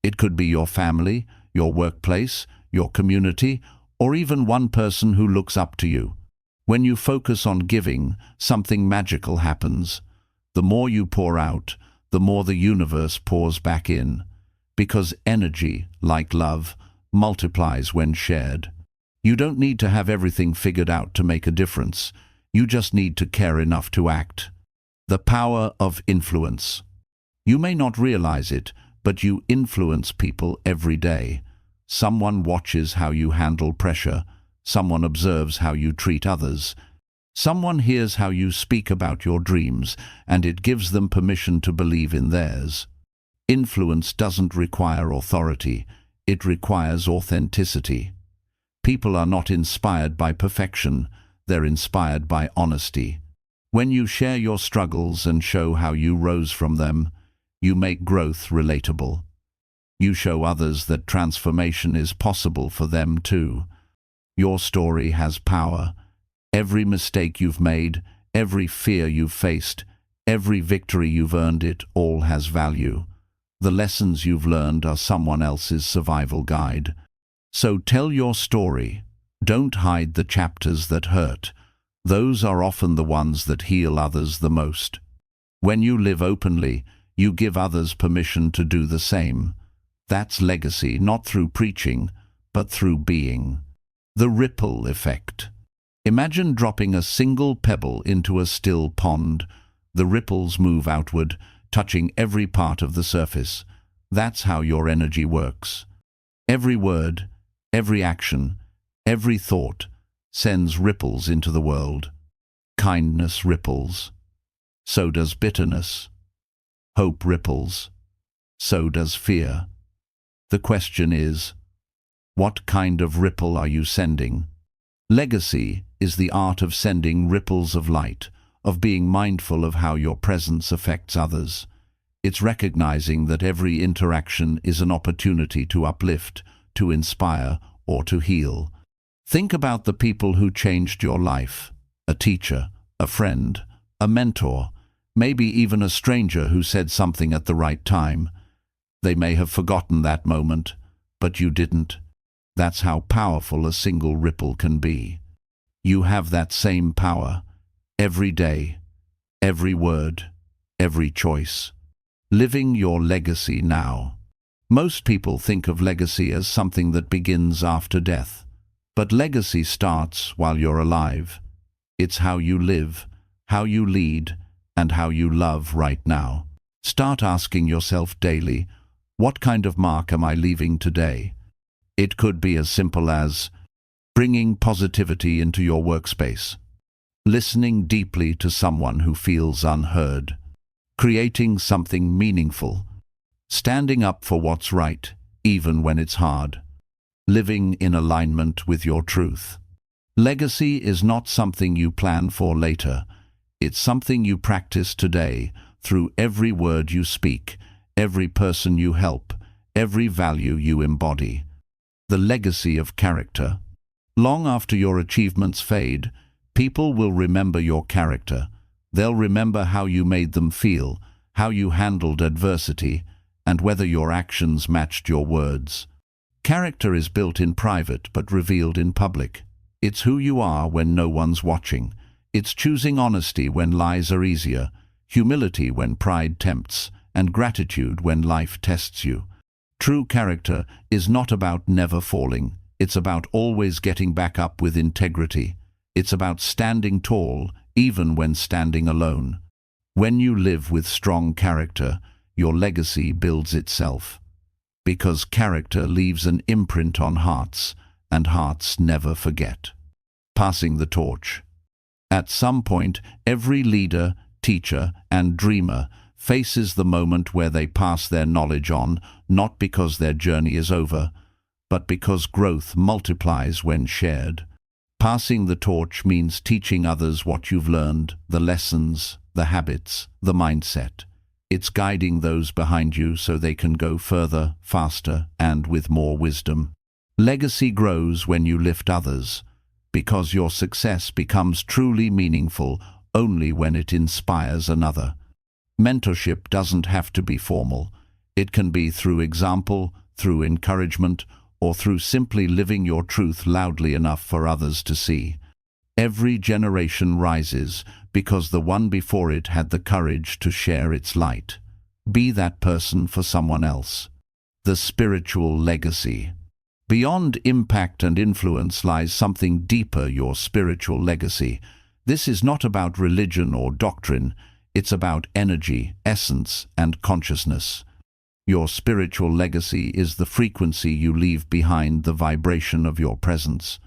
It could be your family, your workplace, your community, or even one person who looks up to you. When you focus on giving, something magical happens. The more you pour out, the more the universe pours back in. Because energy, like love, multiplies when shared. You don't need to have everything figured out to make a difference. You just need to care enough to act. The power of influence. You may not realize it, but you influence people every day. Someone watches how you handle pressure. Someone observes how you treat others. Someone hears how you speak about your dreams, and it gives them permission to believe in theirs. Influence doesn't require authority. It requires authenticity. People are not inspired by perfection. They're inspired by honesty. When you share your struggles and show how you rose from them, you make growth relatable. You show others that transformation is possible for them too. Your story has power. Every mistake you've made, every fear you've faced, every victory you've earned, it all has value. The lessons you've learned are someone else's survival guide. So tell your story. Don't hide the chapters that hurt. Those are often the ones that heal others the most. When you live openly, you give others permission to do the same. That's legacy, not through preaching, but through being. The ripple effect. Imagine dropping a single pebble into a still pond. The ripples move outward, touching every part of the surface. That's how your energy works. Every word, every action, every thought sends ripples into the world. Kindness ripples. So does bitterness. Hope ripples. So does fear. The question is, what kind of ripple are you sending? Legacy is the art of sending ripples of light, of being mindful of how your presence affects others. It's recognizing that every interaction is an opportunity to uplift, to inspire, or to heal. Think about the people who changed your life. A teacher, a friend, a mentor, maybe even a stranger who said something at the right time. They may have forgotten that moment, but you didn't. That's how powerful a single ripple can be. You have that same power, every day, every word, every choice. Living your legacy now. Most people think of legacy as something that begins after death. But legacy starts while you're alive. It's how you live, how you lead, and how you love right now. Start asking yourself daily, what kind of mark am I leaving today? It could be as simple as bringing positivity into your workspace, listening deeply to someone who feels unheard, creating something meaningful, standing up for what's right, even when it's hard, living in alignment with your truth. Legacy is not something you plan for later. It's something you practice today through every word you speak, every person you help, every value you embody. The legacy of character. Long after your achievements fade, people will remember your character. They'll remember how you made them feel, how you handled adversity, and whether your actions matched your words. Character is built in private but revealed in public. It's who you are when no one's watching. It's choosing honesty when lies are easier, humility when pride tempts, and gratitude when life tests you. True character is not about never falling. It's about always getting back up with integrity. It's about standing tall, even when standing alone. When you live with strong character, your legacy builds itself. Because character leaves an imprint on hearts, and hearts never forget. Passing the torch. At some point, every leader, teacher, and dreamer faces the moment where they pass their knowledge on, not because their journey is over, but because growth multiplies when shared. Passing the torch means teaching others what you've learned, the lessons, the habits, the mindset. It's guiding those behind you so they can go further, faster, and with more wisdom. Legacy grows when you lift others, because your success becomes truly meaningful only when it inspires another. Mentorship doesn't have to be formal. It can be through example, through encouragement, or through simply living your truth loudly enough for others to see. Every generation rises because the one before it had the courage to share its light. Be that person for someone else. The spiritual legacy. Beyond impact and influence lies something deeper, your spiritual legacy. This is not about religion or doctrine. It's about energy, essence, and consciousness. Your spiritual legacy is the frequency you leave behind, the vibration of your presence.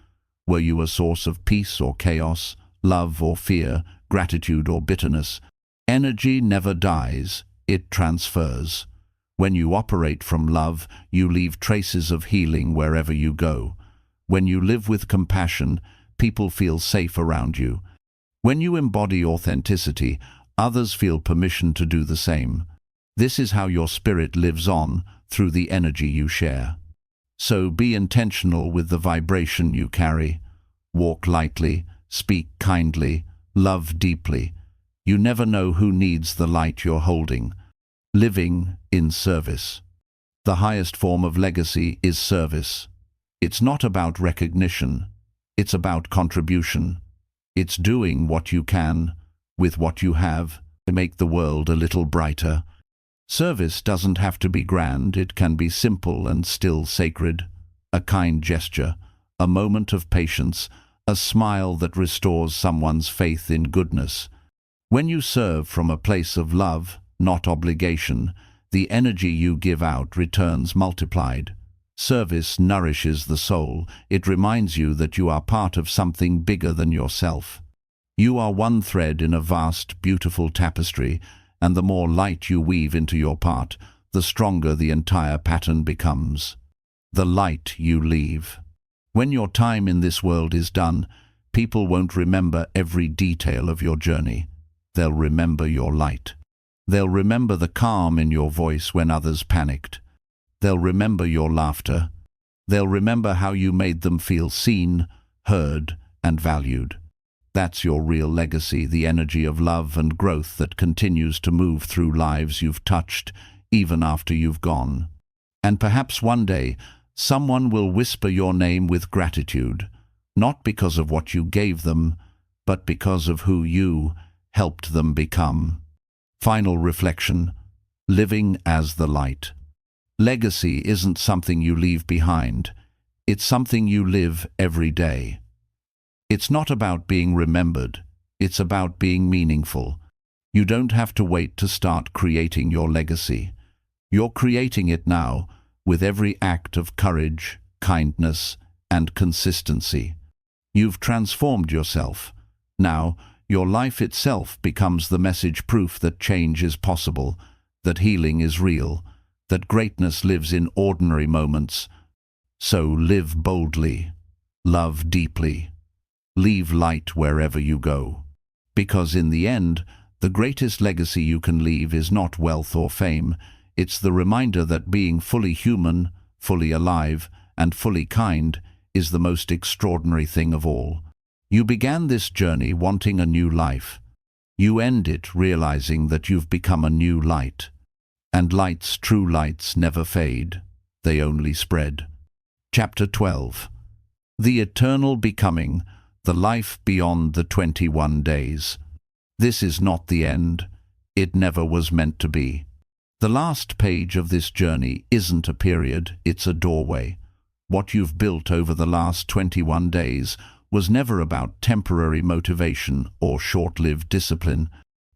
Were you a source of peace or chaos, love or fear, gratitude or bitterness? Energy never dies, it transfers. When you operate from love, you leave traces of healing wherever you go. When you live with compassion, people feel safe around you. When you embody authenticity, others feel permission to do the same. This is how your spirit lives on, through the energy you share. So be intentional with the vibration you carry. Walk lightly, speak kindly, love deeply. You never know who needs the light you're holding. Living in service. The highest form of legacy is service. It's not about recognition. It's about contribution. It's doing what you can, with what you have, to make the world a little brighter. Service doesn't have to be grand. It can be simple and still sacred. A kind gesture, a moment of patience, a smile that restores someone's faith in goodness. When you serve from a place of love, not obligation, the energy you give out returns multiplied. Service nourishes the soul. It reminds you that you are part of something bigger than yourself. You are one thread in a vast, beautiful tapestry, and the more light you weave into your part, the stronger the entire pattern becomes. The light you leave. When your time in this world is done, people won't remember every detail of your journey. They'll remember your light. They'll remember the calm in your voice when others panicked. They'll remember your laughter. They'll remember how you made them feel seen, heard, and valued. That's your real legacy, the energy of love and growth that continues to move through lives you've touched, even after you've gone. And perhaps one day, someone will whisper your name with gratitude, not because of what you gave them, but because of who you helped them become. Final reflection: living as the light. Legacy isn't something you leave behind. It's something you live every day. It's not about being remembered. It's about being meaningful. You don't have to wait to start creating your legacy. You're creating it now, with every act of courage, kindness, and consistency. You've transformed yourself. Now, your life itself becomes the message proof that change is possible, that healing is real, that greatness lives in ordinary moments. So live boldly, love deeply, leave light wherever you go. Because in the end, the greatest legacy you can leave is not wealth or fame. It's the reminder that being fully human, fully alive, and fully kind is the most extraordinary thing of all. You began this journey wanting a new life. You end it realizing that you've become a new light. And lights, true lights, never fade. They only spread. Chapter 12. The Eternal Becoming, the Life Beyond the 21 Days. This is not the end. It never was meant to be. The last page of this journey isn't a period, it's a doorway. What you've built over the last 21 days was never about temporary motivation or short-lived discipline.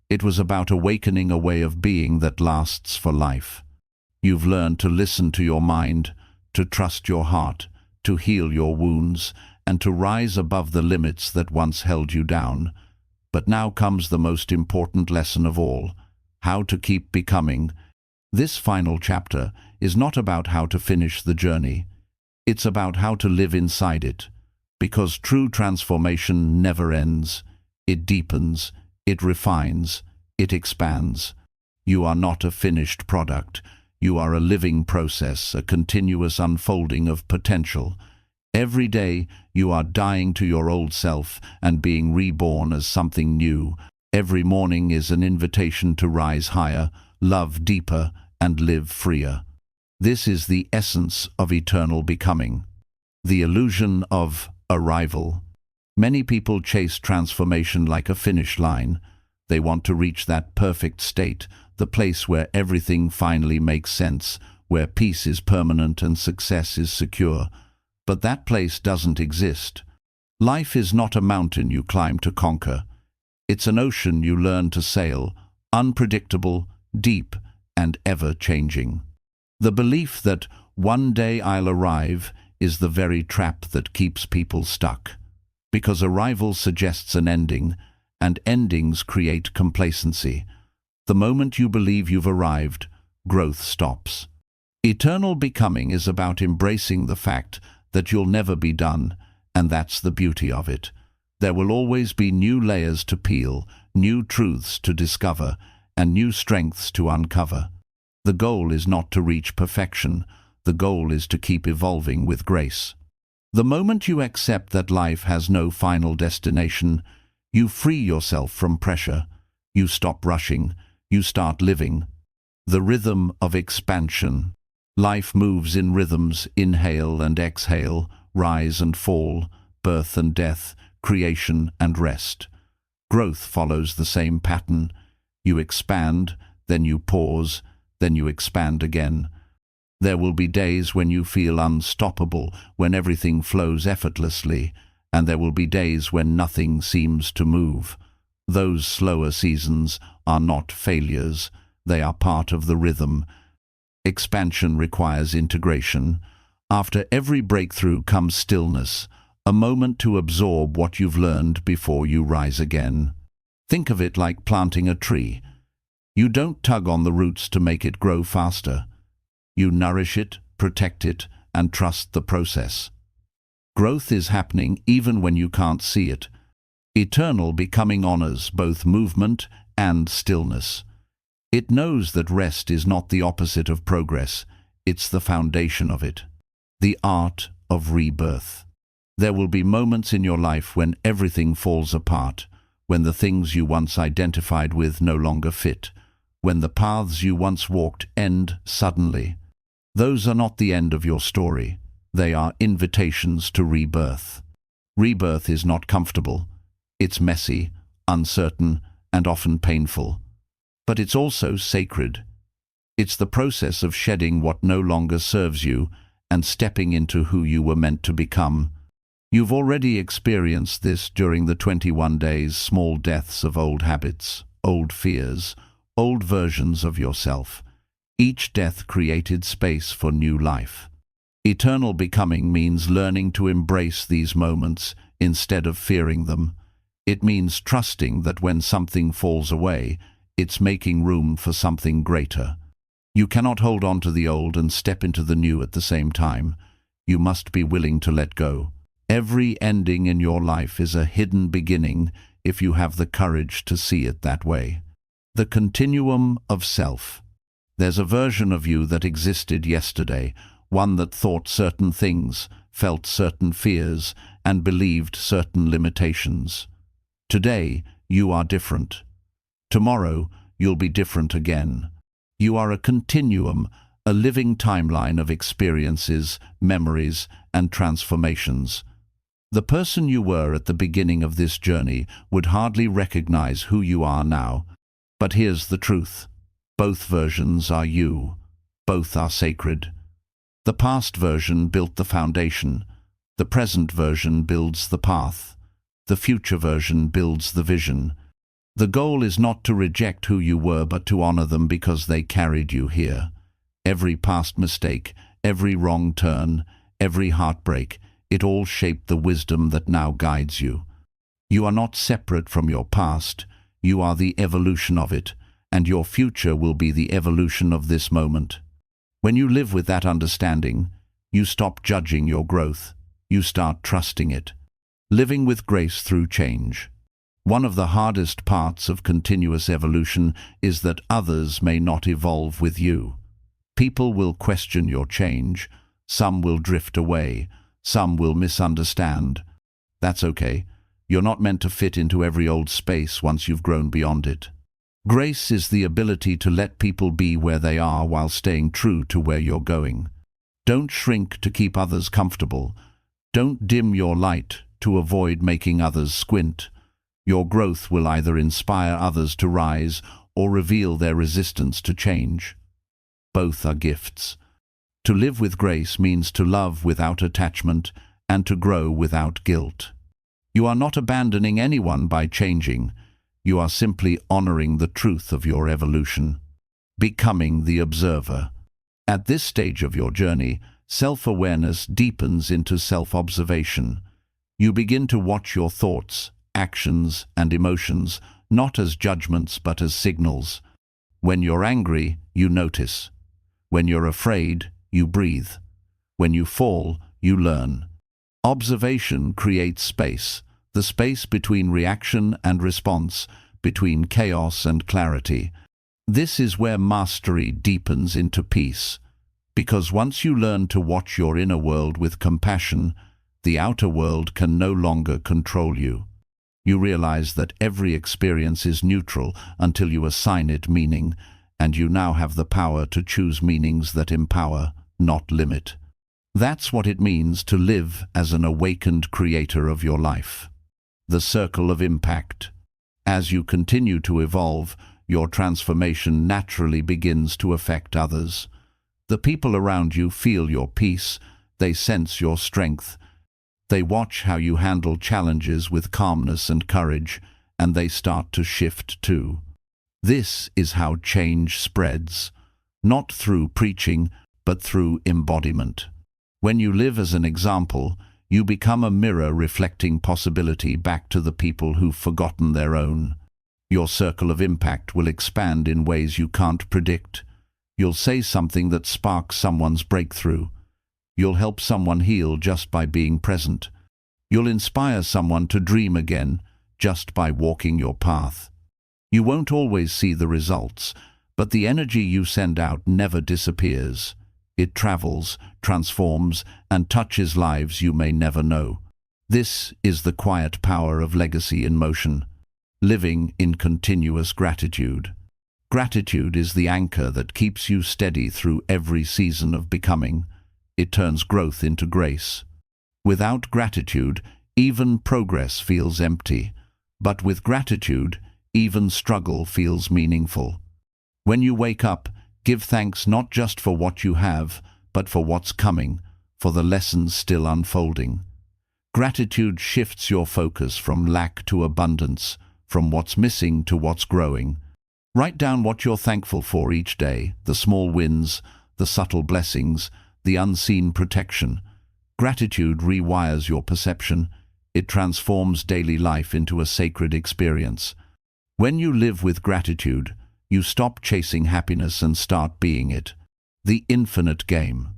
It was about awakening a way of being that lasts for life. You've learned to listen to your mind, to trust your heart, to heal your wounds, and to rise above the limits that once held you down. But now comes the most important lesson of all: how to keep becoming. This final chapter is not about how to finish the journey. It's about how to live inside it. Because true transformation never ends. It deepens, it refines, it expands. You are not a finished product. You are a living process, a continuous unfolding of potential. Every day you are dying to your old self and being reborn as something new. Every morning is an invitation to rise higher, love deeper, and live freer. This is the essence of eternal becoming. The illusion of arrival. Many people chase transformation like a finish line. They want to reach that perfect state, the place where everything finally makes sense, where peace is permanent and success is secure. But that place doesn't exist. Life is not a mountain you climb to conquer. It's an ocean you learn to sail, unpredictable, deep, and ever-changing. The belief that one day I'll arrive is the very trap that keeps people stuck. Because arrival suggests an ending, and endings create complacency. The moment you believe you've arrived, growth stops. Eternal becoming is about embracing the fact that you'll never be done, and that's the beauty of it. There will always be new layers to peel, new truths to discover, and new strengths to uncover. The goal is not to reach perfection. The goal is to keep evolving with grace. The moment you accept that life has no final destination, you free yourself from pressure. You stop rushing. You start living. The rhythm of expansion. Life moves in rhythms: inhale and exhale, rise and fall, birth and death, creation and rest. Growth follows the same pattern. You expand, then you pause, then you expand again. There will be days when you feel unstoppable, when everything flows effortlessly, and there will be days when nothing seems to move. Those slower seasons are not failures, they are part of the rhythm. Expansion requires integration. After every breakthrough comes stillness, a moment to absorb what you've learned before you rise again. Think of it like planting a tree. You don't tug on the roots to make it grow faster. You nourish it, protect it, and trust the process. Growth is happening even when you can't see it. Eternal becoming honors both movement and stillness. It knows that rest is not the opposite of progress, it's the foundation of it. The art of rebirth. There will be moments in your life when everything falls apart, when the things you once identified with no longer fit, when the paths you once walked end suddenly. Those are not the end of your story. They are invitations to rebirth. Rebirth is not comfortable. It's messy, uncertain, and often painful. But it's also sacred. It's the process of shedding what no longer serves you and stepping into who you were meant to become. You've already experienced this during the 21 days, small deaths of old habits, old fears, old versions of yourself. Each death created space for new life. Eternal becoming means learning to embrace these moments instead of fearing them. It means trusting that when something falls away, it's making room for something greater. You cannot hold on to the old and step into the new at the same time. You must be willing to let go. Every ending in your life is a hidden beginning if you have the courage to see it that way. The continuum of self. There's a version of you that existed yesterday, one that thought certain things, felt certain fears, and believed certain limitations. Today, you are different. Tomorrow, you'll be different again. You are a continuum, a living timeline of experiences, memories, and transformations. The person you were at the beginning of this journey would hardly recognize who you are now. But here's the truth. Both versions are you. Both are sacred. The past version built the foundation. The present version builds the path. The future version builds the vision. The goal is not to reject who you were, but to honor them because they carried you here. Every past mistake, every wrong turn, every heartbreak, it all shaped the wisdom that now guides you. You are not separate from your past. You are the evolution of it, and your future will be the evolution of this moment. When you live with that understanding, you stop judging your growth. You start trusting it. Living with grace through change. One of the hardest parts of continuous evolution is that others may not evolve with you. People will question your change. Some will drift away. Some will misunderstand. That's okay. You're not meant to fit into every old space once you've grown beyond it. Grace is the ability to let people be where they are while staying true to where you're going. Don't shrink to keep others comfortable. Don't dim your light to avoid making others squint. Your growth will either inspire others to rise or reveal their resistance to change. Both are gifts. To live with grace means to love without attachment and to grow without guilt. You are not abandoning anyone by changing. You are simply honoring the truth of your evolution. Becoming the observer. At this stage of your journey, self-awareness deepens into self-observation. You begin to watch your thoughts, actions, and emotions, not as judgments but as signals. When you're angry, you notice. When you're afraid, you breathe. When you fall, you learn. Observation creates space, the space between reaction and response, between chaos and clarity. This is where mastery deepens into peace. Because once you learn to watch your inner world with compassion, the outer world can no longer control you. You realize that every experience is neutral until you assign it meaning, and you now have the power to choose meanings that empower, not limit. That's what it means to live as an awakened creator of your life. The circle of impact. As you continue to evolve, your transformation naturally begins to affect others. The people around you feel your peace, they sense your strength. They watch how you handle challenges with calmness and courage, and they start to shift too. This is how change spreads, not through preaching, but through embodiment. When you live as an example, you become a mirror reflecting possibility back to the people who've forgotten their own. Your circle of impact will expand in ways you can't predict. You'll say something that sparks someone's breakthrough. You'll help someone heal just by being present. You'll inspire someone to dream again just by walking your path. You won't always see the results, but the energy you send out never disappears. It travels, transforms, and touches lives you may never know. This is the quiet power of legacy in motion, living in continuous gratitude. Gratitude is the anchor that keeps you steady through every season of becoming. It turns growth into grace. Without gratitude, even progress feels empty, but with gratitude, even struggle feels meaningful. When you wake up, give thanks not just for what you have, but for what's coming, for the lessons still unfolding. Gratitude shifts your focus from lack to abundance, from what's missing to what's growing. Write down what you're thankful for each day, the small wins, the subtle blessings, the unseen protection. Gratitude rewires your perception. It transforms daily life into a sacred experience. When you live with gratitude, you stop chasing happiness and start being it. The infinite game.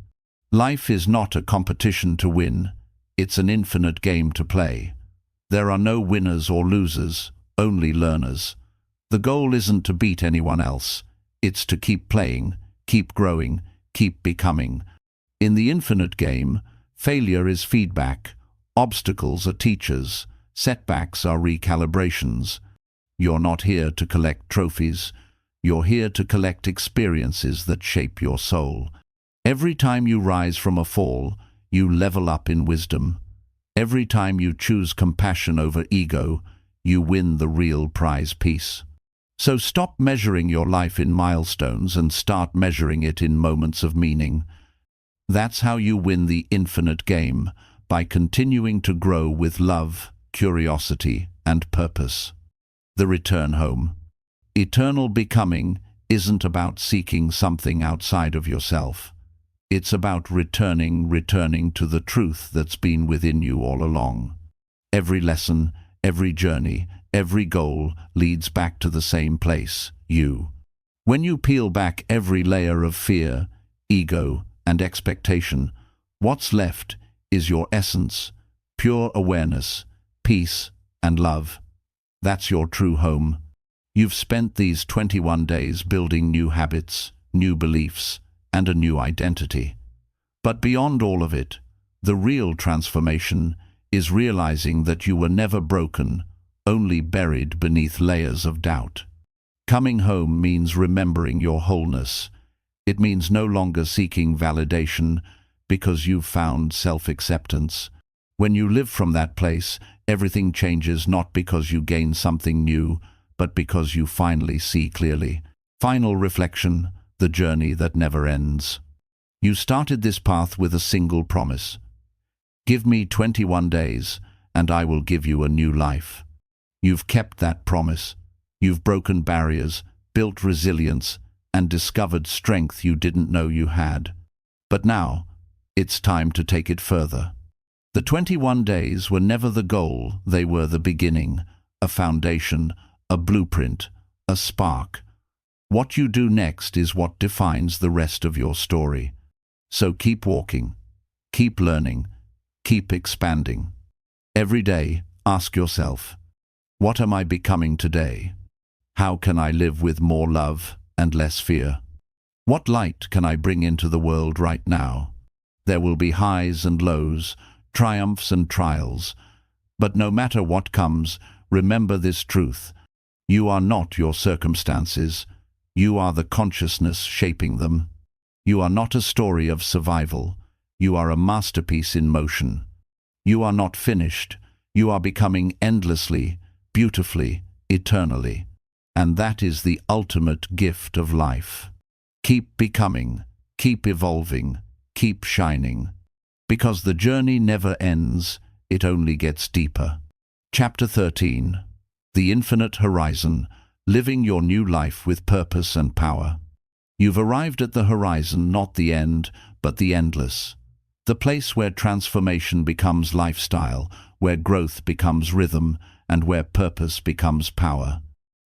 Life is not a competition to win. It's an infinite game to play. There are no winners or losers, only learners. The goal isn't to beat anyone else. It's to keep playing, keep growing, keep becoming. In the infinite game, failure is feedback. Obstacles are teachers. Setbacks are recalibrations. You're not here to collect trophies. You're here to collect experiences that shape your soul. Every time you rise from a fall, you level up in wisdom. Every time you choose compassion over ego, you win the real prize peace. So stop measuring your life in milestones and start measuring it in moments of meaning. That's how you win the infinite game, by continuing to grow with love, curiosity, and purpose. The return home. Eternal becoming isn't about seeking something outside of yourself. It's about returning to the truth that's been within you all along. Every lesson, every journey, every goal leads back to the same place, you. When you peel back every layer of fear, ego, and expectation, what's left is your essence, pure awareness, peace, and love. That's your true home. You've spent these 21 days building new habits, new beliefs, and a new identity. But beyond all of it, the real transformation is realizing that you were never broken, only buried beneath layers of doubt. Coming home means remembering your wholeness. It means no longer seeking validation because you've found self-acceptance. When you live from that place, everything changes not because you gain something new, but because you finally see clearly. Final reflection, the journey that never ends. You started this path with a single promise. Give me 21 days, and I will give you a new life. You've kept that promise. You've broken barriers, built resilience, and discovered strength you didn't know you had. But now, it's time to take it further. The 21 days were never the goal, they were the beginning, a foundation, a blueprint, a spark. What you do next is what defines the rest of your story. So keep walking, keep learning, keep expanding. Every day, ask yourself, what am I becoming today? How can I live with more love and less fear? What light can I bring into the world right now? There will be highs and lows, triumphs and trials. But no matter what comes, remember this truth. You are not your circumstances. You are the consciousness shaping them. You are not a story of survival. You are a masterpiece in motion. You are not finished. You are becoming endlessly, beautifully, eternally. And that is the ultimate gift of life. Keep becoming, keep evolving, keep shining. Because the journey never ends, it only gets deeper. Chapter 13. The Infinite Horizon. Living your new life with purpose and power. You've arrived at the horizon, not the end, but the endless. The place where transformation becomes lifestyle, where growth becomes rhythm, and where purpose becomes power.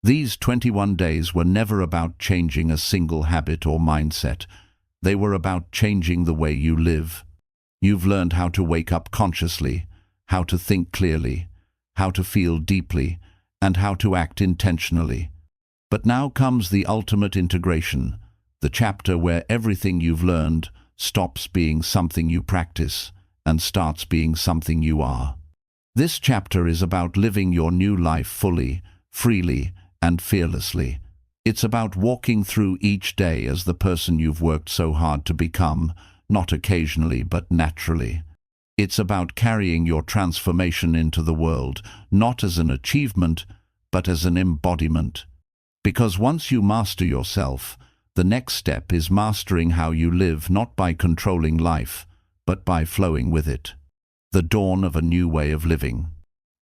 These 21 days were never about changing a single habit or mindset. They were about changing the way you live. You've learned how to wake up consciously, how to think clearly, how to feel deeply, and how to act intentionally. But now comes the ultimate integration, the chapter where everything you've learned stops being something you practice and starts being something you are. This chapter is about living your new life fully, freely, and fearlessly. It's about walking through each day as the person you've worked so hard to become, not occasionally but naturally. It's about carrying your transformation into the world, not as an achievement, but as an embodiment. Because once you master yourself, the next step is mastering how you live, not by controlling life, but by flowing with it. The dawn of a new way of living.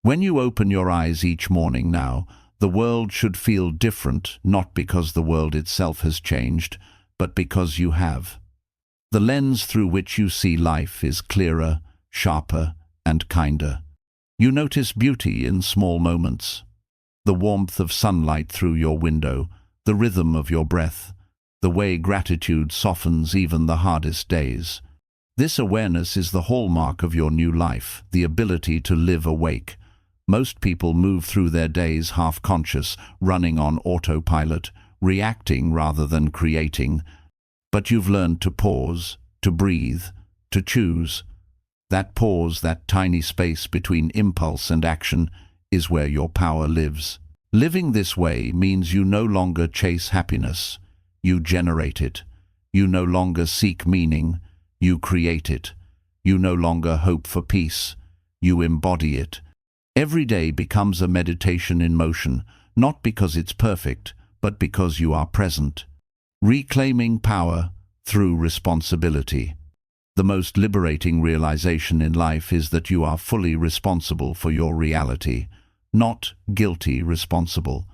When you open your eyes each morning now, the world should feel different, not because the world itself has changed, but because you have. The lens through which you see life is clearer, sharper, and kinder. You notice beauty in small moments. The warmth of sunlight through your window, the rhythm of your breath, the way gratitude softens even the hardest days. This awareness is the hallmark of your new life, the ability to live awake. Most people move through their days half-conscious, running on autopilot, reacting rather than creating. But you've learned to pause, to breathe, to choose. That pause, that tiny space between impulse and action, is where your power lives. Living this way means you no longer chase happiness. You generate it. You no longer seek meaning. You create it. You no longer hope for peace. You embody it. Every day becomes a meditation in motion, not because it's perfect, but because you are present. Reclaiming power through responsibility. The most liberating realization in life is that you are fully responsible for your reality, not guilty responsible.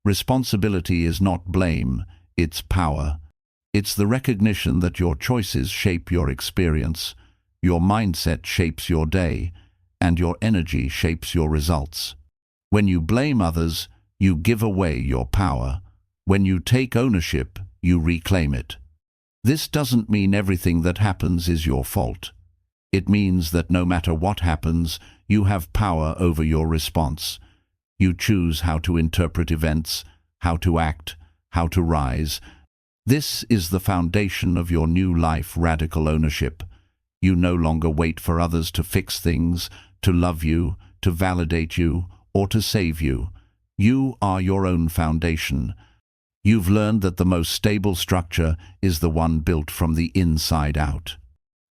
Responsibility is not blame, it's power. It's the recognition that your choices shape your experience, your mindset shapes your day, and your energy shapes your results. When you blame others, you give away your power. When you take ownership, you reclaim it. This doesn't mean everything that happens is your fault. It means that no matter what happens, you have power over your response. You choose how to interpret events, how to act, how to rise. This is the foundation of your new life, radical ownership. You no longer wait for others to fix things, to love you, to validate you, or to save you. You are your own foundation. You've learned that the most stable structure is the one built from the inside out.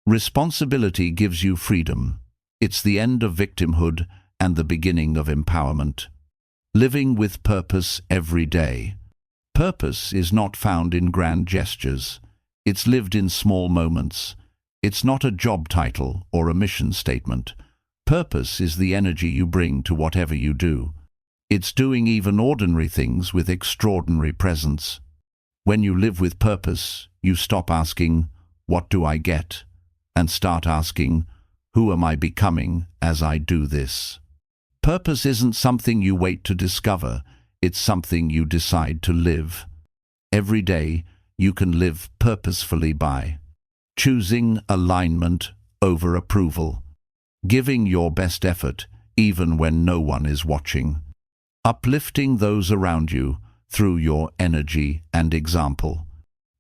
Responsibility gives you freedom. It's the end of victimhood and the beginning of empowerment. Living with purpose every day. Purpose is not found in grand gestures. It's lived in small moments. It's not a job title or a mission statement. Purpose is the energy you bring to whatever you do. It's doing even ordinary things with extraordinary presence. When you live with purpose, you stop asking, "What do I get?" and start asking, "Who am I becoming as I do this?" Purpose isn't something you wait to discover, it's something you decide to live. Every day, you can live purposefully by choosing alignment over approval, giving your best effort even when no one is watching, uplifting those around you through your energy and example,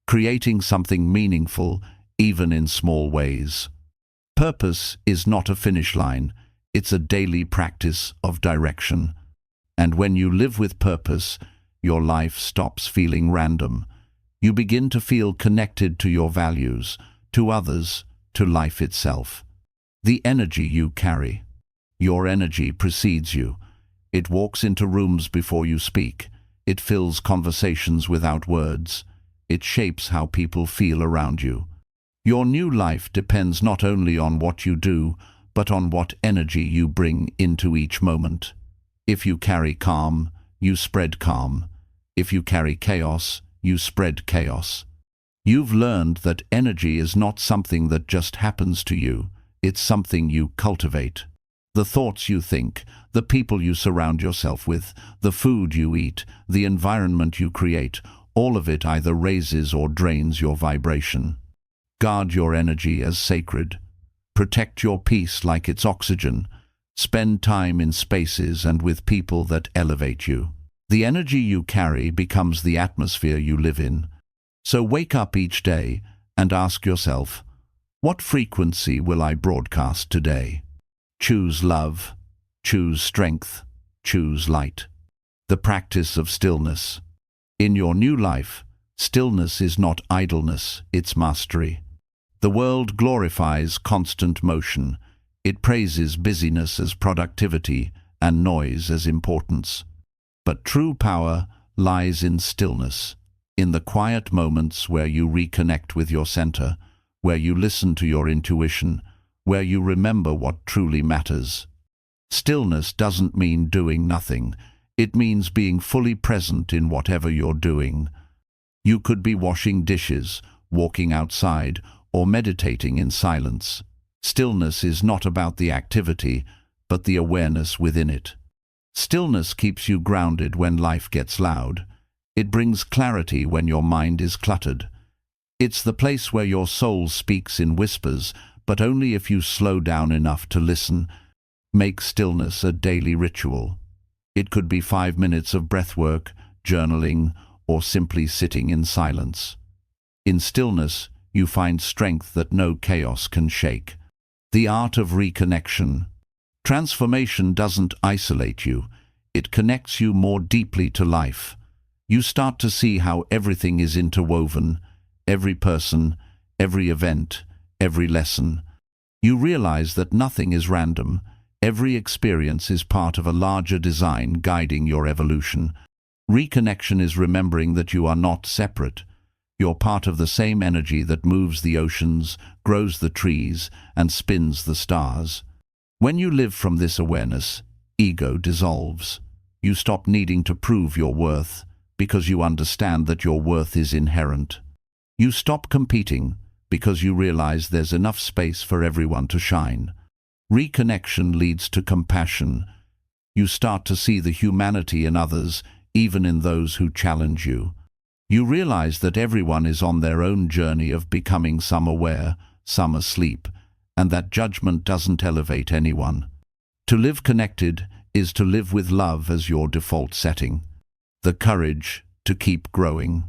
creating something meaningful even in small ways. Purpose is not a finish line, it's a daily practice of direction. And when you live with purpose, your life stops feeling random. You begin to feel connected to your values, to others, to life itself. The energy you carry. Your energy precedes you. It walks into rooms before you speak. It fills conversations without words. It shapes how people feel around you. Your new life depends not only on what you do, but on what energy you bring into each moment. If you carry calm, you spread calm. If you carry chaos, you spread chaos. You've learned that energy is not something that just happens to you. It's something you cultivate. The thoughts you think, the people you surround yourself with, the food you eat, the environment you create, all of it either raises or drains your vibration. Guard your energy as sacred. Protect your peace like it's oxygen. Spend time in spaces and with people that elevate you. The energy you carry becomes the atmosphere you live in. So wake up each day and ask yourself, what frequency will I broadcast today? Choose love, choose strength, choose light. The practice of stillness. In your new life, stillness is not idleness, it's mastery. The world glorifies constant motion. It praises busyness as productivity and noise as importance. But true power lies in stillness, in the quiet moments where you reconnect with your center, where you listen to your intuition, where you remember what truly matters. Stillness doesn't mean doing nothing. It means being fully present in whatever you're doing. You could be washing dishes, walking outside, or meditating in silence. Stillness is not about the activity, but the awareness within it. Stillness keeps you grounded when life gets loud. It brings clarity when your mind is cluttered. It's the place where your soul speaks in whispers, but only if you slow down enough to listen. Make stillness a daily ritual. It could be 5 minutes of breathwork, journaling, or simply sitting in silence. In stillness, you find strength that no chaos can shake. The art of reconnection. Transformation doesn't isolate you. It connects you more deeply to life. You start to see how everything is interwoven, every person, every event, every lesson. You realize that nothing is random. Every experience is part of a larger design guiding your evolution. Reconnection is remembering that you are not separate. You're part of the same energy that moves the oceans, grows the trees, and spins the stars. When you live from this awareness, ego dissolves. You stop needing to prove your worth, because you understand that your worth is inherent. You stop competing, because you realize there's enough space for everyone to shine. Reconnection leads to compassion. You start to see the humanity in others, even in those who challenge you. You realize that everyone is on their own journey of becoming some aware, some asleep, and that judgment doesn't elevate anyone. To live connected is to live with love as your default setting. The courage to keep growing.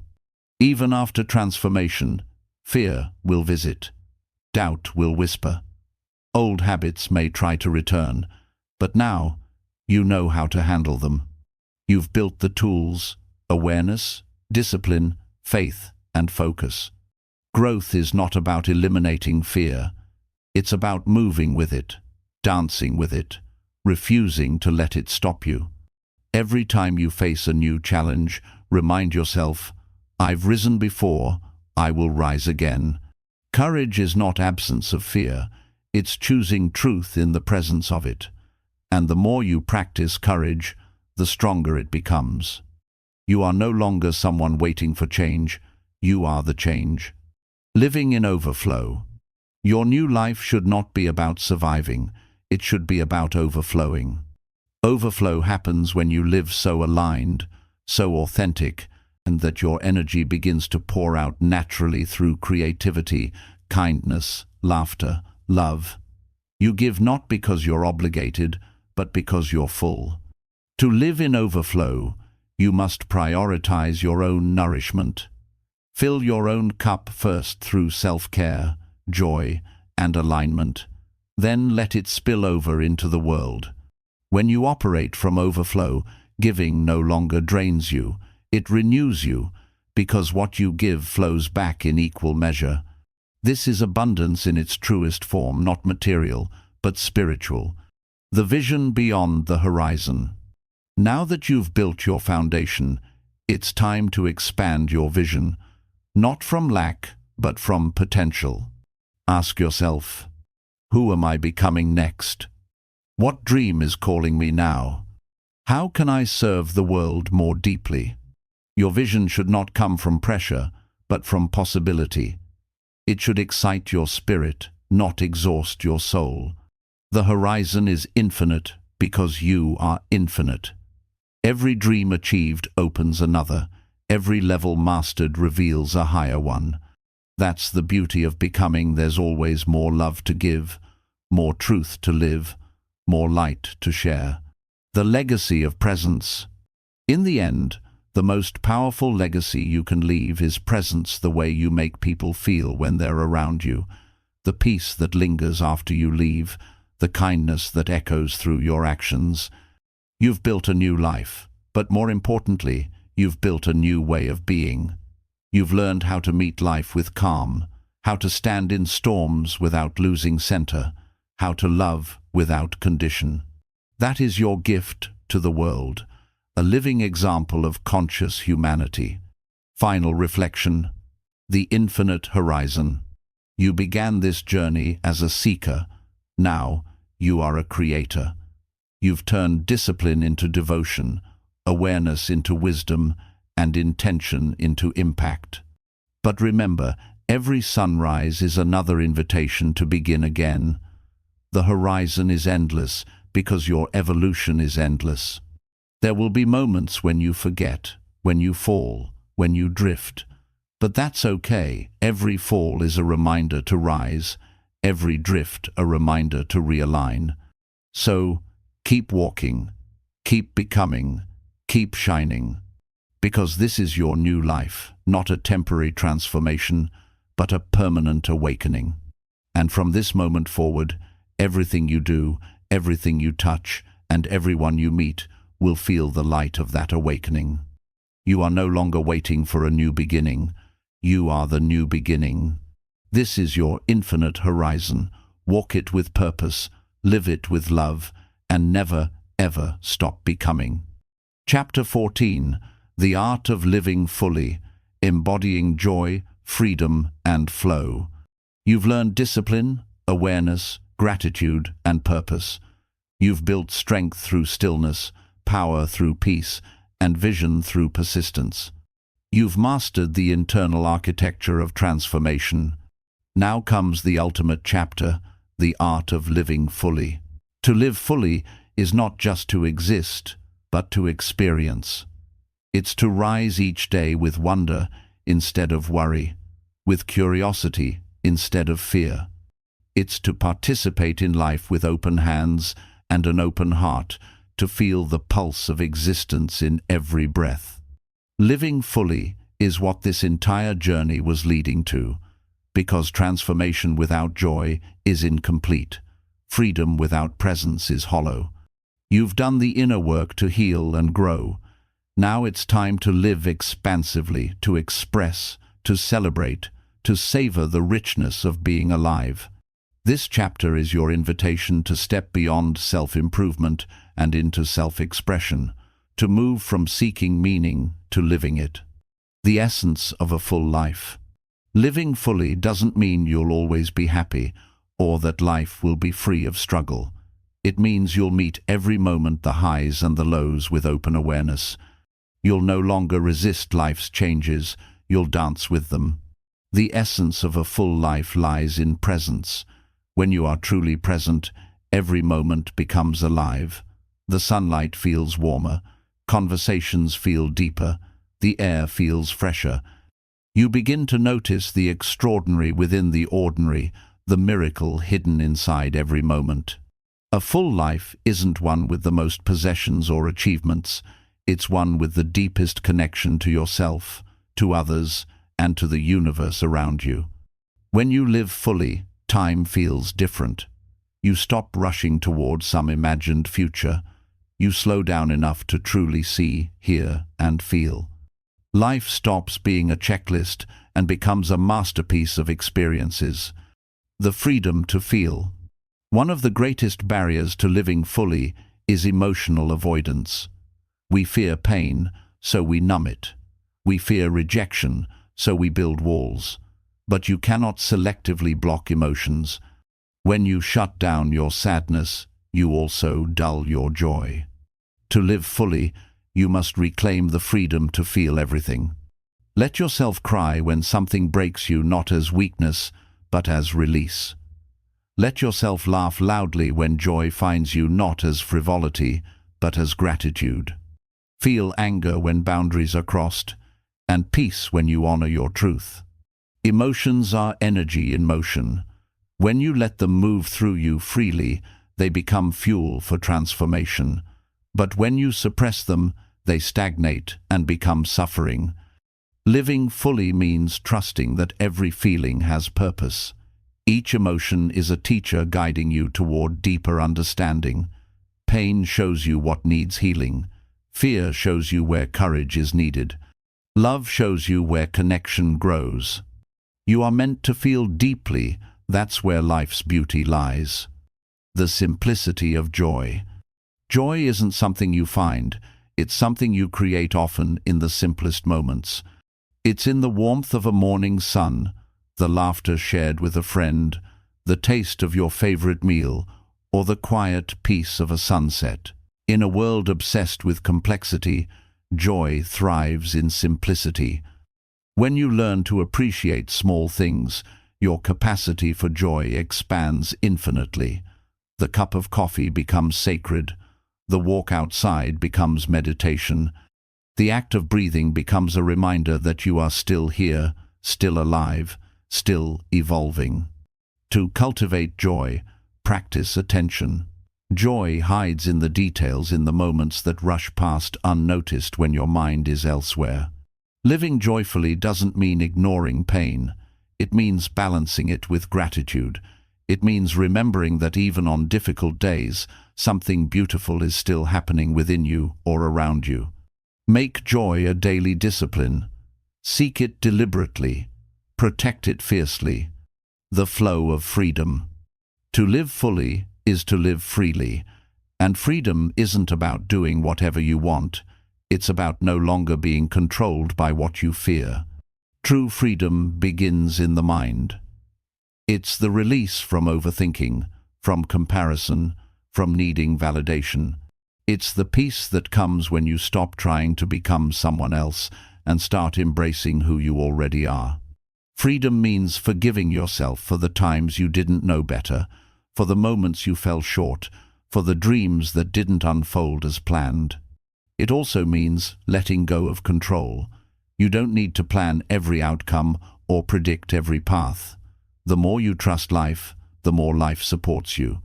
Even after transformation, fear will visit. Doubt will whisper. Old habits may try to return, but now you know how to handle them. You've built the tools, awareness, discipline, faith, and focus. Growth is not about eliminating fear. It's about moving with it, dancing with it, refusing to let it stop you. Every time you face a new challenge, remind yourself, I've risen before, I will rise again. Courage is not absence of fear. It's choosing truth in the presence of it. And the more you practice courage, the stronger it becomes. You are no longer someone waiting for change. You are the change. Living in overflow. Your new life should not be about surviving. It should be about overflowing. Overflow happens when you live so aligned, so authentic, and that your energy begins to pour out naturally through creativity, kindness, laughter, love. You give not because you're obligated, but because you're full. To live in overflow, you must prioritize your own nourishment. Fill your own cup first through self-care, joy, and alignment. Then let it spill over into the world. When you operate from overflow, giving no longer drains you. It renews you, because what you give flows back in equal measure. This is abundance in its truest form, not material, but spiritual. The vision beyond the horizon. Now that you've built your foundation, it's time to expand your vision, not from lack, but from potential. Ask yourself, who am I becoming next? What dream is calling me now? How can I serve the world more deeply? Your vision should not come from pressure, but from possibility. It should excite your spirit, not exhaust your soul. The horizon is infinite because you are infinite. Every dream achieved opens another. Every level mastered reveals a higher one. That's the beauty of becoming. There's always more love to give, more truth to live, more light to share. The legacy of presence. In the end, the most powerful legacy you can leave is presence, the way you make people feel when they're around you, the peace that lingers after you leave, the kindness that echoes through your actions. You've built a new life, but more importantly, you've built a new way of being. You've learned how to meet life with calm, how to stand in storms without losing center, how to love without condition. That is your gift to the world, a living example of conscious humanity. Final reflection: the infinite horizon. You began this journey as a seeker. Now you are a creator. You've turned discipline into devotion, awareness into wisdom, and intention into impact. But remember, every sunrise is another invitation to begin again. The horizon is endless because your evolution is endless. There will be moments when you forget, when you fall, when you drift. But that's okay. Every fall is a reminder to rise, every drift a reminder to realign. So, keep walking, keep becoming, keep shining. Because this is your new life, not a temporary transformation, but a permanent awakening. And from this moment forward, everything you do, everything you touch, and everyone you meet will feel the light of that awakening. You are no longer waiting for a new beginning. You are the new beginning. This is your infinite horizon. Walk it with purpose, live it with love, and never, ever stop becoming. Chapter 14. The Art of Living Fully, Embodying Joy, Freedom, and Flow. You've learned discipline, awareness, gratitude, and purpose. You've built strength through stillness, power through peace, and vision through persistence. You've mastered the internal architecture of transformation. Now comes the ultimate chapter, the art of living fully. To live fully is not just to exist, but to experience. It's to rise each day with wonder instead of worry, with curiosity instead of fear. It's to participate in life with open hands and an open heart, to feel the pulse of existence in every breath. Living fully is what this entire journey was leading to, because transformation without joy is incomplete. Freedom without presence is hollow. You've done the inner work to heal and grow. Now it's time to live expansively, to express, to celebrate, to savor the richness of being alive. This chapter is your invitation to step beyond self-improvement and into self-expression, to move from seeking meaning to living it. The essence of a full life. Living fully doesn't mean you'll always be happy or that life will be free of struggle. It means you'll meet every moment, the highs and the lows, with open awareness. You'll no longer resist life's changes, you'll dance with them. The essence of a full life lies in presence. When you are truly present, every moment becomes alive. The sunlight feels warmer, conversations feel deeper, the air feels fresher. You begin to notice the extraordinary within the ordinary, the miracle hidden inside every moment. A full life isn't one with the most possessions or achievements. It's one with the deepest connection to yourself, to others, and to the universe around you. When you live fully, time feels different. You stop rushing toward some imagined future. You slow down enough to truly see, hear, and feel. Life stops being a checklist and becomes a masterpiece of experiences. The freedom to feel. One of the greatest barriers to living fully is emotional avoidance. We fear pain, so we numb it. We fear rejection, so we build walls. But you cannot selectively block emotions. When you shut down your sadness, you also dull your joy. To live fully, you must reclaim the freedom to feel everything. Let yourself cry when something breaks you, not as weakness, but as release. Let yourself laugh loudly when joy finds you, not as frivolity, but as gratitude. Feel anger when boundaries are crossed, and peace when you honor your truth. Emotions are energy in motion. When you let them move through you freely, they become fuel for transformation. But when you suppress them, they stagnate and become suffering. Living fully means trusting that every feeling has purpose. Each emotion is a teacher guiding you toward deeper understanding. Pain shows you what needs healing. Fear shows you where courage is needed. Love shows you where connection grows. You are meant to feel deeply. That's where life's beauty lies. The simplicity of joy. Joy isn't something you find. It's something you create, often in the simplest moments. It's in the warmth of a morning sun, the laughter shared with a friend, the taste of your favorite meal, or the quiet peace of a sunset. In a world obsessed with complexity, joy thrives in simplicity. When you learn to appreciate small things, your capacity for joy expands infinitely. The cup of coffee becomes sacred. The walk outside becomes meditation. The act of breathing becomes a reminder that you are still here, still alive, still evolving. To cultivate joy, practice attention. Joy hides in the details, in the moments that rush past unnoticed when your mind is elsewhere. Living joyfully doesn't mean ignoring pain. It means balancing it with gratitude. It means remembering that even on difficult days, something beautiful is still happening within you or around you. Make joy a daily discipline. Seek it deliberately. Protect it fiercely. The flow of freedom. To live fully is to live freely, and freedom isn't about doing whatever you want. It's about no longer being controlled by what you fear. True freedom begins in the mind. It's the release from overthinking, from comparison, from needing validation. It's the peace that comes when you stop trying to become someone else and start embracing who you already are. Freedom means forgiving yourself for the times you didn't know better, for the moments you fell short, for the dreams that didn't unfold as planned. It also means letting go of control. You don't need to plan every outcome or predict every path. The more you trust life, the more life supports you.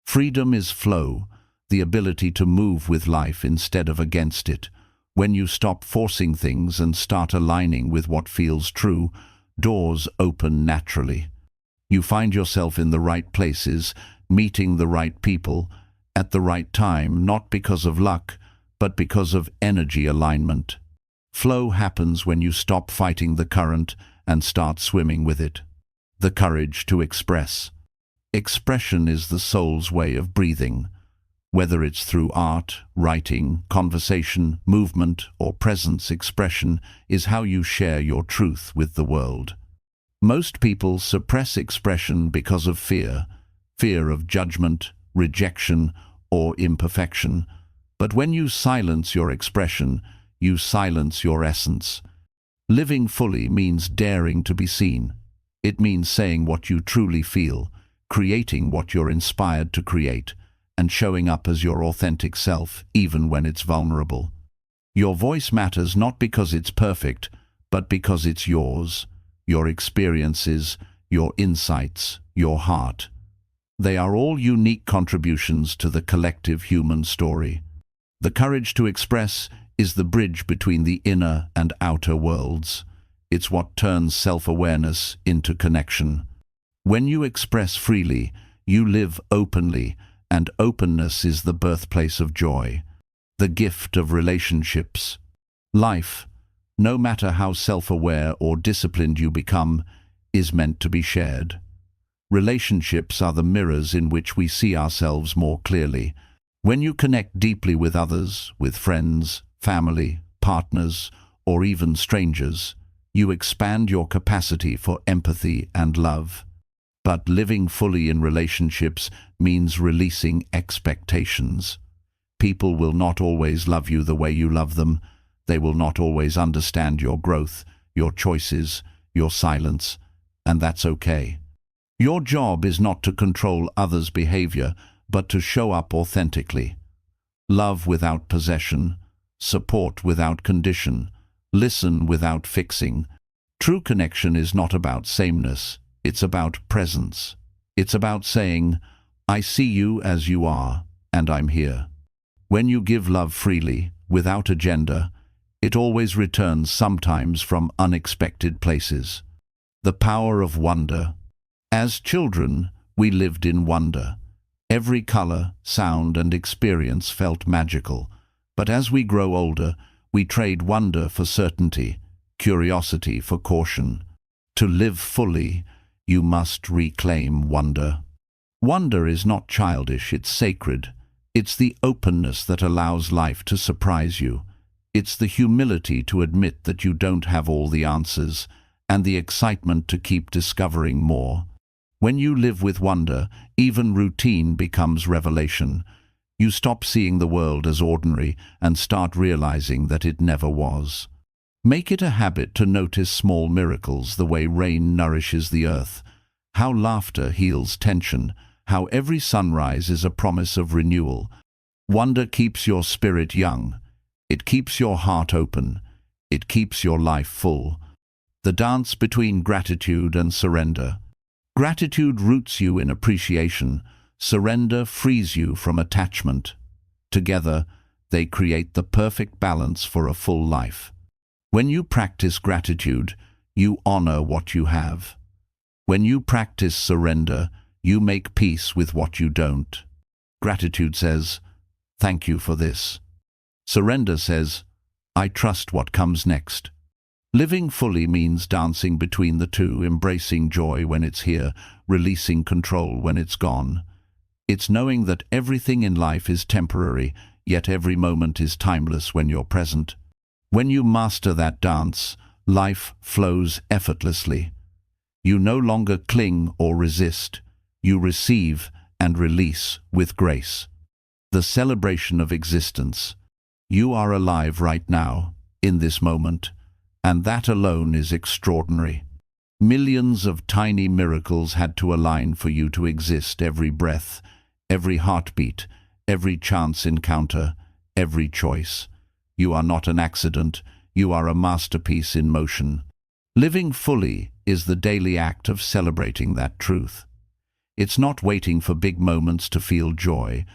Freedom is flow, the ability to move with life instead of against it. When you stop forcing things and start aligning with what feels true, doors open naturally. You find yourself in the right places, meeting the right people, at the right time, not because of luck, but because of energy alignment. Flow happens when you stop fighting the current and start swimming with it. The courage to express. Expression is the soul's way of breathing. Whether it's through art, writing, conversation, movement, or presence, expression is how you share your truth with the world. Most people suppress expression because of fear of judgment, rejection, or imperfection. But when you silence your expression, you silence your essence. Living fully means daring to be seen. It means saying what you truly feel, creating what you're inspired to create, and showing up as your authentic self, even when it's vulnerable. Your voice matters not because it's perfect, but because it's yours, your experiences, your insights, your heart. They are all unique contributions to the collective human story. The courage to express is the bridge between the inner and outer worlds. It's what turns self-awareness into connection. When you express freely, you live openly, and openness is the birthplace of joy, the gift of relationships. Life, no matter how self-aware or disciplined you become, is meant to be shared. Relationships are the mirrors in which we see ourselves more clearly. When you connect deeply with others, with friends, family, partners, or even strangers, you expand your capacity for empathy and love. But living fully in relationships means releasing expectations. People will not always love you the way you love them. They will not always understand your growth, your choices, your silence, and that's okay. Your job is not to control others' behavior, but to show up authentically. Love without possession, support without condition, listen without fixing. True connection is not about sameness, it's about presence. It's about saying, I see you as you are, and I'm here. When you give love freely, without agenda, it always returns, sometimes from unexpected places. The power of wonder. As children, we lived in wonder. Every color, sound, and experience felt magical. But as we grow older, we trade wonder for certainty, curiosity for caution. To live fully, you must reclaim wonder. Wonder is not childish, it's sacred. It's the openness that allows life to surprise you. It's the humility to admit that you don't have all the answers, and the excitement to keep discovering more. When you live with wonder, even routine becomes revelation. You stop seeing the world as ordinary and start realizing that it never was. Make it a habit to notice small miracles, the way rain nourishes the earth, how laughter heals tension, how every sunrise is a promise of renewal. Wonder keeps your spirit young. It keeps your heart open. It keeps your life full. The dance between gratitude and surrender. Gratitude roots you in appreciation. Surrender frees you from attachment. Together, they create the perfect balance for a full life. When you practice gratitude, you honor what you have. When you practice surrender, you make peace with what you don't. Gratitude says, thank you for this. Surrender says, I trust what comes next. Living fully means dancing between the two, embracing joy when it's here, releasing control when it's gone. It's knowing that everything in life is temporary, yet every moment is timeless when you're present. When you master that dance, life flows effortlessly. You no longer cling or resist. You receive and release with grace. The celebration of existence. You are alive right now, in this moment, and that alone is extraordinary. Millions of tiny miracles had to align for you to exist. Every breath, every heartbeat, every chance encounter, every choice. You are not an accident, you are a masterpiece in motion. Living fully is the daily act of celebrating that truth. It's not waiting for big moments to feel joy,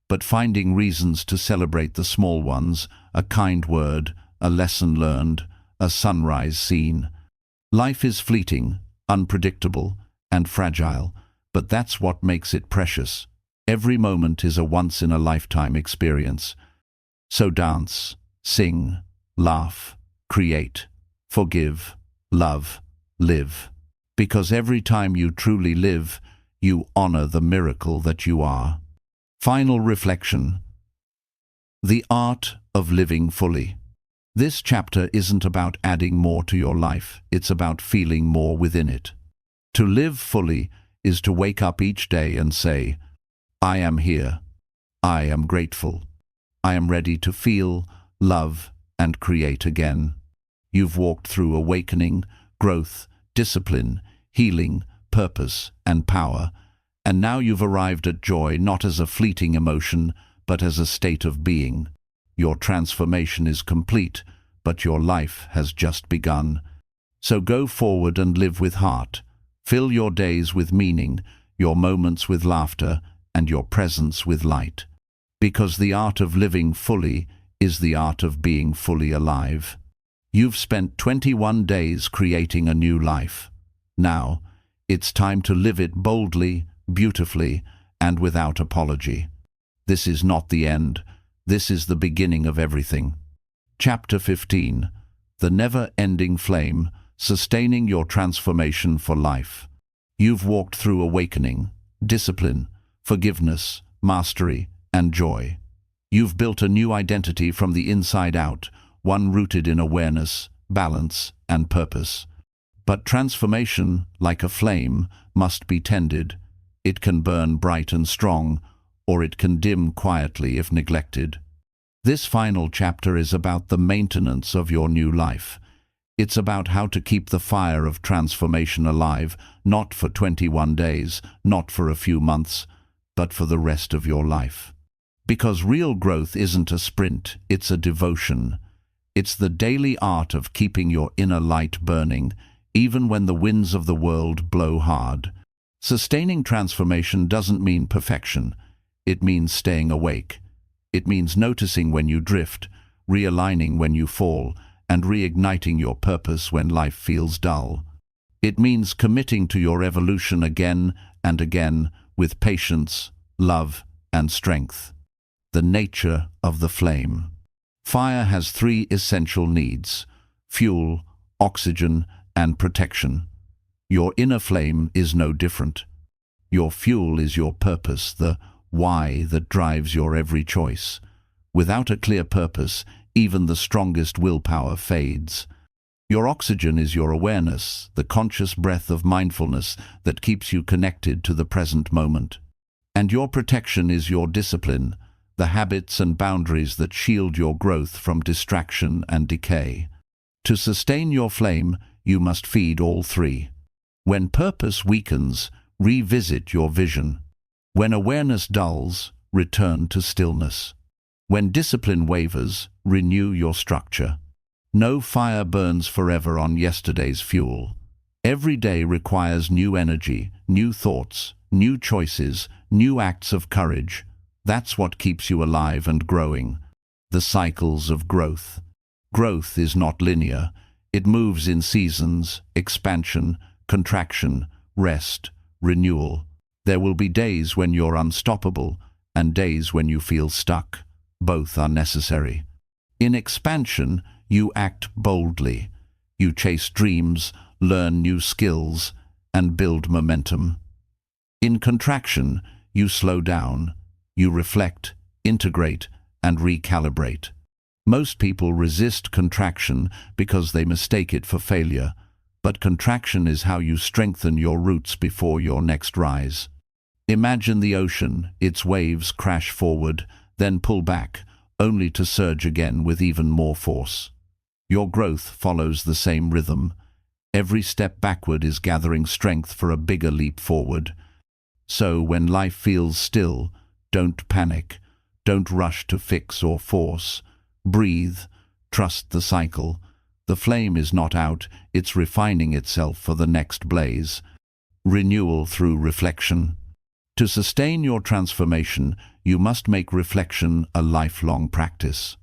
but finding reasons to celebrate the small ones, a kind word, a lesson learned, a sunrise seen. Life is fleeting, unpredictable, and fragile, but that's what makes it precious. Every moment is a once-in-a-lifetime experience. So dance, sing, laugh, create, forgive, love, live. Because every time you truly live, you honor the miracle that you are. Final reflection. The art of living fully. This chapter isn't about adding more to your life, it's about feeling more within it. To live fully is to wake up each day and say, I am here. I am grateful. I am ready to feel, love, and create again. You've walked through awakening, growth, discipline, healing, purpose, and power, and now you've arrived at joy not as a fleeting emotion, but as a state of being. Your transformation is complete, but your life has just begun. So go forward and live with heart. Fill your days with meaning, your moments with laughter, and your presence with light. Because the art of living fully is the art of being fully alive. You've spent 21 days creating a new life. Now, it's time to live it boldly, beautifully, and without apology. This is not the end. This is the beginning of everything. Chapter 15. the never-ending flame, sustaining your transformation for life. You've walked through awakening, discipline, forgiveness, mastery, and joy. You've built a new identity from the inside out, one rooted in awareness, balance, and purpose. But transformation, like a flame, must be tended. It can burn bright and strong, or it can dim quietly if neglected. This final chapter is about the maintenance of your new life. It's about how to keep the fire of transformation alive, not for 21 days, not for a few months, but for the rest of your life. Because real growth isn't a sprint, it's a devotion. It's the daily art of keeping your inner light burning, even when the winds of the world blow hard. Sustaining transformation doesn't mean perfection. It means staying awake. It means noticing when you drift, realigning when you fall, and reigniting your purpose when life feels dull. It means committing to your evolution again and again with patience, love, and strength. The nature of the flame. Fire has 3 essential needs: fuel, oxygen, and protection. Your inner flame is no different. Your fuel is your purpose, the why that drives your every choice. Without a clear purpose, even the strongest willpower fades. Your oxygen is your awareness, the conscious breath of mindfulness that keeps you connected to the present moment. And your protection is your discipline, the habits and boundaries that shield your growth from distraction and decay. To sustain your flame, you must feed all 3. When purpose weakens, revisit your vision. When awareness dulls, return to stillness. When discipline wavers, renew your structure. No fire burns forever on yesterday's fuel. Every day requires new energy, new thoughts, new choices, new acts of courage. That's what keeps you alive and growing. The cycles of growth. Growth is not linear. It moves in seasons: expansion, contraction, rest, renewal. There will be days when you're unstoppable and days when you feel stuck. Both are necessary. In expansion, you act boldly. You chase dreams, learn new skills, and build momentum. In contraction, you slow down. You reflect, integrate, and recalibrate. Most people resist contraction because they mistake it for failure, but contraction is how you strengthen your roots before your next rise. Imagine the ocean. Its waves crash forward, then pull back, only to surge again with even more force. Your growth follows the same rhythm. Every step backward is gathering strength for a bigger leap forward. So when life feels still, don't panic. Don't rush to fix or force. Breathe. Trust the cycle. The flame is not out, it's refining itself for the next blaze. Renewal through reflection. To sustain your transformation, you must make reflection a lifelong practice.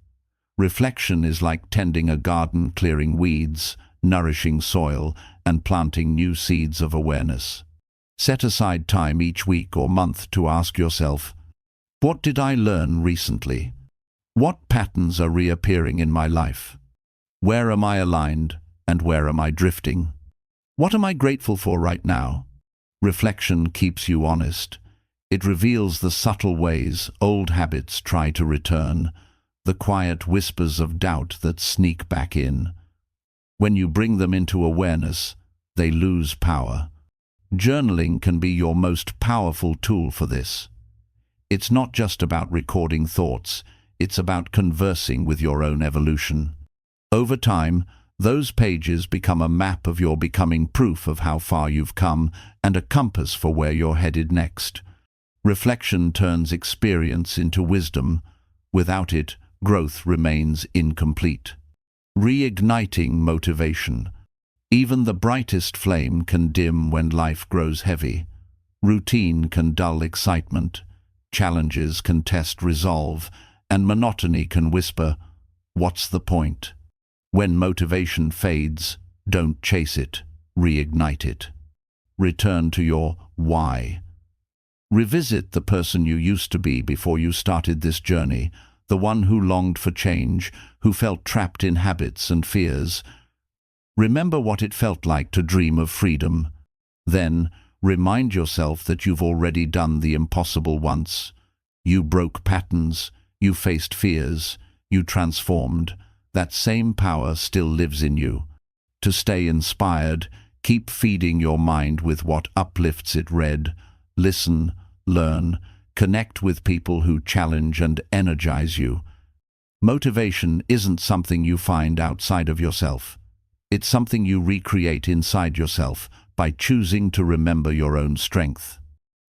Reflection is like tending a garden, clearing weeds, nourishing soil, and planting new seeds of awareness. Set aside time each week or month to ask yourself, what did I learn recently? What patterns are reappearing in my life? Where am I aligned and where am I drifting? What am I grateful for right now? Reflection keeps you honest. It reveals the subtle ways old habits try to return, the quiet whispers of doubt that sneak back in. When you bring them into awareness, they lose power. Journaling can be your most powerful tool for this. It's not just about recording thoughts, it's about conversing with your own evolution. Over time, those pages become a map of your becoming, proof of how far you've come, and a compass for where you're headed next. Reflection turns experience into wisdom. Without it, growth remains incomplete. Reigniting motivation. Even the brightest flame can dim when life grows heavy. Routine can dull excitement. Challenges can test resolve, and monotony can whisper, "What's the point?" When motivation fades, don't chase it, reignite it. Return to your why. Revisit the person you used to be before you started this journey, the one who longed for change, who felt trapped in habits and fears. Remember what it felt like to dream of freedom. Then, remind yourself that you've already done the impossible once. You broke patterns, you faced fears, you transformed. That same power still lives in you. To stay inspired, keep feeding your mind with what uplifts it. Read, listen, learn, connect with people who challenge and energize you. Motivation isn't something you find outside of yourself. It's something you recreate inside yourself by choosing to remember your own strength.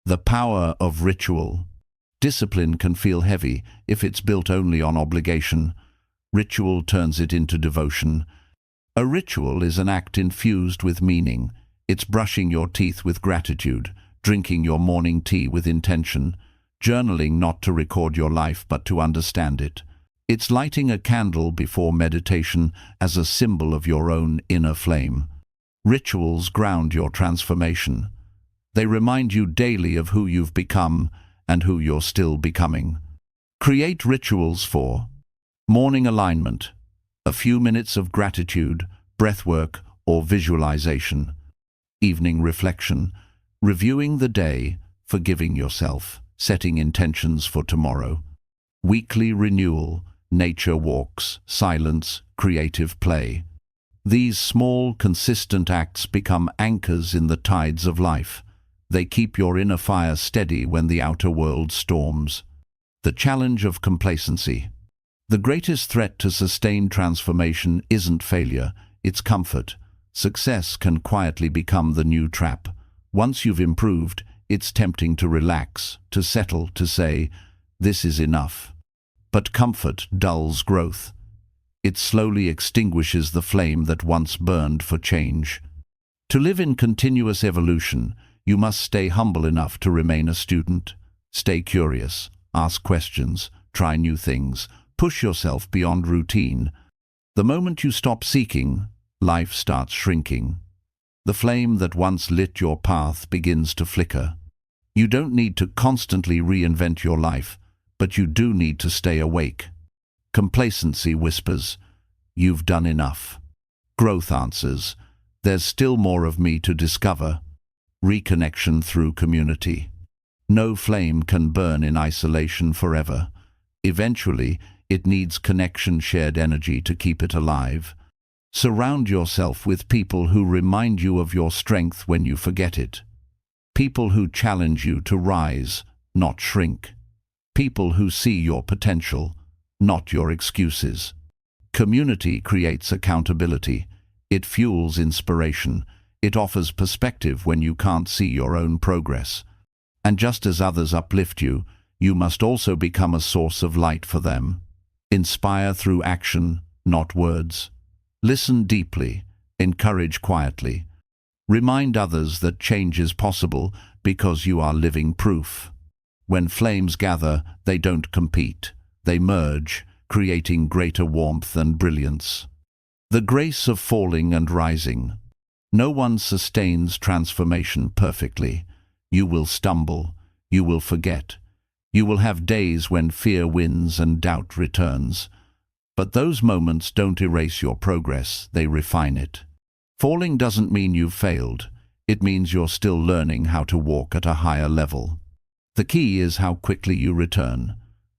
The power of ritual. Discipline can feel heavy if it's built only on obligation. Ritual turns it into devotion. A ritual is an act infused with meaning. It's brushing your teeth with gratitude, drinking your morning tea with intention, journaling not to record your life but to understand it. It's lighting a candle before meditation as a symbol of your own inner flame. Rituals ground your transformation. They remind you daily of who you've become and who you're still becoming. Create rituals for morning alignment, a few minutes of gratitude, breathwork, or visualization. Evening reflection, reviewing the day, forgiving yourself, setting intentions for tomorrow. Weekly renewal, nature walks, silence, creative play. These small, consistent acts become anchors in the tides of life. They keep your inner fire steady when the outer world storms. The challenge of complacency. The greatest threat to sustained transformation isn't failure, it's comfort. Success can quietly become the new trap. Once you've improved, it's tempting to relax, to settle, to say, "This is enough." But comfort dulls growth. It slowly extinguishes the flame that once burned for change. To live in continuous evolution, you must stay humble enough to remain a student. Stay curious, ask questions, try new things, push yourself beyond routine. The moment you stop seeking, life starts shrinking. The flame that once lit your path begins to flicker. You don't need to constantly reinvent your life, but you do need to stay awake. Complacency whispers, "You've done enough." Growth answers, "There's still more of me to discover." Reconnection through community. No flame can burn in isolation forever. Eventually, it needs connection, shared energy to keep it alive. Surround yourself with people who remind you of your strength when you forget it. People who challenge you to rise, not shrink. People who see your potential, not your excuses. Community creates accountability. It fuels inspiration. It offers perspective when you can't see your own progress. And just as others uplift you, you must also become a source of light for them. Inspire through action, not words. Listen deeply, encourage quietly. Remind others that change is possible because you are living proof. When flames gather, they don't compete. They merge, creating greater warmth and brilliance. The grace of falling and rising. No one sustains transformation perfectly. You will stumble. You will forget. You will have days when fear wins and doubt returns. But those moments don't erase your progress, they refine it. Falling doesn't mean you've failed. It means you're still learning how to walk at a higher level. The key is how quickly you return.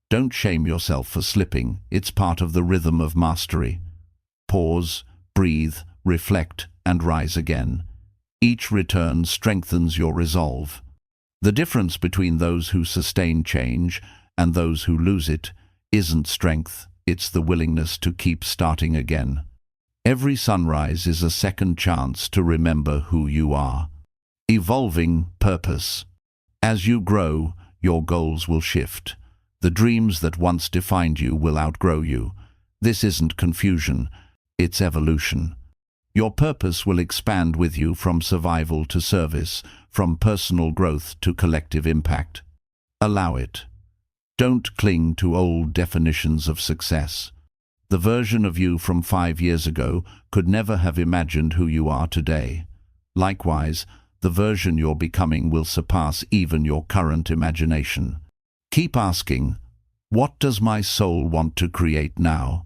Don't shame yourself for slipping. It's part of the rhythm of mastery. Pause, breathe, reflect, and rise again. Each return strengthens your resolve. The difference between those who sustain change and those who lose it isn't strength, it's the willingness to keep starting again. Every sunrise is a second chance to remember who you are. Evolving purpose. As you grow, your goals will shift. The dreams that once defined you will outgrow you. This isn't confusion, it's evolution. Your purpose will expand with you from survival to service, from personal growth to collective impact. Allow it. Don't cling to old definitions of success. The version of you from 5 years ago could never have imagined who you are today. Likewise, the version you're becoming will surpass even your current imagination. Keep asking, What does my soul want to create now?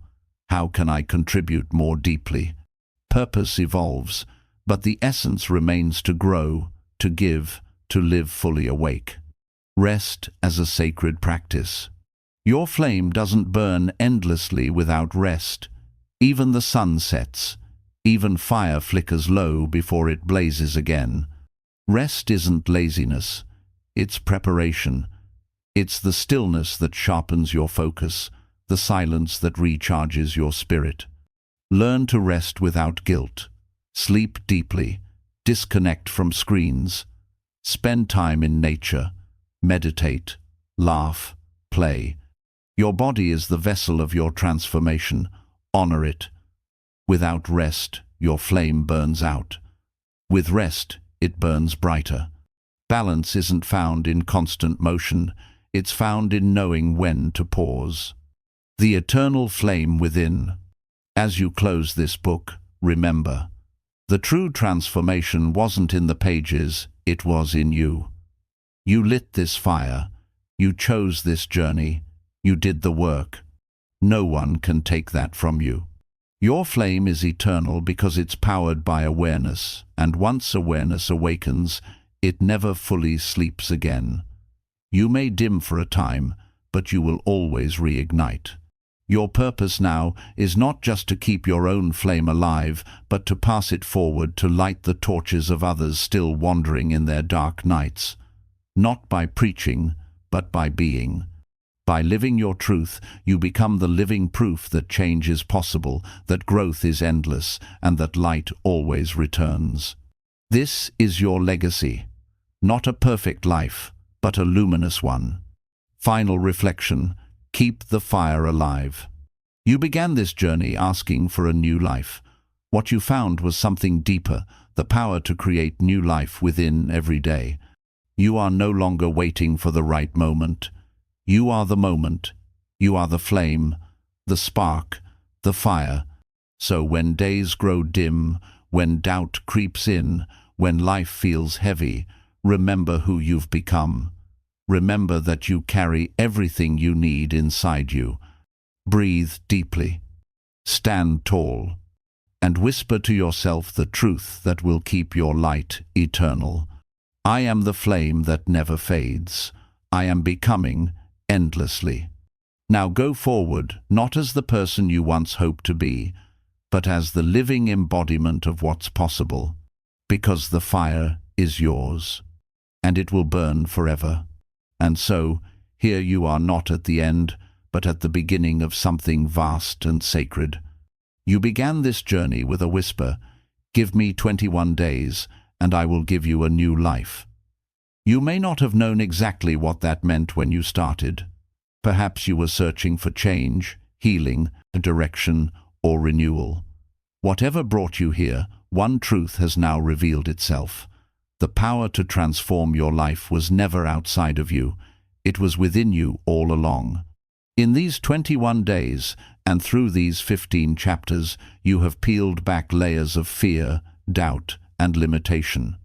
How can I contribute more deeply? Purpose evolves, but the essence remains to grow, to give, to live fully awake. Rest as a sacred practice. Your flame doesn't burn endlessly without rest. Even the sun sets. Even fire flickers low before it blazes again. Rest isn't laziness. It's preparation. It's the stillness that sharpens your focus, the silence that recharges your spirit. Learn to rest without guilt. Sleep deeply. Disconnect from screens. Spend time in nature. Meditate. Laugh. Play. Your body is the vessel of your transformation. Honor it. Without rest, your flame burns out. With rest, it burns brighter. Balance isn't found in constant motion. It's found in knowing when to pause. The eternal flame within. As you close this book, remember, the true transformation wasn't in the pages, it was in you. You lit this fire. You chose this journey. You did the work. No one can take that from you. Your flame is eternal because it's powered by awareness, and once awareness awakens, it never fully sleeps again. You may dim for a time, but you will always reignite. Your purpose now is not just to keep your own flame alive, but to pass it forward to light the torches of others still wandering in their dark nights. Not by preaching, but by being. By living your truth, you become the living proof that change is possible, that growth is endless, and that light always returns. This is your legacy. Not a perfect life, but a luminous one. Final reflection. Keep the fire alive. You began this journey asking for a new life. What you found was something deeper, the power to create new life within every day. You are no longer waiting for the right moment. You are the moment. You are the flame, the spark, the fire. So when days grow dim, when doubt creeps in, when life feels heavy, remember who you've become. Remember that you carry everything you need inside you. Breathe deeply. Stand tall. And whisper to yourself the truth that will keep your light eternal. I am the flame that never fades. I am becoming endlessly. Now go forward, not as the person you once hoped to be, but as the living embodiment of what's possible. Because the fire is yours, and it will burn forever. And so, here you are not at the end, but at the beginning of something vast and sacred. You began this journey with a whisper, "Give me 21 days, and I will give you a new life." You may not have known exactly what that meant when you started. Perhaps you were searching for change, healing, direction, or renewal. Whatever brought you here, one truth has now revealed itself. The power to transform your life was never outside of you. It was within you all along. In these 21 days, and through these 15 chapters, you have peeled back layers of fear, doubt, and limitation.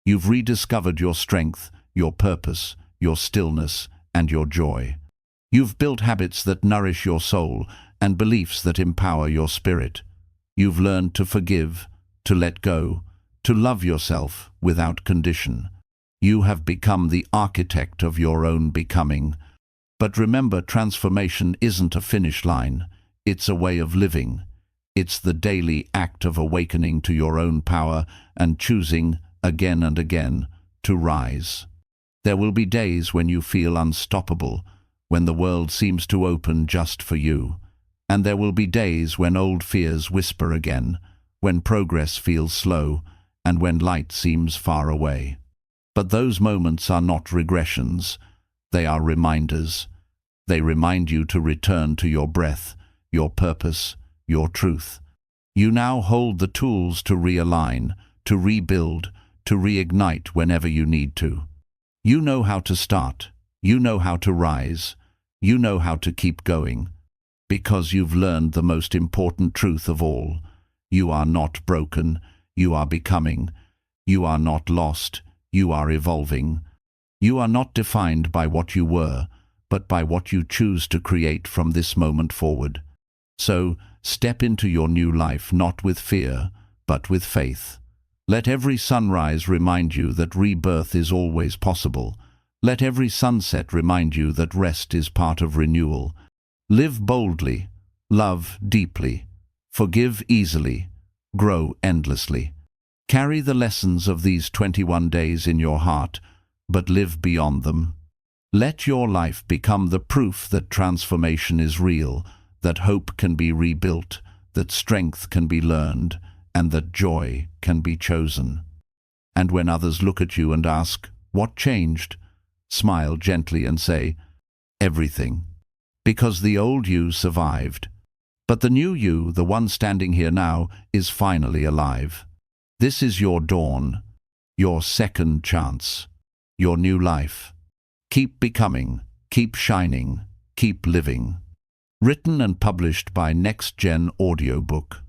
You've rediscovered your strength, your purpose, your stillness, and your joy. You've built habits that nourish your soul and beliefs that empower your spirit. You've learned to forgive, to let go, to love yourself without condition. You have become the architect of your own becoming. But remember, transformation isn't a finish line. It's a way of living. It's the daily act of awakening to your own power and choosing, again and again, to rise. There will be days when you feel unstoppable, when the world seems to open just for you. And there will be days when old fears whisper again, when progress feels slow, and when light seems far away. But those moments are not regressions. They are reminders. They remind you to return to your breath, your purpose, your truth. You now hold the tools to realign, to rebuild, to reignite whenever you need to. You know how to start. You know how to rise. You know how to keep going. Because you've learned the most important truth of all. You are not broken. You are becoming. You are not lost. You are evolving. You are not defined by what you were, but by what you choose to create from this moment forward. So, step into your new life not with fear, but with faith. Let every sunrise remind you that rebirth is always possible. Let every sunset remind you that rest is part of renewal. Live boldly, love deeply, forgive easily, grow endlessly. Carry the lessons of these 21 days in your heart, but live beyond them. Let your life become the proof that transformation is real, that hope can be rebuilt, that strength can be learned, and that joy can be chosen. And when others look at you and ask, "What changed?" smile gently and say, "Everything." Because the old you survived. But the new you, the one standing here now, is finally alive. This is your dawn, your second chance, your new life. Keep becoming, keep shining, keep living. Written and published by NextGen Audiobook.